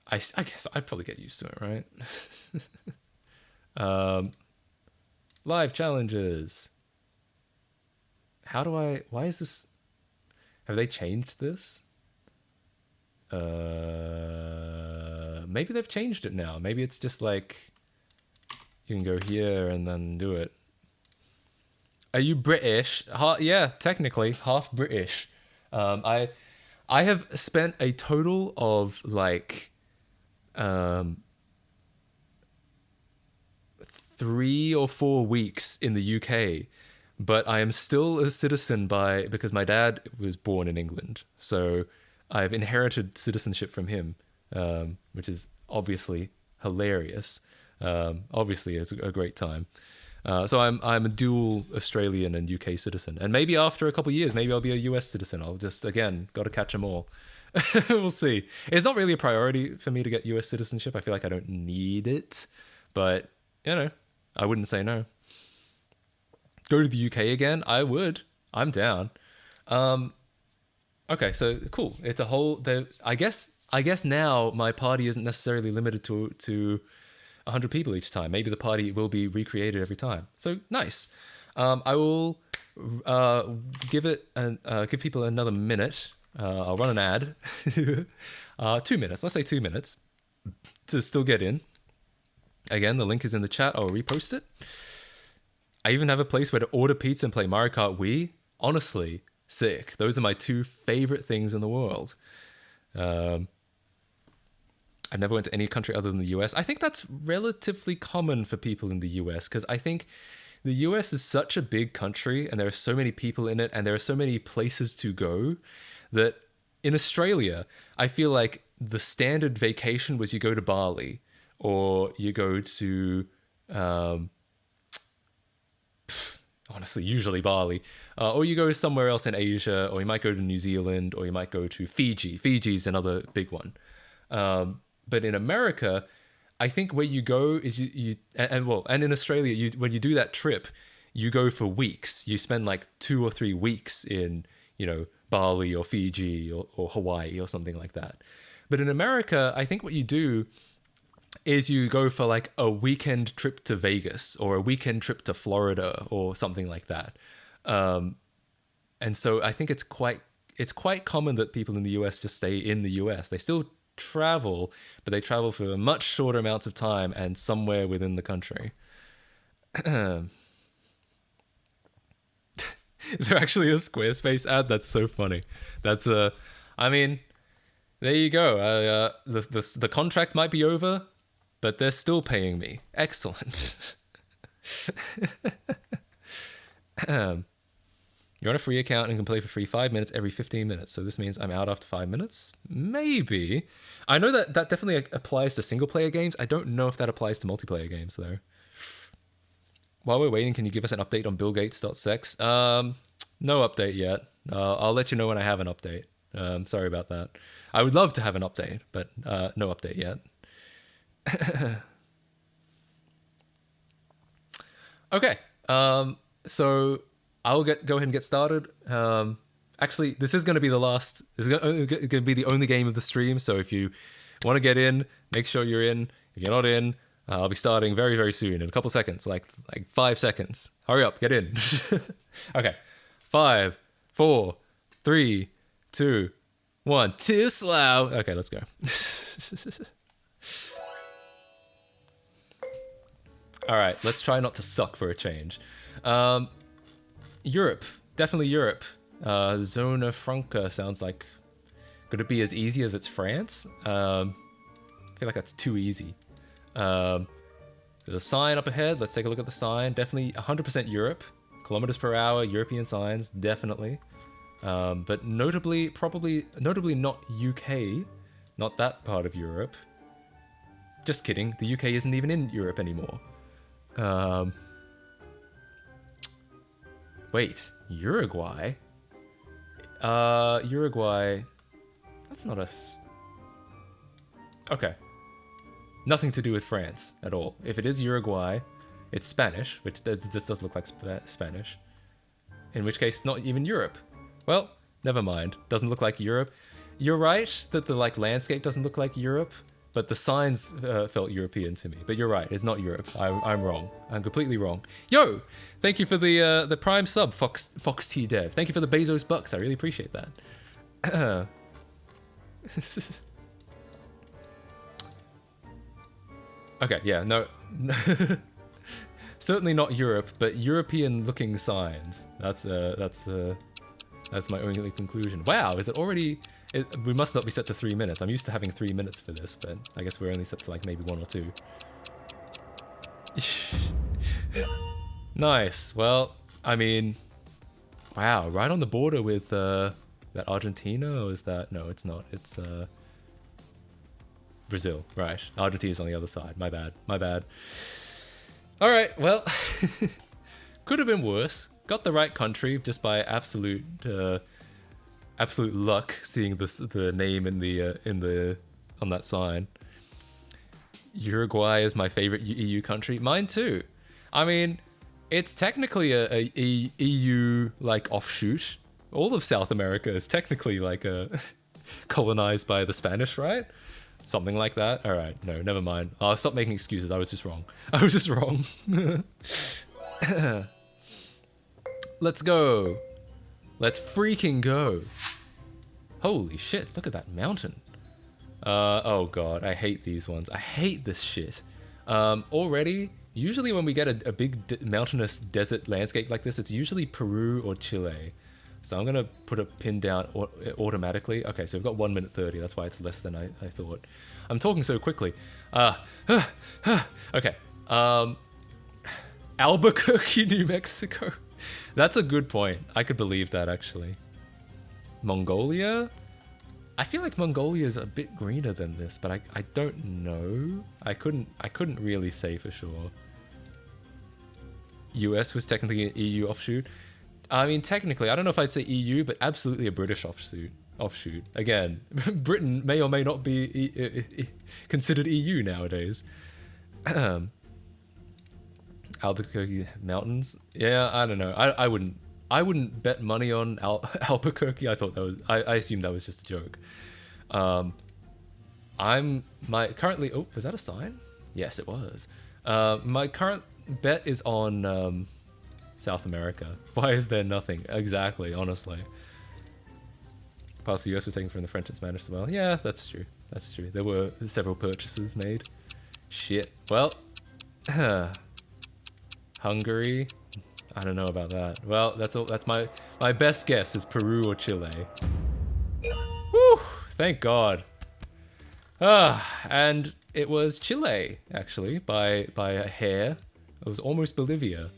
I guess I'd probably get used to it, right? Live challenges. How do I... Why is this... Have they changed this? Maybe they've changed it now. Maybe it's just like... You can go here and then do it. Are you British? Yeah, technically, half British. I have spent a total of like 3 or 4 weeks in the UK, but I am still a citizen because my dad was born in England, so I've inherited citizenship from him, which is obviously hilarious. Obviously, it's a great time. So I'm a dual Australian and UK citizen, and maybe after a couple of years, maybe I'll be a US citizen. I'll just, again, got to catch them all. We'll see. It's not really a priority for me to get US citizenship. I feel like I don't need it, but you know, I wouldn't say no. Go to the UK again? I would. I'm down. Okay, so cool. It's a whole. I guess now my party isn't necessarily limited to 100 people each time. Maybe the party will be recreated every time. So nice. I will give people another minute. I'll run an ad. 2 minutes. Let's say 2 minutes to still get in. Again, the link is in the chat. I'll repost it. I even have a place where to order pizza and play Mario Kart Wii. Honestly, sick. Those are my 2 favorite things in the world. I've never went to any country other than the US. I think that's relatively common for people in the US, because I think the US is such a big country and there are so many people in it and there are so many places to go that in Australia, I feel like the standard vacation was you go to Bali or you go to, honestly, usually Bali, or you go somewhere else in Asia, or you might go to New Zealand, or you might go to Fiji. Fiji's another big one. But in America, I think where you go is and in Australia, when you do that trip, you go for weeks. You spend like 2 or 3 weeks in, Bali or Fiji or Hawaii or something like that. But in America, I think what you do is you go for like a weekend trip to Vegas or a weekend trip to Florida or something like that. And so I think it's quite common that people in the US just stay in the US. They still travel, but they travel for much shorter amounts of time and somewhere within the country. Is there actually a Squarespace ad? That's so funny. That's I mean, there you go. The contract might be over, but they're still paying me. Excellent. You're on a free account and can play for free 5 minutes every 15 minutes. So this means I'm out after 5 minutes? Maybe. I know that definitely applies to single player games. I don't know if that applies to multiplayer games though. While we're waiting, can you give us an update on BillGates.sex? No update yet. I'll let you know when I have an update. Sorry about that. I would love to have an update, but no update yet. Okay. So I'll go ahead and get started. Actually, this is going to be the last. This is going to be the only game of the stream. So if you want to get in, make sure you're in. If you're not in, I'll be starting very, very soon in a couple seconds, like 5 seconds. Hurry up, get in. Okay, 5, 4, 3, 2, 1. Too slow. Okay, let's go. All right, let's try not to suck for a change. Europe, definitely Europe. Zona Franca sounds like could it be as easy as it's France? I feel like that's too easy. There's a sign up ahead. Let's take a look at the sign. Definitely 100% Europe. Kilometers per hour, European signs, definitely. But notably not UK. Not that part of Europe. Just kidding. The UK isn't even in Europe anymore. Wait, Uruguay? Uruguay... That's not us. Okay. Nothing to do with France at all. If it is Uruguay, it's Spanish, which this does look like Spanish. In which case, not even Europe. Well, never mind. Doesn't look like Europe. You're right that the landscape doesn't look like Europe, but the signs felt European to me. But you're right, it's not Europe. I'm wrong. I'm completely wrong. Yo! Thank you for the Prime sub, Fox T Dev. Thank you for the Bezos bucks. I really appreciate that. Okay, yeah, no. Certainly not Europe, but European-looking signs. That's my only conclusion. Wow, is it already... we must not be set to 3 minutes. I'm used to having 3 minutes for this, but I guess we're only set to maybe 1 or 2. Nice. Well, I mean... Wow, right on the border with that Argentina, or is that... No, it's not. It's Brazil, right. Argentina's on the other side. My bad. My bad. Alright, well... could have been worse. Got the right country just by absolute luck, seeing the name on that sign. Uruguay is my favorite EU country. Mine too. I mean, it's technically a EU offshoot. All of South America is technically colonized by the Spanish, right? Something like that. All right, no, never mind. I'll stop making excuses. I was just wrong. Let's go. Let's freaking go. Holy shit, look at that mountain. Oh god, I hate these ones. I hate this shit. Already, usually when we get a big mountainous desert landscape like this, it's usually Peru or Chile. So I'm gonna put a pin down automatically. Okay, so we've got 1 minute 30. That's why it's less than I thought. I'm talking so quickly. Okay. Albuquerque, New Mexico. That's a good point. I could believe that, actually. Mongolia? I feel like Mongolia is a bit greener than this, but I don't know. I couldn't really say for sure. US was technically an EU offshoot. I mean, technically, I don't know if I'd say EU, but absolutely a British offshoot. Again, Britain may or may not be considered EU nowadays. Albuquerque Mountains? Yeah, I don't know. I wouldn't bet money on Albuquerque. I assumed that was just a joke. Currently, oh, is that a sign? Yes, it was. My current bet is on South America. Why is there nothing? Exactly, honestly. Parts of the US were taken from the French and Spanish as well. Yeah, that's true. That's true. There were several purchases made. Shit. Well, Hungary. I don't know about that. Well, that's my best guess is Peru or Chile. Whew, thank God. And it was Chile, actually, by a hair. It was almost Bolivia.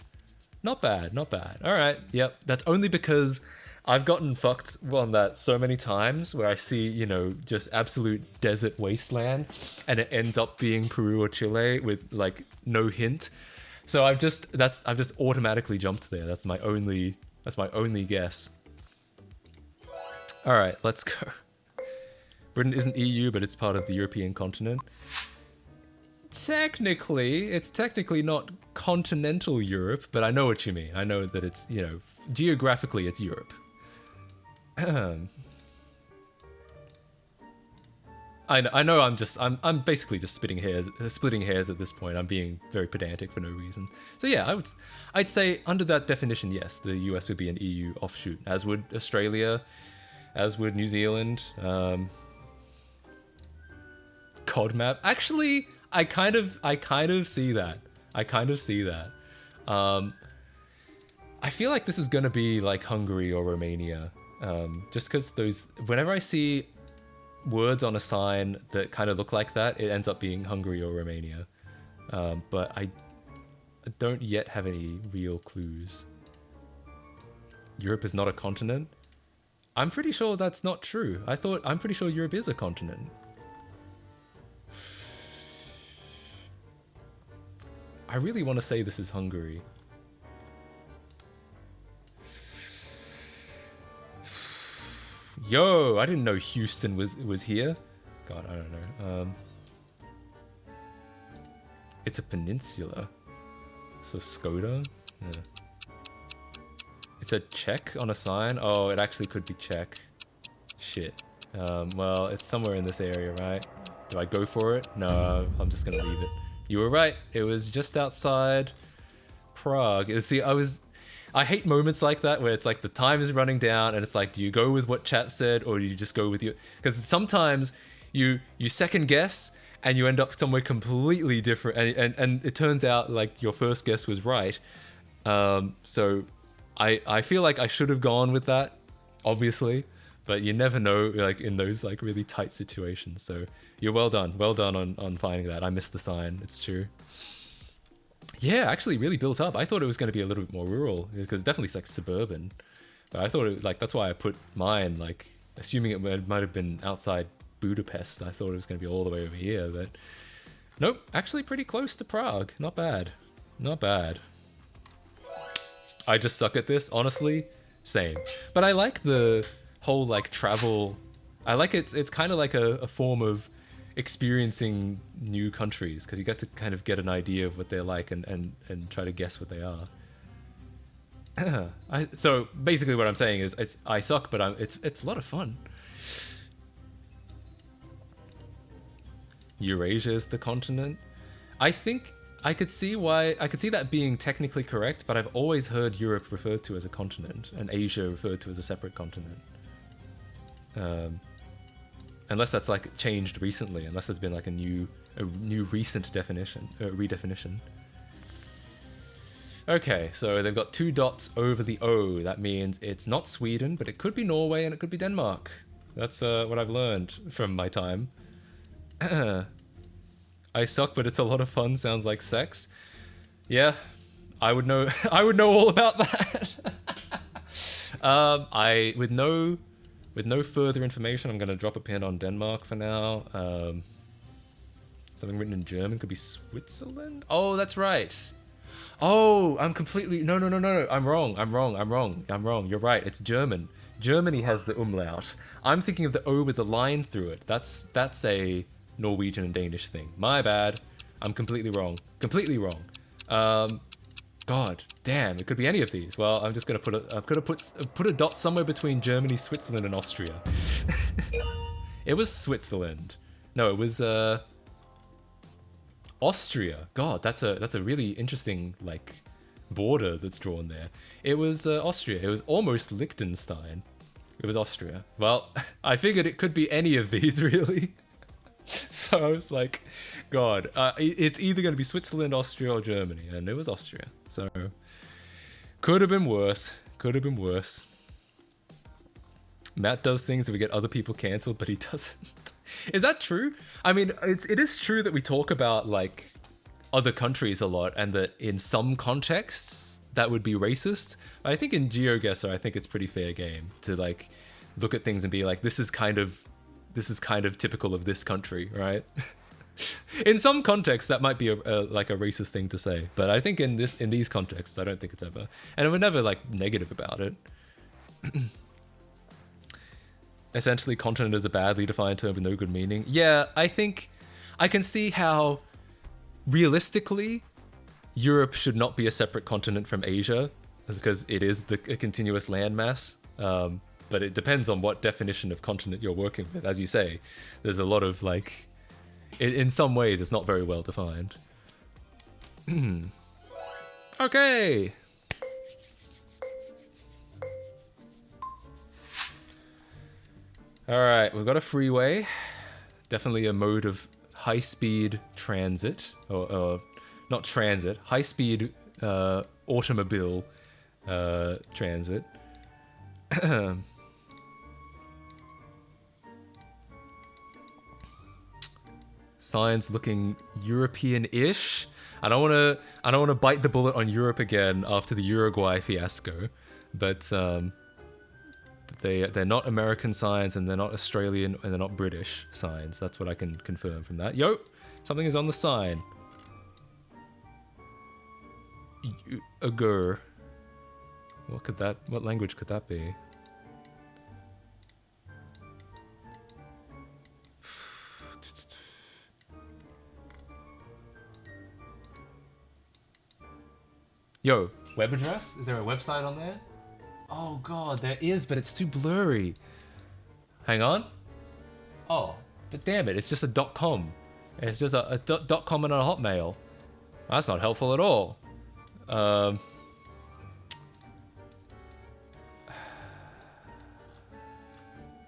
Not bad, not bad. All right, yep. That's only because I've gotten fucked on that so many times where I see, you know, just absolute desert wasteland and it ends up being Peru or Chile with no hint. So I've just automatically jumped there. That's my only guess. All right, let's go. Britain isn't EU, but it's part of the European continent. it's technically not continental Europe, but I know what you mean. I know that it's, you know, geographically it's Europe. I know I'm basically just splitting hairs at this point. I'm being very pedantic for no reason. So yeah, I'd say under that definition, yes, the US would be an EU offshoot, as would Australia, as would New Zealand. COD map. Actually, I kind of see that. I feel like this is gonna be like Hungary or Romania, just because whenever I see words on a sign that kind of look like that, it ends up being Hungary or Romania. But I don't yet have any real clues. Europe is not a continent? I'm pretty sure that's not true. I'm pretty sure Europe is a continent. I really want to say this is Hungary. Yo, I didn't know Houston was here. God, I don't know. It's a peninsula. So Skoda? Yeah. It's a Czech on a sign? Oh, it actually could be Czech. Shit. Well, it's somewhere in this area, right? Do I go for it? No, I'm just gonna leave it. You were right. It was just outside Prague. See, I hate moments like that where it's like the time is running down and it's like, do you go with what chat said or do you just go with your... Because sometimes you second guess and you end up somewhere completely different and it turns out like your first guess was right. So I feel like I should have gone with that, obviously, but you never know like in those like really tight situations. So you're well done on finding that. I missed the sign, it's true. Yeah, actually really built up. I thought it was going to be a little bit more rural because definitely it's like suburban. But I thought it like that's why I put mine like assuming it might have been outside Budapest. I thought it was going to be all the way over here, but nope, actually pretty close to Prague. Not bad. Not bad. I just suck at this, honestly. Same. But I like the whole like travel. I like it. It's kind of like a form of experiencing new countries because you get to kind of get an idea of what they're like and try to guess what they are. So basically what I'm saying is I suck, but it's a lot of fun. Eurasia is the continent. I think I could see that being technically correct, but I've always heard Europe referred to as a continent and Asia referred to as a separate continent. Unless that's like changed recently, unless there's been like a new recent redefinition. Okay, so they've got 2 dots over the O. That means it's not Sweden, but it could be Norway and it could be Denmark. That's what I've learned from my time. I suck, but it's a lot of fun. Sounds like sex. Yeah, I would know. I would know all about that. With no further information, I'm going to drop a pin on Denmark for now. Something written in German could be Switzerland? Oh, that's right. Oh, I'm completely... No. I'm wrong. You're right. It's German. Germany has the umlaut. I'm thinking of the O with the line through it. That's a Norwegian and Danish thing. My bad. I'm completely wrong. God damn, it could be any of these. Well, I'm just gonna put a dot somewhere between Germany, Switzerland, and Austria. It was Switzerland. No, it was Austria. God, that's a really interesting like border that's drawn there. It was Austria. It was almost Liechtenstein. It was Austria. Well, I figured it could be any of these really. So I was like, God, it's either going to be Switzerland, Austria, or Germany, and it was Austria. So could have been worse. Matt does things that we get other people cancelled, but he doesn't. Is that true? I mean, it is true that we talk about like other countries a lot, and that in some contexts that would be racist. I think in GeoGuessr, I think it's pretty fair game to like look at things and be like, this is kind of typical of this country, right? In some contexts, that might be like a racist thing to say, but I think in these contexts, I don't think it's ever, and we're never like negative about it. Essentially, continent is a badly defined term with no good meaning. Yeah, I think I can see how realistically, Europe should not be a separate continent from Asia because it is a continuous landmass. But it depends on what definition of continent you're working with. As you say, there's a lot of like, in some ways, it's not very well defined. Okay. All right, we've got a freeway. Definitely a mode of high-speed transit, or not transit, high-speed automobile transit. Signs looking European-ish. I don't want to bite the bullet on Europe again after the Uruguay fiasco, but they're not American signs, and they're not Australian, and they're not British signs. That's what I can confirm from that. Yo, something is on the sign. Agur. What language could that be? Yo, web address? Is there a website on there? Oh god, there is, but it's too blurry. Hang on. Oh, but damn it, it's just a .com. It's just a .com and a Hotmail. That's not helpful at all.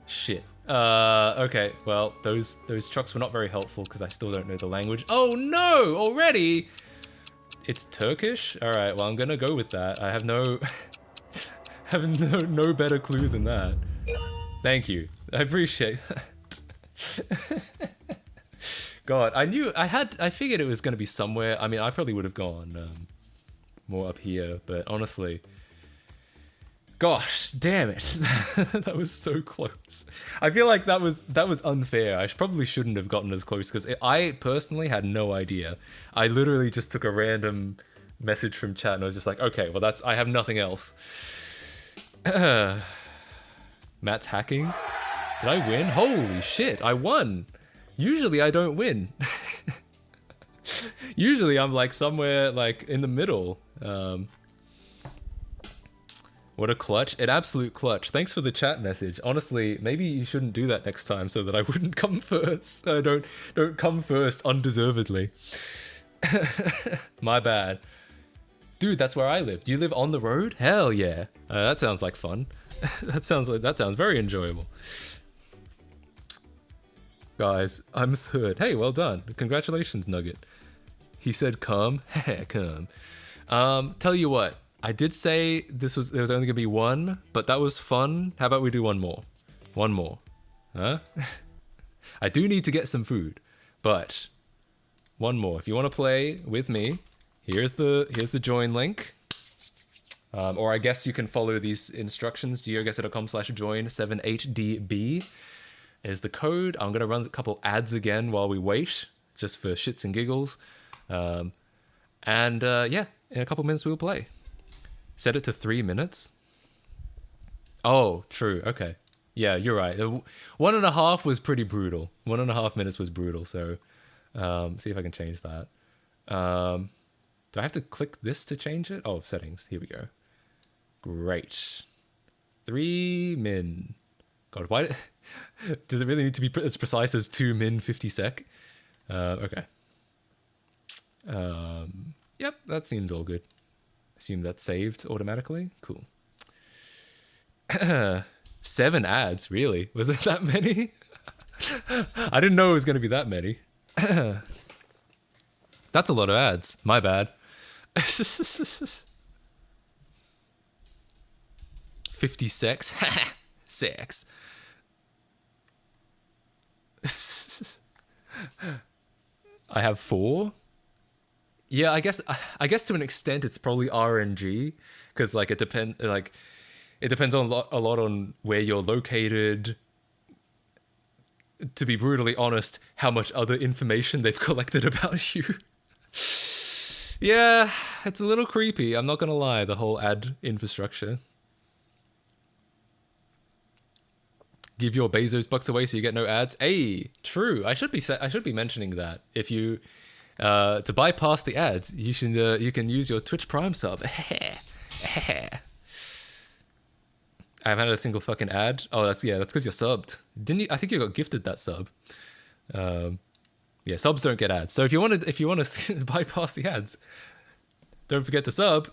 Shit. Okay, well, those trucks were not very helpful because I still don't know the language. Oh no, already? It's Turkish? Alright, well, I'm gonna go with that. I have no better clue than that. Thank you. I appreciate that. God, I figured it was gonna be somewhere. I mean, I probably would have gone more up here, but honestly, gosh, damn it. That was so close. I feel like that was unfair. I probably shouldn't have gotten as close because I personally had no idea. I literally just took a random message from chat and I was just like, okay, well I have nothing else. Matt's hacking. Did I win? Holy shit, I won. Usually I don't win. Usually I'm like somewhere like in the middle. What a clutch. An absolute clutch. Thanks for the chat message. Honestly, maybe you shouldn't do that next time so that I wouldn't come first. Don't come first undeservedly. My bad. Dude, that's where I live. Do you live on the road? Hell yeah. That sounds like fun. That sounds very enjoyable. Guys, I'm third. Hey, well done. Congratulations, Nugget. He said come. Come. Tell you what. I did say there was only gonna be one, but that was fun. How about we do one more? One more. Huh? I do need to get some food, but one more. If you want to play with me, here's the join link. Or I guess you can follow these instructions. geoguessr.com/join78db is the code. I'm gonna run a couple ads again while we wait, just for shits and giggles. Yeah, in a couple minutes we'll play. Set it to 3 minutes. Oh, true. Okay. Yeah, you're right. 1.5 was pretty brutal. 1.5 minutes was brutal. So, see if I can change that. Do I have to click this to change it? Oh, settings. Here we go. Great. 3 min. God, why does it really need to be as precise as 2 min 50 sec? Okay. Yep, that seems all good. Assume that's saved automatically. Cool. 7 ads, really? Was it that many? I didn't know it was going to be that many. That's a lot of ads. My bad. 50 sex. Sex. I have 4. Yeah, I guess to an extent it's probably RNG because like it depends on a lot on where you're located. To be brutally honest, how much other information they've collected about you. Yeah, it's a little creepy. I'm not gonna lie. The whole ad infrastructure. Give your Bezos bucks away so you get no ads. Hey, true. I should be mentioning that if you To bypass the ads, you can use your Twitch Prime sub. I haven't had a single fucking ad. Oh, that's because you're subbed. Didn't you? I think you got gifted that sub. Yeah, subs don't get ads. So if you want to bypass the ads, don't forget to sub.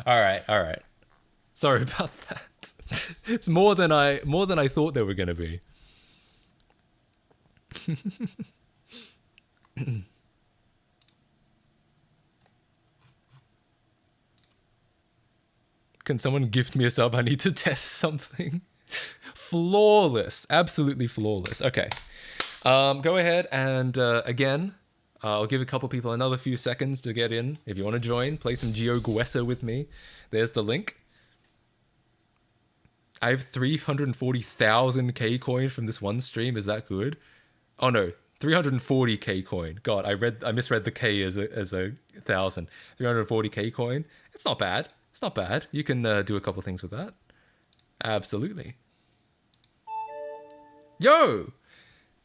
All right. Sorry about that. It's more than I thought they were gonna be. Can someone gift me a sub? I need to test something. Flawless. Absolutely flawless. Okay. Go ahead and again, I'll give a couple people another few seconds to get in. If you want to join, play some GeoGuessr with me. There's the link. I have 340,000 K coin from this one stream. Is that good? Oh no, 340 K coin. God, I misread the K as a thousand. 340 K coin. It's not bad. It's not bad. You can do a couple things with that. Absolutely. Yo!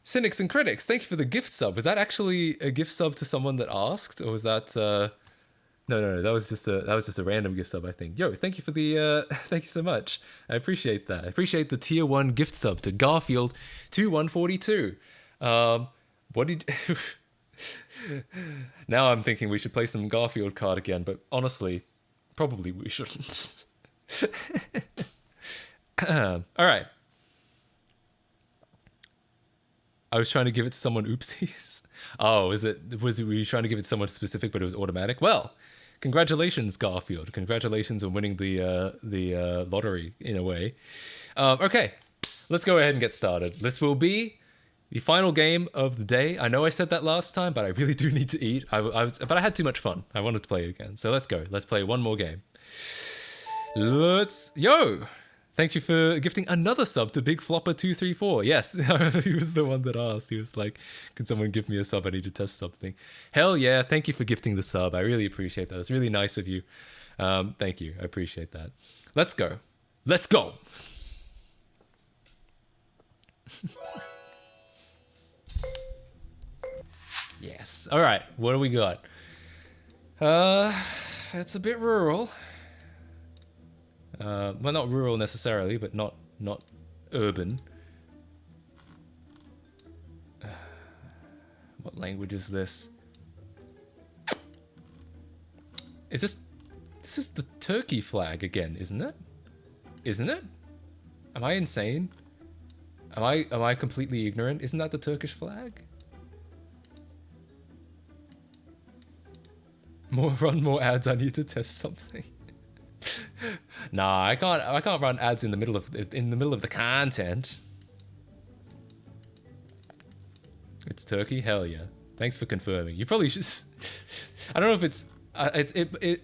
Cynics and Critics, thank you for the gift sub. Was that actually a gift sub to someone that asked? Or was that... No, that was just a random gift sub, I think. Yo, thank you for the... thank you so much. I appreciate that. I appreciate the tier 1 gift sub to Garfield 2142. What did... Now I'm thinking we should play some Garfield card again, but honestly... Probably we shouldn't. All right. I was trying to give it to someone. Oopsies. Oh, were you trying to give it to someone specific, but it was automatic? Well, congratulations, Garfield. Congratulations on winning the lottery in a way. Okay, let's go ahead and get started. This will be the final game of the day. I know I said that last time, but I really do need to eat. But I had too much fun. I wanted to play it again. So let's go. Let's play one more game. Yo! Thank you for gifting another sub to Big Flopper 234. Yes, he was the one that asked. He was like, can someone give me a sub? I need to test something. Hell yeah. Thank you for gifting the sub. I really appreciate that. It's really nice of you. Thank you. I appreciate that. Let's go. Let's go. Yes. All right. What do we got? It's a bit rural. Well, not rural necessarily, but not urban. What language is this? This is the Turkey flag again, isn't it? Isn't it? Am I insane? Am I completely ignorant? Isn't that the Turkish flag? Run more ads. I need to test something. Nah, I can't run ads in the middle of the content. It's Turkey. Hell yeah. Thanks for confirming. You probably should. I don't know if it's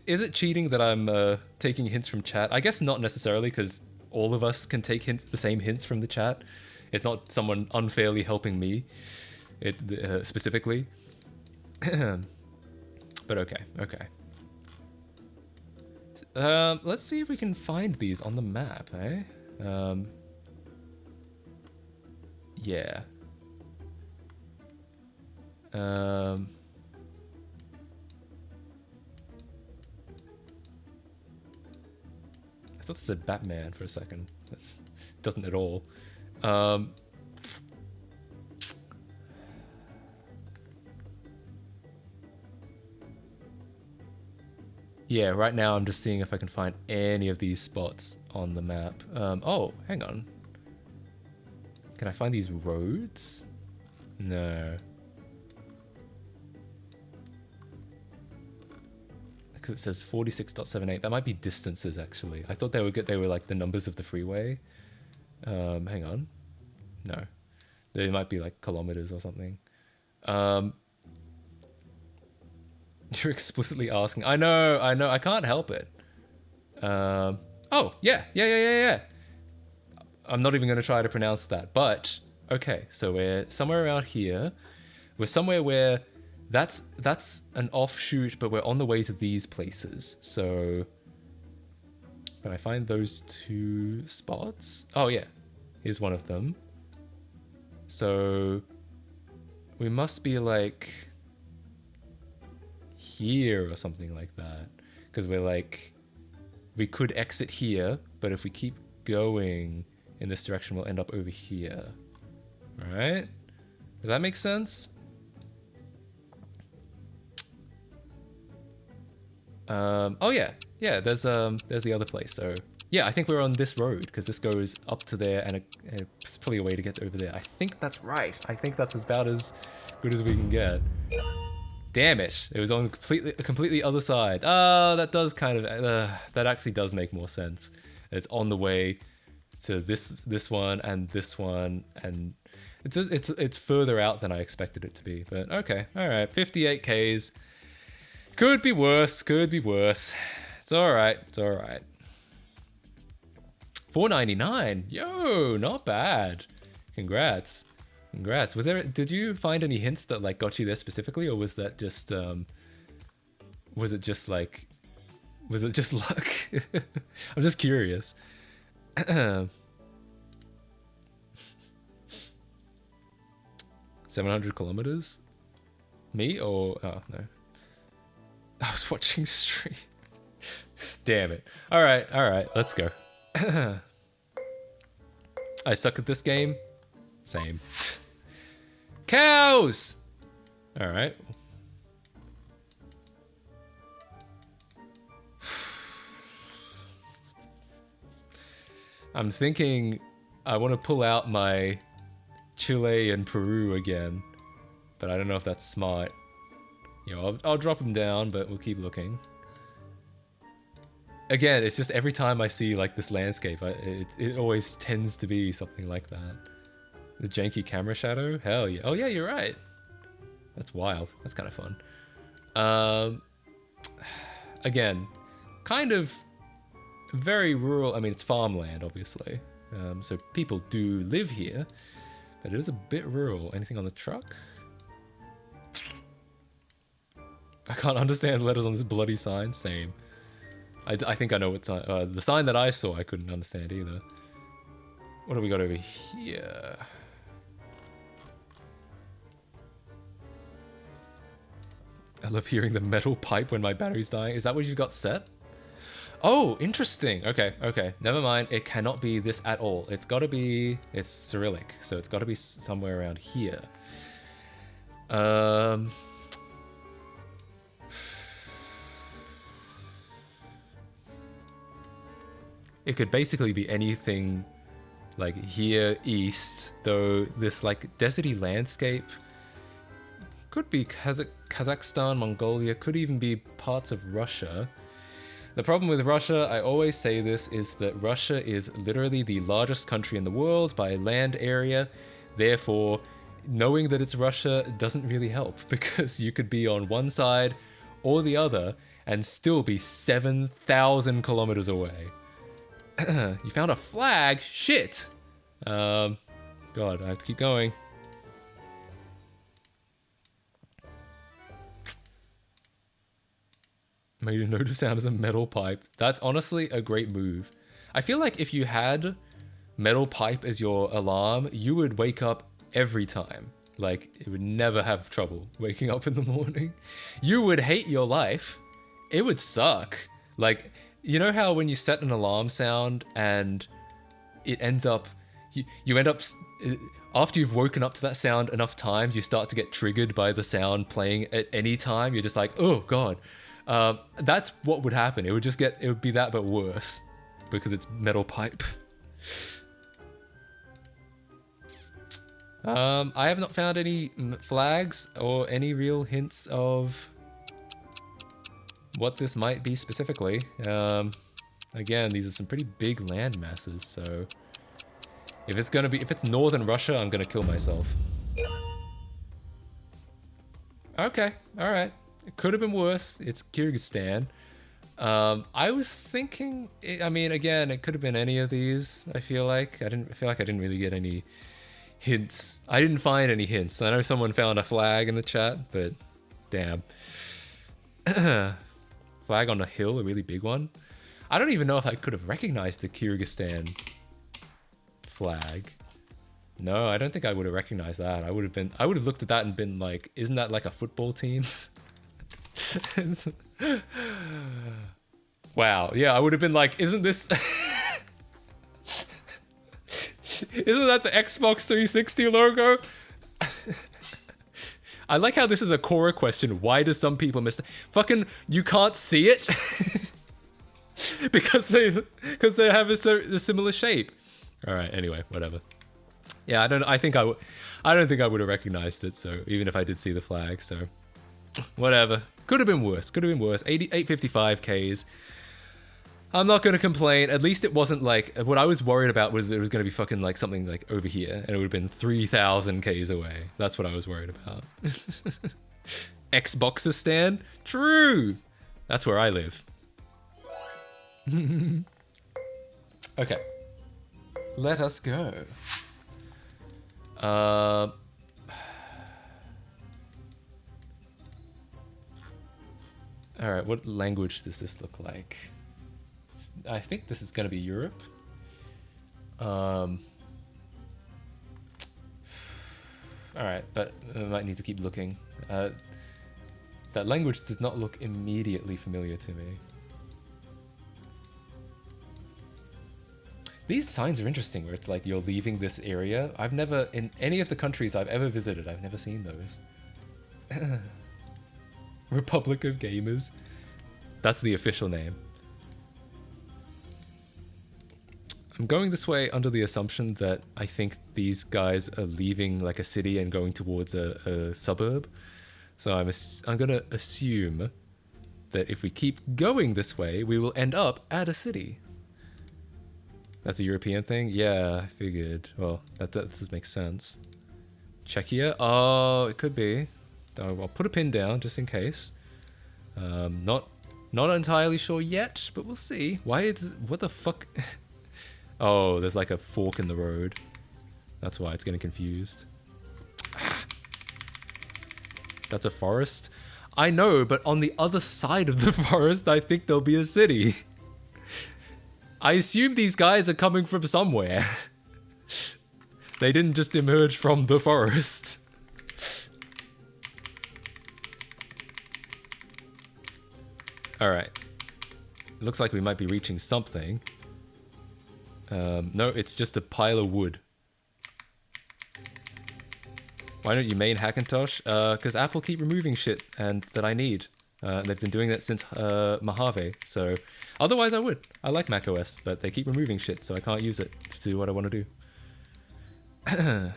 is it cheating that I'm taking hints from chat? I guess not necessarily, because all of us can take the same hints from the chat. It's not someone unfairly helping me. Specifically. But okay. Let's see if we can find these on the map, eh? Yeah. I thought it said Batman for a second. It doesn't at all. Yeah, right now I'm just seeing if I can find any of these spots on the map. Oh, hang on. Can I find these roads? No. Because it says 46.78. That might be distances, actually. I thought they were like the numbers of the freeway. Hang on. No. They might be like kilometers or something. You're explicitly asking. I know. I can't help it. Oh, yeah. I'm not even going to try to pronounce that. But, okay. So we're somewhere around here. We're somewhere where that's an offshoot, but we're on the way to these places. So, can I find those two spots? Oh, yeah. Here's one of them. So, We must be like here or something like that. Because we're like, we could exit here, but if we keep going in this direction, we'll end up over here. Right? Does that make sense? Oh yeah, there's the other place. So yeah, I think we're on this road because this goes up to there, and it's probably a way to get over there. I think that's right. I think that's about as good as we can get. Damn it! It was on a completely other side. Oh, that does kind of that actually does make more sense. It's on the way to this one and this one, and it's further out than I expected it to be. But okay, all right, 58 Ks. Could be worse. Could be worse. It's all right. It's all right. 499. Yo, not bad. Congrats. Congrats. Did you find any hints that like got you there specifically, or was that just was it just luck? I'm just curious. 700 kilometers? Me or oh no. I was watching stream. Damn it. All right, let's go. I suck at this game. Same. Cows! All right. I'm thinking I want to pull out my Chile and Peru again, but I don't know if that's smart. You know, I'll drop them down, but we'll keep looking. Again, it's just every time I see like this landscape, it always tends to be something like that. The janky camera shadow? Hell yeah. Oh yeah, you're right. That's wild. That's kind of fun. Again, kind of very rural. I mean, it's farmland, obviously. So people do live here, but it is a bit rural. Anything on the truck? I can't understand letters on this bloody sign. Same. I think I know what sign. The sign that I saw, I couldn't understand either. What do we got over here? I love hearing the metal pipe when my battery's dying. Is that what you've got set? Oh, interesting. Okay, okay. Never mind. It cannot be this at all. It's got to be... It's Cyrillic, so it's got to be somewhere around here. It could basically be anything like here east, though this like deserty landscape could be Kazakhstan, Mongolia, could even be parts of Russia. The problem with Russia, I always say this, is that Russia is literally the largest country in the world by land area. Therefore, knowing that it's Russia doesn't really help, because you could be on one side or the other and still be 7,000 kilometers away. You found a flag? Shit! God, I have to keep going. Made a note of sound as a metal pipe. That's honestly a great move. I feel like if you had metal pipe as your alarm, you would wake up every time. Like, it would never have trouble waking up in the morning. You would hate your life. It would suck. Like, you know how when you set an alarm sound and it ends up, you end up, after you've woken up to that sound enough times, you start to get triggered by the sound playing at any time. You're just like, oh God. That's what would happen. It would be that but worse because it's metal pipe. I have not found any flags or any real hints of what this might be specifically. Again, these are some pretty big land masses, so if it's northern Russia, I'm gonna kill myself. Okay, all right. It could have been worse. It's Kyrgyzstan. I was thinking, I mean, again, it could have been any of these. I feel like I didn't really get any hints. I didn't find any hints. I know someone found a flag in the chat, but damn. Flag on a hill, a really big one. I don't even know if I could have recognized the Kyrgyzstan flag. No, I don't think I would have recognized that. I would have looked at that and been like, isn't that like a football team? Wow. Yeah, I would have been like, isn't this isn't that the Xbox 360 logo? I like how this is a Korra question. Why do some people miss fucking you can't see it? because they have a similar shape. All right, anyway, whatever. Yeah, I don't think I would have recognized it, so even if I did see the flag, so whatever. Could have been worse. 855 Ks. I'm not going to complain. At least it wasn't like, what I was worried about was it was going to be fucking like something like over here and it would have been 3,000 Ks away. That's what I was worried about. Xboxistan? True. That's where I live. Okay. Let us go. Alright, what language does this look like? I think this is going to be Europe. Alright, but I might need to keep looking. That language does not look immediately familiar to me. These signs are interesting, where it's like you're leaving this area. I've never, in any of the countries I've ever visited, I've never seen those. Republic of Gamers. That's the official name. I'm going this way under the assumption that I think these guys are leaving like a city and going towards a suburb. So I'm gonna assume that if we keep going this way, we will end up at a city. That's a European thing? Yeah, I figured. Well, that does make sense. Czechia? Oh, it could be. I'll put a pin down just in case. Not entirely sure yet, but we'll see. What the fuck? Oh, there's like a fork in the road. That's why it's getting confused. That's a forest? I know, but on the other side of the forest, I think there'll be a city. I assume these guys are coming from somewhere. They didn't just emerge from the forest. Alright. Looks like we might be reaching something. No, it's just a pile of wood. Why don't you main Hackintosh? Because Apple keep removing shit and that I need. They've been doing that since Mojave, so... Otherwise I would. I like macOS, but they keep removing shit, so I can't use it to do what I want to do.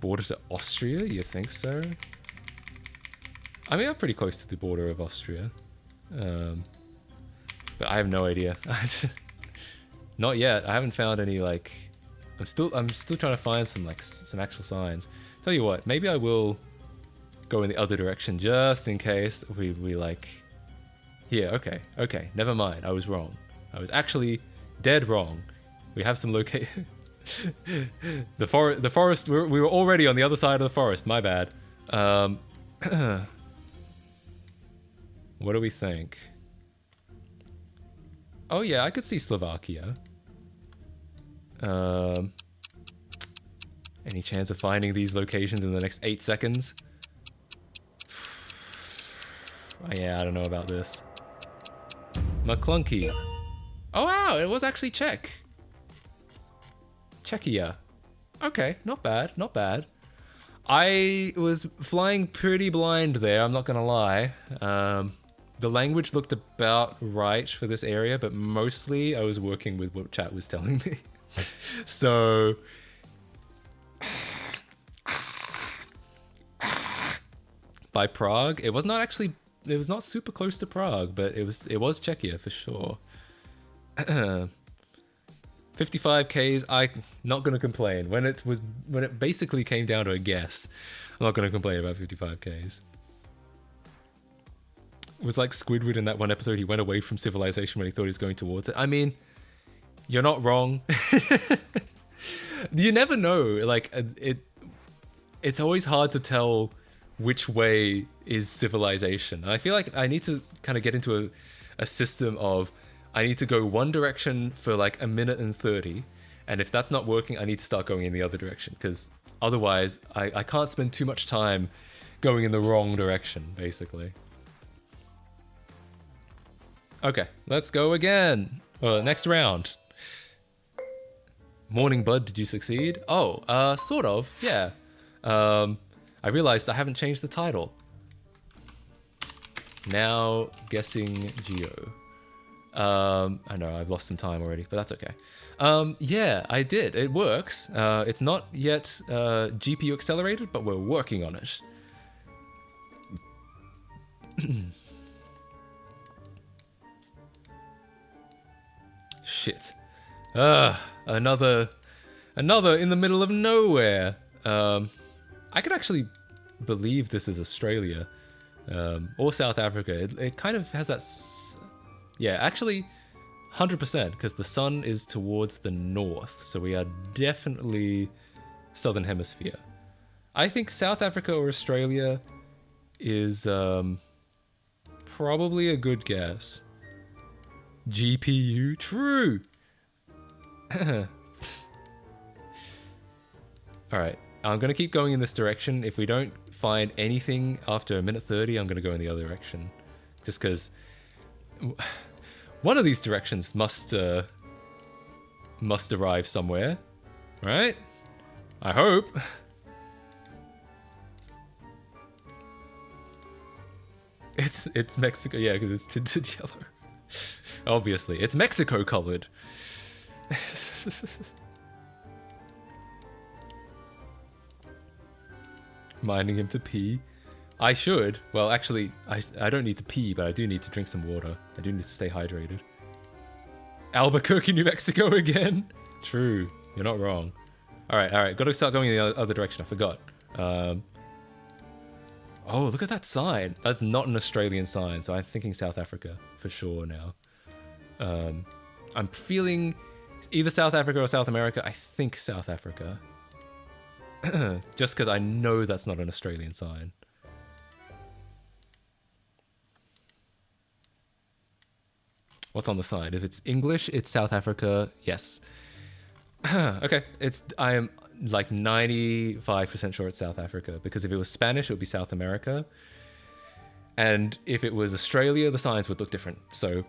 Border to Austria? You think so? I mean, I'm pretty close to the border of Austria. But I have no idea. Not yet. I haven't found any, like... I'm still trying to find some, like, some actual signs. Tell you what, maybe I will go in the other direction just in case we like... Here, okay, never mind. I was wrong. I was actually dead wrong. We have some location... The forest, we were already on the other side of the forest, my bad. What do we think? Oh yeah, I could see Slovakia. Any chance of finding these locations in the next 8 seconds? Yeah, I don't know about this. McClunky. Oh wow, it was actually Czech. Czechia. Okay, not bad, not bad. I was flying pretty blind there, I'm not gonna lie. The language looked about right for this area, but mostly I was working with what chat was telling me. So... By Prague, it was not super close to Prague, but it was Czechia for sure. 55 Ks, I'm not gonna complain. When it basically came down to a guess, I'm not gonna complain about 55 Ks. It was like Squidward in that one episode, he went away from civilization when he thought he was going towards it. I mean, you're not wrong. You never know, like, it's always hard to tell which way is civilization. And I feel like I need to kind of get into a system of, I need to go one direction for like a minute and 30. And if that's not working, I need to start going in the other direction. Because otherwise, I can't spend too much time going in the wrong direction, basically. Okay, let's go again. Next round. Morning Bud, did you succeed? Oh, sort of, yeah. I realized I haven't changed the title. Now guessing Geo. I know I've lost some time already, but that's okay. Yeah, I did. It works. It's not yet GPU accelerated, but we're working on it. Shit. Another in the middle of nowhere. I could actually believe this is Australia. Or South Africa. It kind of has that... Yeah, actually, 100%, because the sun is towards the north, so we are definitely Southern Hemisphere. I think South Africa or Australia is probably a good guess. GPU, true! Alright, I'm going to keep going in this direction. If we don't find anything after a minute 30, I'm going to go in the other direction. Just because one of these directions must arrive somewhere, right? I hope. It's Mexico, yeah, because it's tinted yellow. Obviously, it's Mexico colored. Minding him to pee. I should. Well, actually, I don't need to pee, but I do need to drink some water. I do need to stay hydrated. Albuquerque, New Mexico again? True. You're not wrong. Alright. Gotta start going in the other direction. I forgot. Oh, look at that sign. That's not an Australian sign, so I'm thinking South Africa for sure now. I'm feeling either South Africa or South America. I think South Africa. Just because I know that's not an Australian sign. What's on the side? If it's English, it's South Africa. Yes. Okay. I am like 95% sure it's South Africa, because if it was Spanish, it would be South America. And if it was Australia, the signs would look different. So,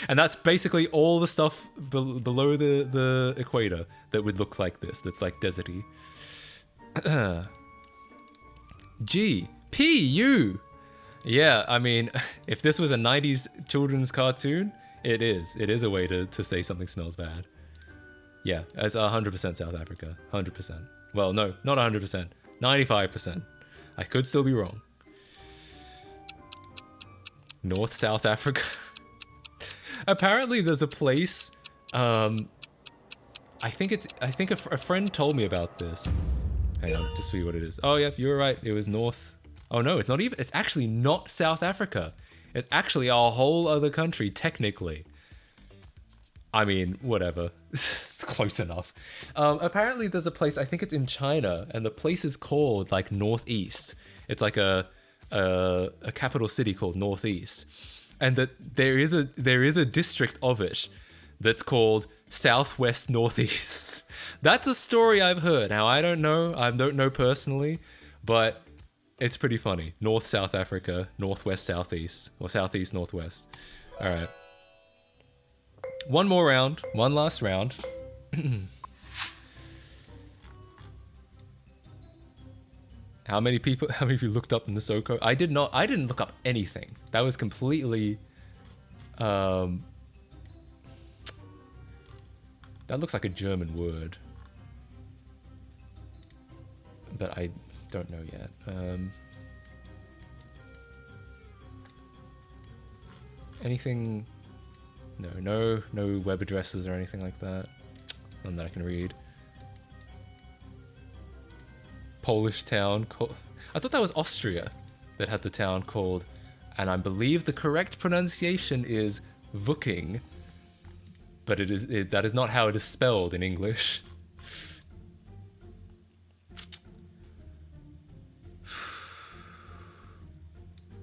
and that's basically all the stuff below the equator that would look like this. That's like deserty. G, P, U. Yeah, I mean, if this was a 90s children's cartoon, it is. It is a way to say something smells bad. Yeah, it's 100% South Africa. 100%. Well, no, not 100%. 95%. I could still be wrong. North South Africa. Apparently there's a place, I think a friend told me about this. Hang on, just see what it is. Oh yeah, you were right. It was North. Oh no, it's not even. It's actually not South Africa. It's actually a whole other country, technically. I mean, whatever. It's close enough. Apparently there's a place, I think it's in China, and the place is called like Northeast. It's like a capital city called Northeast. And that there is a district of it that's called Southwest Northeast. That's a story I've heard. Now, I don't know personally, but it's pretty funny. North South Africa, Northwest Southeast, or Southeast Northwest. All right. One more round, one last round. How many people have you looked up in the Soko? I didn't look up anything. That was completely, that looks like a German word. But I don't know yet. Anything? No web addresses or anything like that. None that I can read. Polish town called... I thought that was Austria that had the town called, and I believe the correct pronunciation is Vuking, but that is not how it is spelled in English.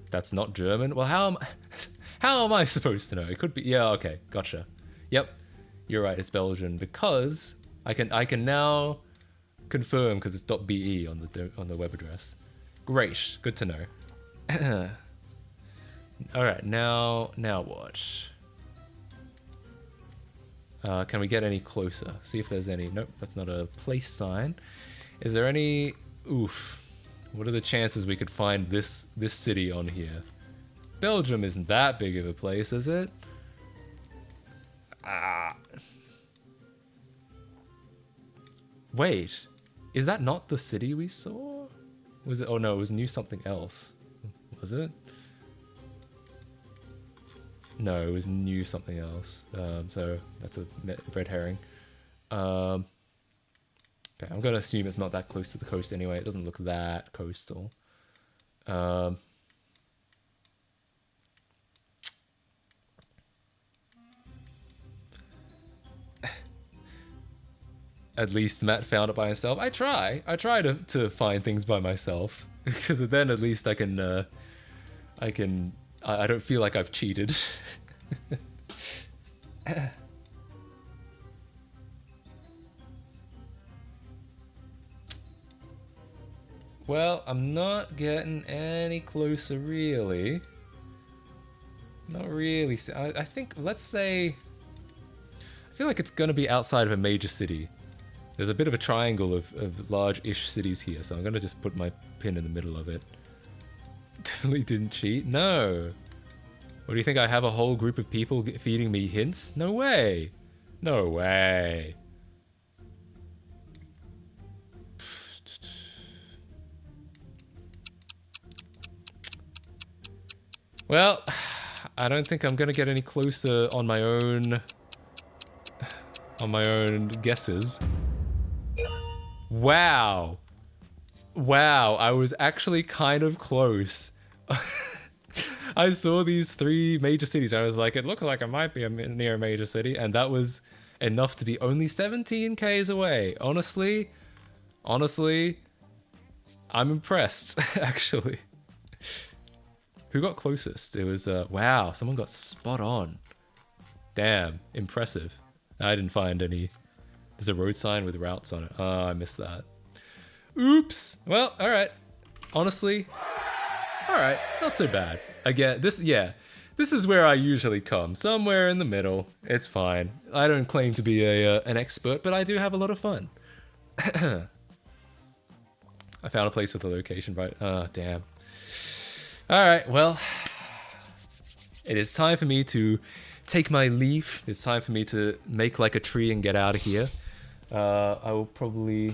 That's not German. Well, How am I supposed to know? It could be. Yeah. Okay. Gotcha. Yep. You're right. It's Belgian because I can now confirm because it's .be on the web address. Great. Good to know. All right. Now what? Can we get any closer? See if there's any. Nope. That's not a place sign. Is there any? Oof. What are the chances we could find this city on here? Belgium isn't that big of a place, is it? Wait, is that not the city we saw? Was it? Oh no, it was New something else. Was it? No, it was New something else. So that's a red herring. Okay, I'm gonna assume it's not that close to the coast anyway. It doesn't look that coastal. At least Matt found it by himself. I try to find things by myself because then at least I don't feel like I've cheated. Well, I'm not getting any closer really. Not really. I think, let's say, I feel like it's gonna be outside of a major city. There's a bit of a triangle of large-ish cities here, so I'm gonna just put my pin in the middle of it. Definitely didn't cheat. No. What do you think? I have a whole group of people feeding me hints? No way. No way. Well, I don't think I'm gonna get any closer on my own guesses. Wow. Wow, I was actually kind of close. I saw these 3 major cities. I was like, it looks like it might be near a major city, and that was enough to be only 17 k's away. Honestly, I'm impressed, actually. Who got closest? It was, wow, someone got spot on. Damn, impressive. I didn't find any. There's a road sign with routes on it. Oh, I missed that. Oops. Well, all right. Honestly, all right, not so bad. Again, this is where I usually come. Somewhere in the middle. It's fine. I don't claim to be an expert, but I do have a lot of fun. I found a place with a location, right? Oh, damn. All right, well, it is time for me to take my leave. It's time for me to make like a tree and get out of here. I will probably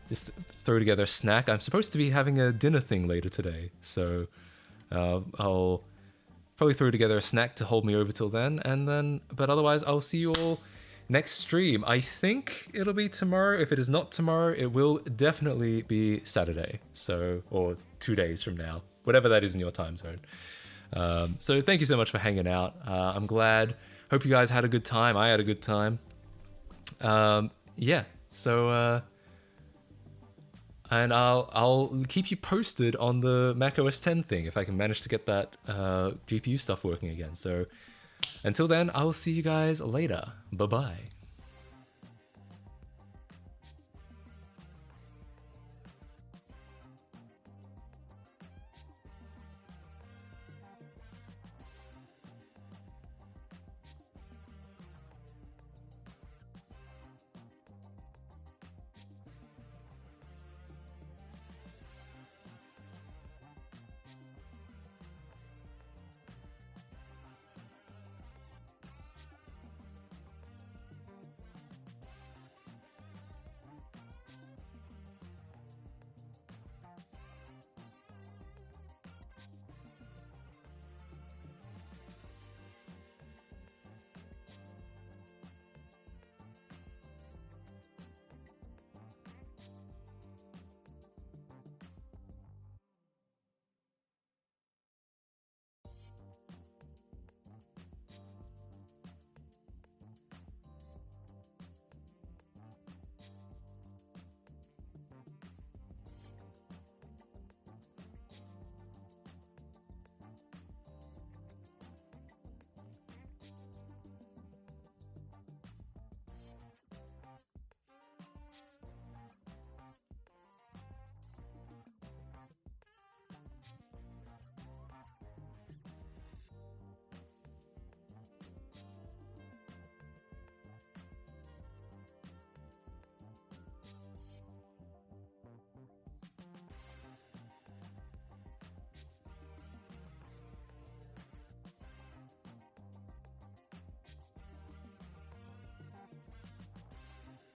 just throw together a snack. I'm supposed to be having a dinner thing later today, so I'll probably throw together a snack to hold me over till then, and then, but otherwise I'll see you all next stream. I think it'll be tomorrow. If it is not tomorrow, it will definitely be Saturday, so, or 2 days from now, whatever that is in your time zone. So thank you so much for hanging out. I'm glad. Hope you guys had a good time. I had a good time. Yeah. So and I'll keep you posted on the macOS 10 thing if I can manage to get that GPU stuff working again. So until then, I will see you guys later. Bye bye.